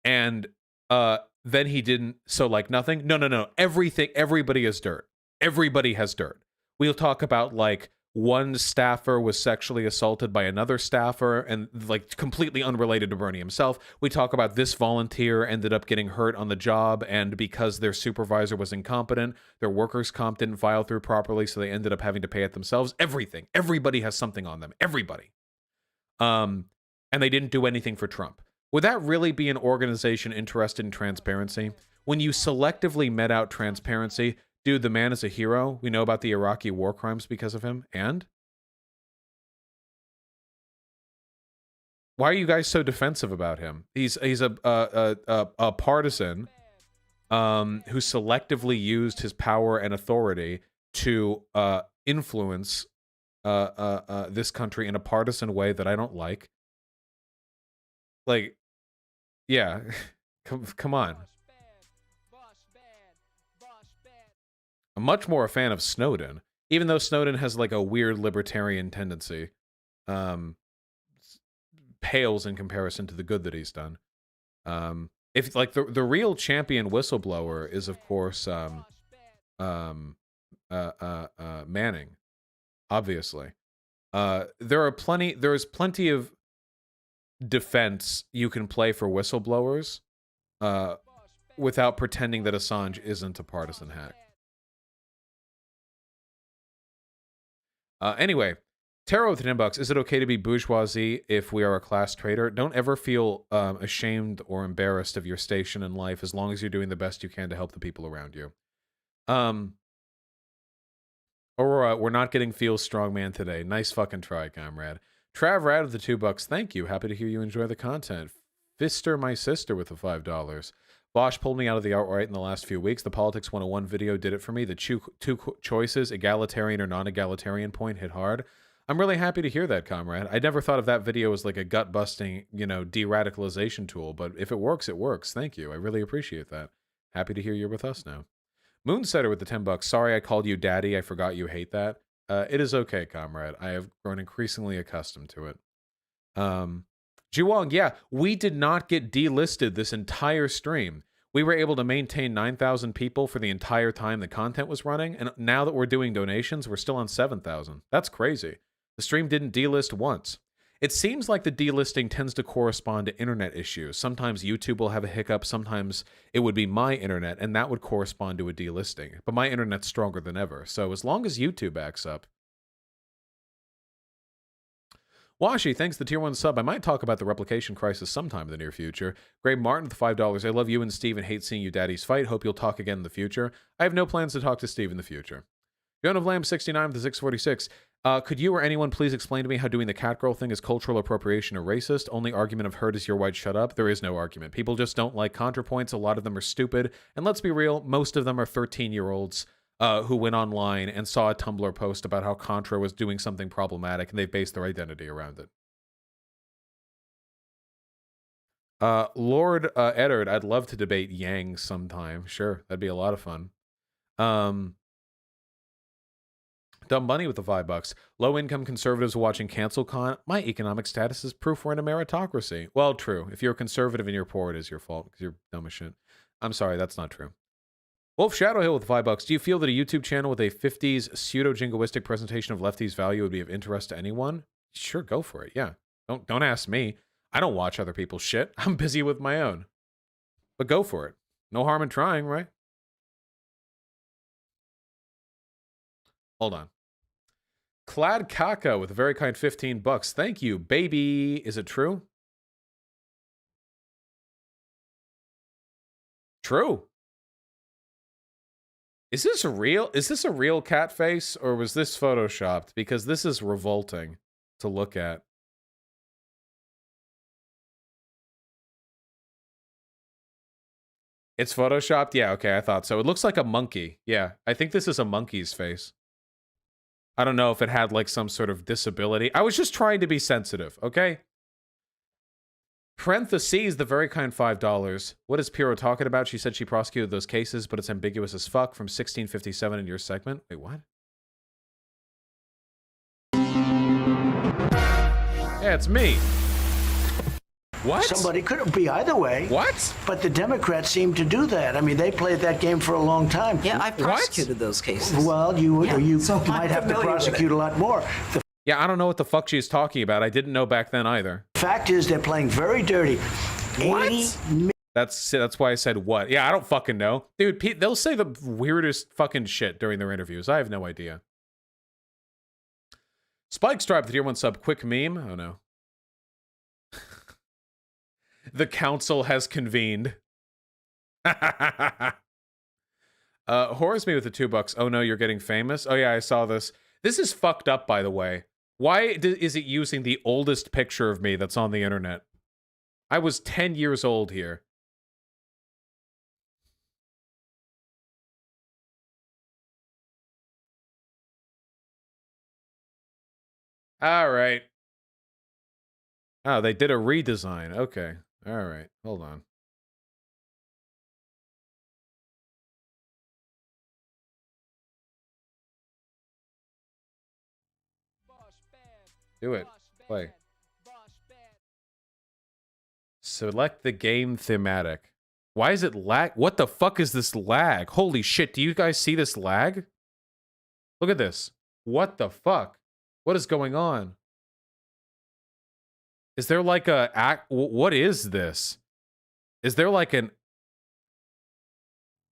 And then he didn't, so like nothing? No. Everything, everybody is dirt. Everybody has dirt. We'll talk about like one staffer was sexually assaulted by another staffer and like completely unrelated to Bernie himself. We talk about this volunteer ended up getting hurt on the job and because their supervisor was incompetent, their workers' comp didn't file through properly, so they ended up having to pay it themselves. Everything. Everybody has something on them. Everybody. And they didn't do anything for Trump. Would that really be an organization interested in transparency? When you selectively met out transparency, dude, the man is a hero. We know about the Iraqi war crimes because of him. And? Why are you guys so defensive about him? He's a partisan who selectively used his power and authority to influence this country in a partisan way that I don't like. Like, yeah, come on. I'm much more a fan of Snowden, even though Snowden has like a weird libertarian tendency. Pales in comparison to the good that he's done. If like the real champion whistleblower is of course Manning, obviously. There is plenty of defense you can play for whistleblowers without pretending that Assange isn't a partisan hack. Anyway, Tarot with $10. Is it okay to be bourgeoisie if we are a class traitor? Don't ever feel ashamed or embarrassed of your station in life as long as you're doing the best you can to help the people around you. Aurora, we're not getting Feel Strongman today. Nice fucking try, comrade. Trav Rad with the $2. Thank you. Happy to hear you enjoy the content. Fister my sister with the $5. Bosch pulled me out of the outright in the last few weeks. The Politics 101 video did it for me. The two choices, egalitarian or non-egalitarian point, hit hard. I'm really happy to hear that, comrade. I never thought of that video as like a gut-busting, de-radicalization tool, but if it works, it works. Thank you. I really appreciate that. Happy to hear you're with us now. Moonsetter with the $10. Sorry I called you daddy. I forgot you hate that. It is okay, comrade. I have grown increasingly accustomed to it. Jiwong, yeah, we did not get delisted this entire stream. We were able to maintain 9,000 people for the entire time the content was running, and now that we're doing donations, we're still on 7,000. That's crazy. The stream didn't delist once. It seems like the delisting tends to correspond to internet issues. Sometimes YouTube will have a hiccup, sometimes it would be my internet, and that would correspond to a delisting. But my internet's stronger than ever, so as long as YouTube backs up. Washi, thanks for the tier 1 sub. I might talk about the replication crisis sometime in the near future. Greg Martin with the $5. I love you and Steve and hate seeing you daddies fight. Hope you'll talk again in the future. I have no plans to talk to Steve in the future. Yon of Lamb 69 with the 646. Could you or anyone please explain to me how doing the catgirl thing is cultural appropriation or racist? Only argument I've heard is you're white, shut up. There is no argument. People just don't like ContraPoints. A lot of them are stupid. And let's be real, most of them are 13-year-olds who went online and saw a Tumblr post about how Contra was doing something problematic, and they based their identity around it. Lord Eddard, I'd love to debate Yang sometime. Sure, that'd be a lot of fun. Dumb Bunny with the $5. Low-income conservatives watching CancelCon. My economic status is proof we're in a meritocracy. Well, true. If you're a conservative and you're poor, it is your fault because you're dumb as shit. I'm sorry, that's not true. Wolf Shadowhill with the $5. Do you feel that a YouTube channel with a 50s pseudo-jingoistic presentation of lefties' value would be of interest to anyone? Sure, go for it. Yeah. Don't ask me. I don't watch other people's shit. I'm busy with my own. But go for it. No harm in trying, right? Hold on. Clad Kaka with a very kind $15. Thank you, baby. Is it true? True. Is this real? Is this a real cat face or was this photoshopped? Because this is revolting to look at. It's photoshopped? Yeah, okay, I thought so. It looks like a monkey. Yeah, I think this is a monkey's face. I don't know if it had like some sort of disability. I was just trying to be sensitive, okay? Parentheses, the very kind $5. What is Piro talking about? She said she prosecuted those cases, but it's ambiguous as fuck from 1657 in your segment. Wait, what? Yeah, it's me. What? Somebody could be either way. What? But the Democrats seem to do that. I mean, they played that game for a long time. Yeah, I prosecuted those cases. Well, you might have to prosecute a lot more. Yeah, I don't know what the fuck she's talking about. I didn't know back then either. The fact is, they're playing very dirty. What? That's why I said what. Yeah, I don't fucking know. Dude, they'll say the weirdest fucking shit during their interviews. I have no idea. Spike Stripe, the tier 1 sub. Quick meme. Oh, no. The council has convened. Horace me with the $2. Oh no, you're getting famous? Oh yeah, I saw this. This is fucked up, by the way. Why is it using the oldest picture of me that's on the internet? I was 10 years old here. All right. Oh, they did a redesign. Okay. All right, hold on. Do it. Play. Select the game thematic. Why is it lag? What the fuck is this lag? Holy shit, do you guys see this lag? Look at this. What the fuck? What is going on? Is there like a... What is this? Is there like an...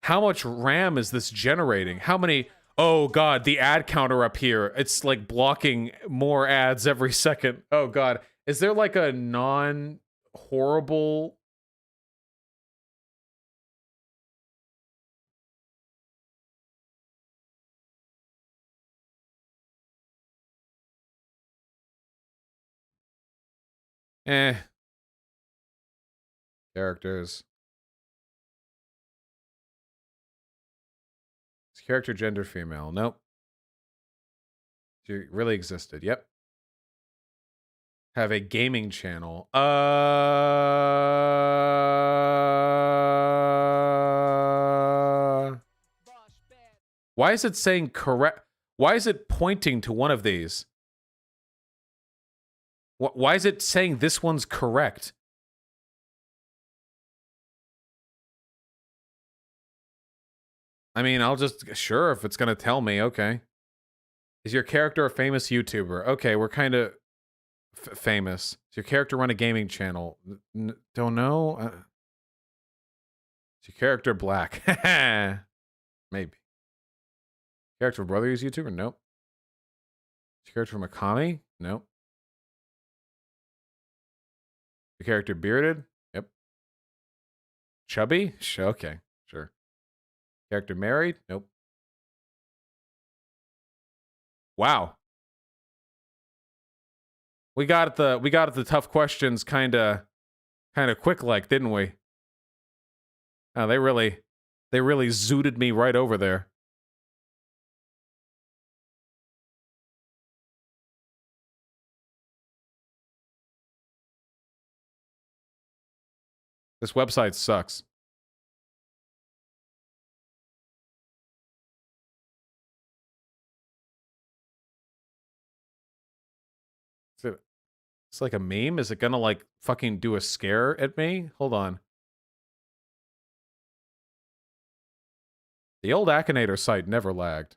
How much RAM is this generating? How many... Oh god, the ad counter up here. It's like blocking more ads every second. Oh god. Is there like a non-horrible... Characters. Is character gender female? Nope. She really existed. Yep. Have a gaming channel. Why is it saying correct? Why is it pointing to one of these? Why is it saying this one's correct? I mean, I'll just... Sure, if it's going to tell me, okay. Is your character a famous YouTuber? Okay, we're kind of famous. Does your character run a gaming channel? Don't know. Is your character black? Maybe. Character of brother use YouTuber? Nope. Is your character from a commie? Nope. Your character bearded? Yep. Chubby? Okay, sure. Character married? Nope. Wow. We got at the tough questions kind of quick like, didn't we? Oh, they really zooted me right over there. This website sucks. It's like a meme? Is it gonna like fucking do a scare at me? Hold on. The old Akinator site never lagged.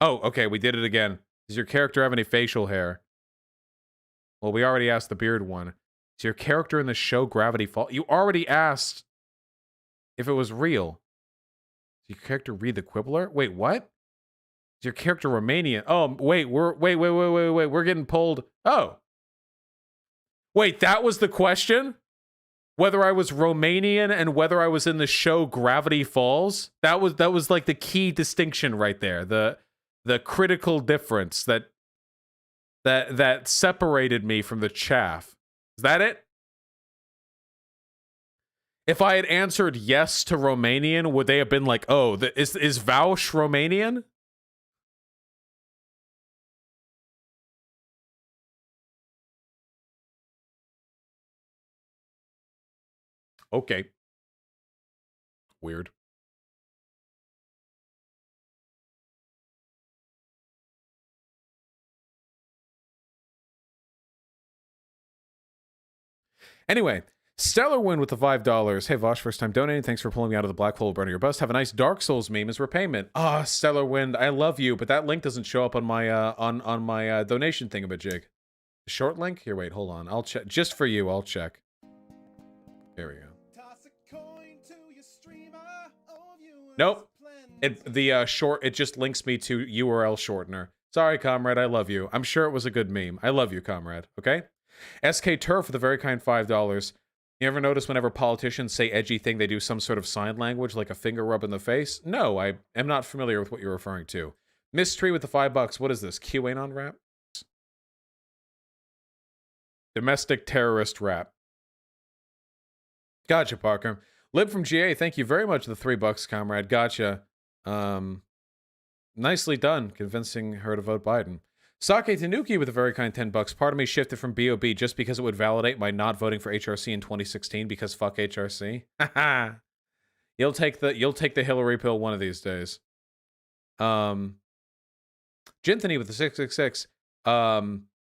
Oh, okay, we did it again. Does your character have any facial hair? Well, we already asked the beard one. Is your character in the show Gravity Falls? You already asked if it was real. Does your character read the Quibbler? Wait, what? Is your character Romanian? Oh, wait, wait, we're getting pulled. Oh. Wait, that was the question? Whether I was Romanian and whether I was in the show Gravity Falls? That was like the key distinction right there. The critical difference that separated me from the chaff. Is that it? If I had answered yes to Romanian, would they have been like, oh, is Vaush Romanian? Okay. Weird. Anyway, Stellar Win with the $5. Hey, Vosh, first time donating. Thanks for pulling me out of the black hole of burning your bust. Have a nice Dark Souls meme as repayment. Ah, Stellar Wind, I love you, but that link doesn't show up on my on my donation thingamajig. The short link? Here, wait, hold on. I'll check. Just for you, I'll check. There we go. Nope. It just links me to URL shortener. Sorry, comrade, I love you. I'm sure it was a good meme. I love you, comrade. Okay? SK Turf with a very kind $5. You ever notice whenever politicians say edgy thing, they do some sort of sign language, like a finger rub in the face? No, I am not familiar with what you're referring to. Mystery with the $5. What is this? QAnon rap? Domestic terrorist rap. Gotcha, Parker. Lib from GA, thank you very much for the $3, comrade. Gotcha. Nicely done, convincing her to vote Biden. Sake Tanuki with a very kind $10. Part of me shifted from BOB just because it would validate my not voting for HRC in 2016 because fuck HRC. You'll take the Hillary pill one of these days. Jinthony with the 666.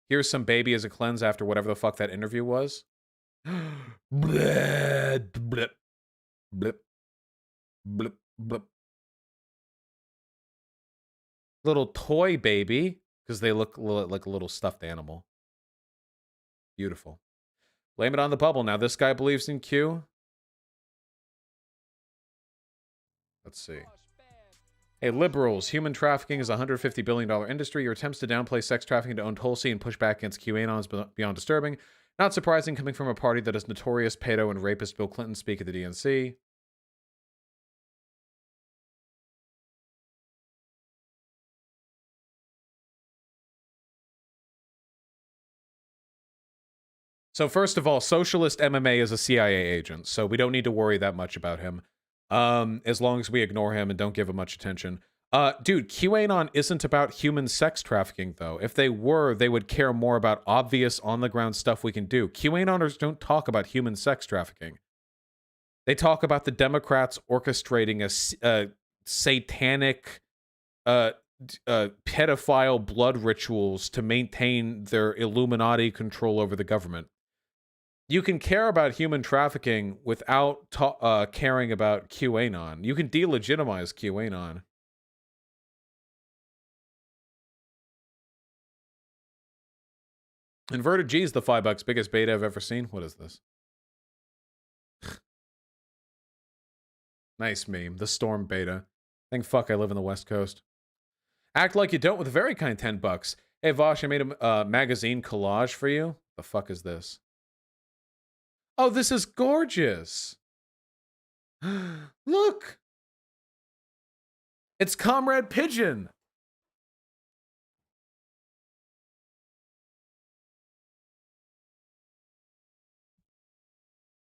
Here's some baby as a cleanse after whatever the fuck that interview was. Blip, blip, blip, blip, blip. Little toy baby, because they look like a little stuffed animal. Beautiful. Blame it on the bubble. Now this guy believes in Q. Let's see. Hey, liberals, human trafficking is a $150 billion industry. Your attempts to downplay sex trafficking to own Tulsi and push back against QAnon is beyond disturbing. Not surprising coming from a party that has notorious pedo and rapist Bill Clinton speak at the DNC. So first of all, Socialist MMA is a CIA agent, so we don't need to worry that much about him. As long as we ignore him and don't give him much attention. Dude, QAnon isn't about human sex trafficking, though. If they were, they would care more about obvious, on-the-ground stuff we can do. QAnoners don't talk about human sex trafficking. They talk about the Democrats orchestrating a satanic, pedophile blood rituals to maintain their Illuminati control over the government. You can care about human trafficking without caring about QAnon. You can delegitimize QAnon. Inverted G is the $5 biggest beta I've ever seen. What is this? Nice meme. The Storm beta. Thank fuck I live in the West Coast. Act like you don't with a very kind $10. Hey Vosh, I made a magazine collage for you. The fuck is this? Oh, this is gorgeous. Look. It's Comrade Pigeon.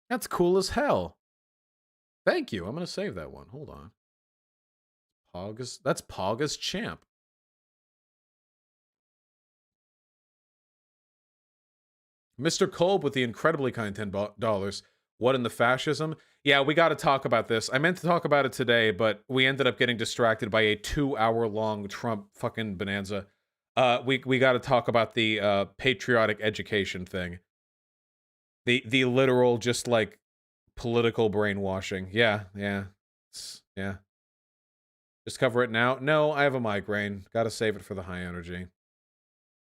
That's cool as hell. Thank you. I'm going to save that one. Hold on. That's Pogga's Champ. Mr. Kolb with the incredibly kind $10. What in the fascism? Yeah, we got to talk about this. I meant to talk about it today, but we ended up getting distracted by a 2-hour-long Trump fucking bonanza. We got to talk about the patriotic education thing. The literal just like political brainwashing. Yeah. Just cover it now. No, I have a migraine. Got to save it for the high energy.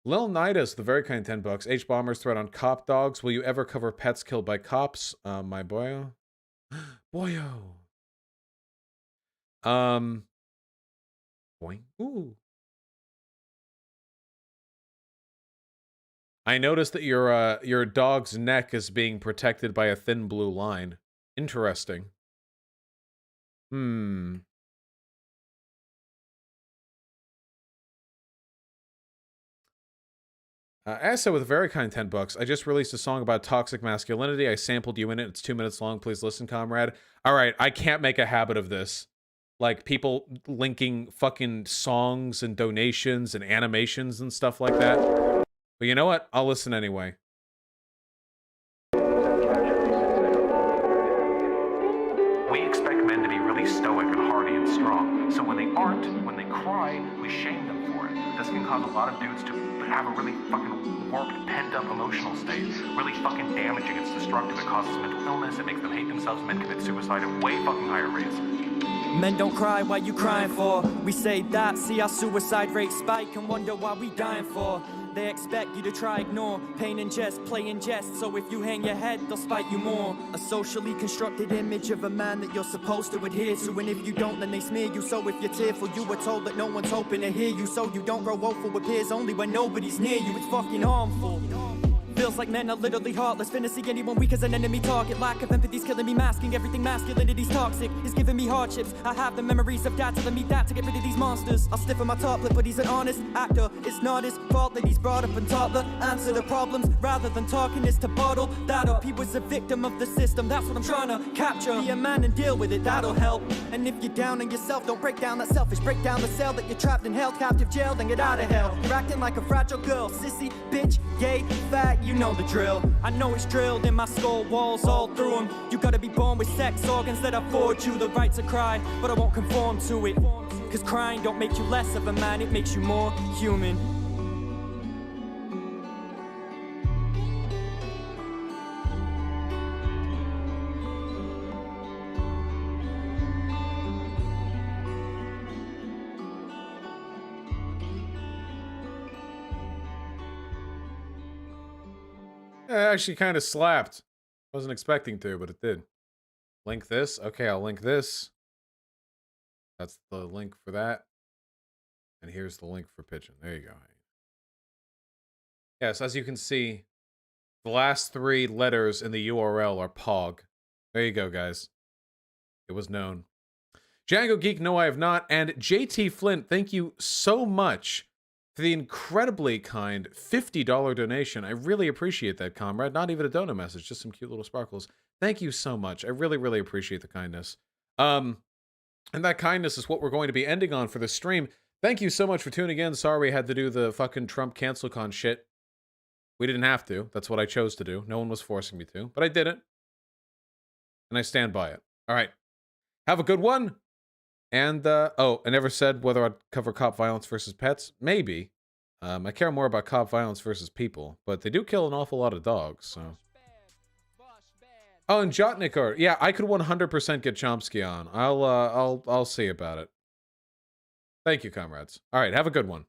Lil Nidus, the very kind $10. H-Bomber's threat on cop dogs. Will you ever cover pets killed by cops? My boyo. Boyo. Boing. Ooh. I noticed that your dog's neck is being protected by a thin blue line. Interesting. Asa with a very kind $10. I just released a song about toxic masculinity. I sampled you in it. It's 2 minutes long. Please listen, comrade. All right, I can't make a habit of this. Like, people linking fucking songs and donations and animations and stuff like that. But you know what? I'll listen anyway. We expect men to be really stoic and hardy and strong. So when they aren't, when they cry, we shame them for it. This can cause a lot of dudes to have a really fucking warped, pent-up emotional state. Really fucking damaging. It's destructive. It causes mental illness. It makes them hate themselves. Men commit suicide at way fucking higher rates. Men don't cry, what you crying for? We say that, see our suicide rate spike and wonder why we dying for. They expect you to try ignore pain and jest, play and jest. So if you hang your head, they'll spite you more. A socially constructed image of a man that you're supposed to adhere to. And if you don't, then they smear you. So if you're tearful, you were told that no one's hoping to hear you. So you don't grow woeful with peers only when nobody's near you. It's fucking harmful. Feels like men are literally heartless. Finna see anyone weak as an enemy target. Lack of empathy's killing me, masking everything masculinity's toxic. Is giving me hardships. I have the memories of dad telling me that to get rid of these monsters. I'll stiffen my top lip, but he's an honest actor. It's not his fault that he's brought up and taught the answer to problems. Rather than talking is to bottle that up. He was a victim of the system, that's what I'm trying to capture. Be a man and deal with it, that'll help. And if you're down on yourself, don't break down that selfish. Break down the cell that you're trapped in, held captive, jail, then get out of hell. You're acting like a fragile girl, sissy, bitch, gay, fat, you know the drill. I know it's drilled in my skull walls all through them. You gotta be born with sex organs that afford you the right to cry, but I won't conform to it. Cause crying don't make you less of a man, it makes you more human. It actually kind of slapped. Wasn't expecting to, but it did. Link this. Okay, I'll link this. That's the link for that. And here's the link for pitching. There you go. Yes, as you can see, the last 3 letters in the URL are POG. There you go, guys. It was known. Django Geek, no, I have not. And JT Flint, thank you so much for the incredibly kind $50 donation. I really appreciate that, comrade. Not even a donor message, just some cute little sparkles. Thank you so much. I really, really appreciate the kindness. And that kindness is what we're going to be ending on for the stream. Thank you so much for tuning in. Sorry we had to do the fucking Trump CancelCon shit. We didn't have to. That's what I chose to do. No one was forcing me to, but I did it. And I stand by it. All right. Have a good one. And, oh, I never said whether I'd cover cop violence versus pets. Maybe. I care more about cop violence versus people, but they do kill an awful lot of dogs, so. Oh, and Jotnikar. Yeah, I could 100% get Chomsky on. I'll see about it. Thank you, comrades. All right, have a good one.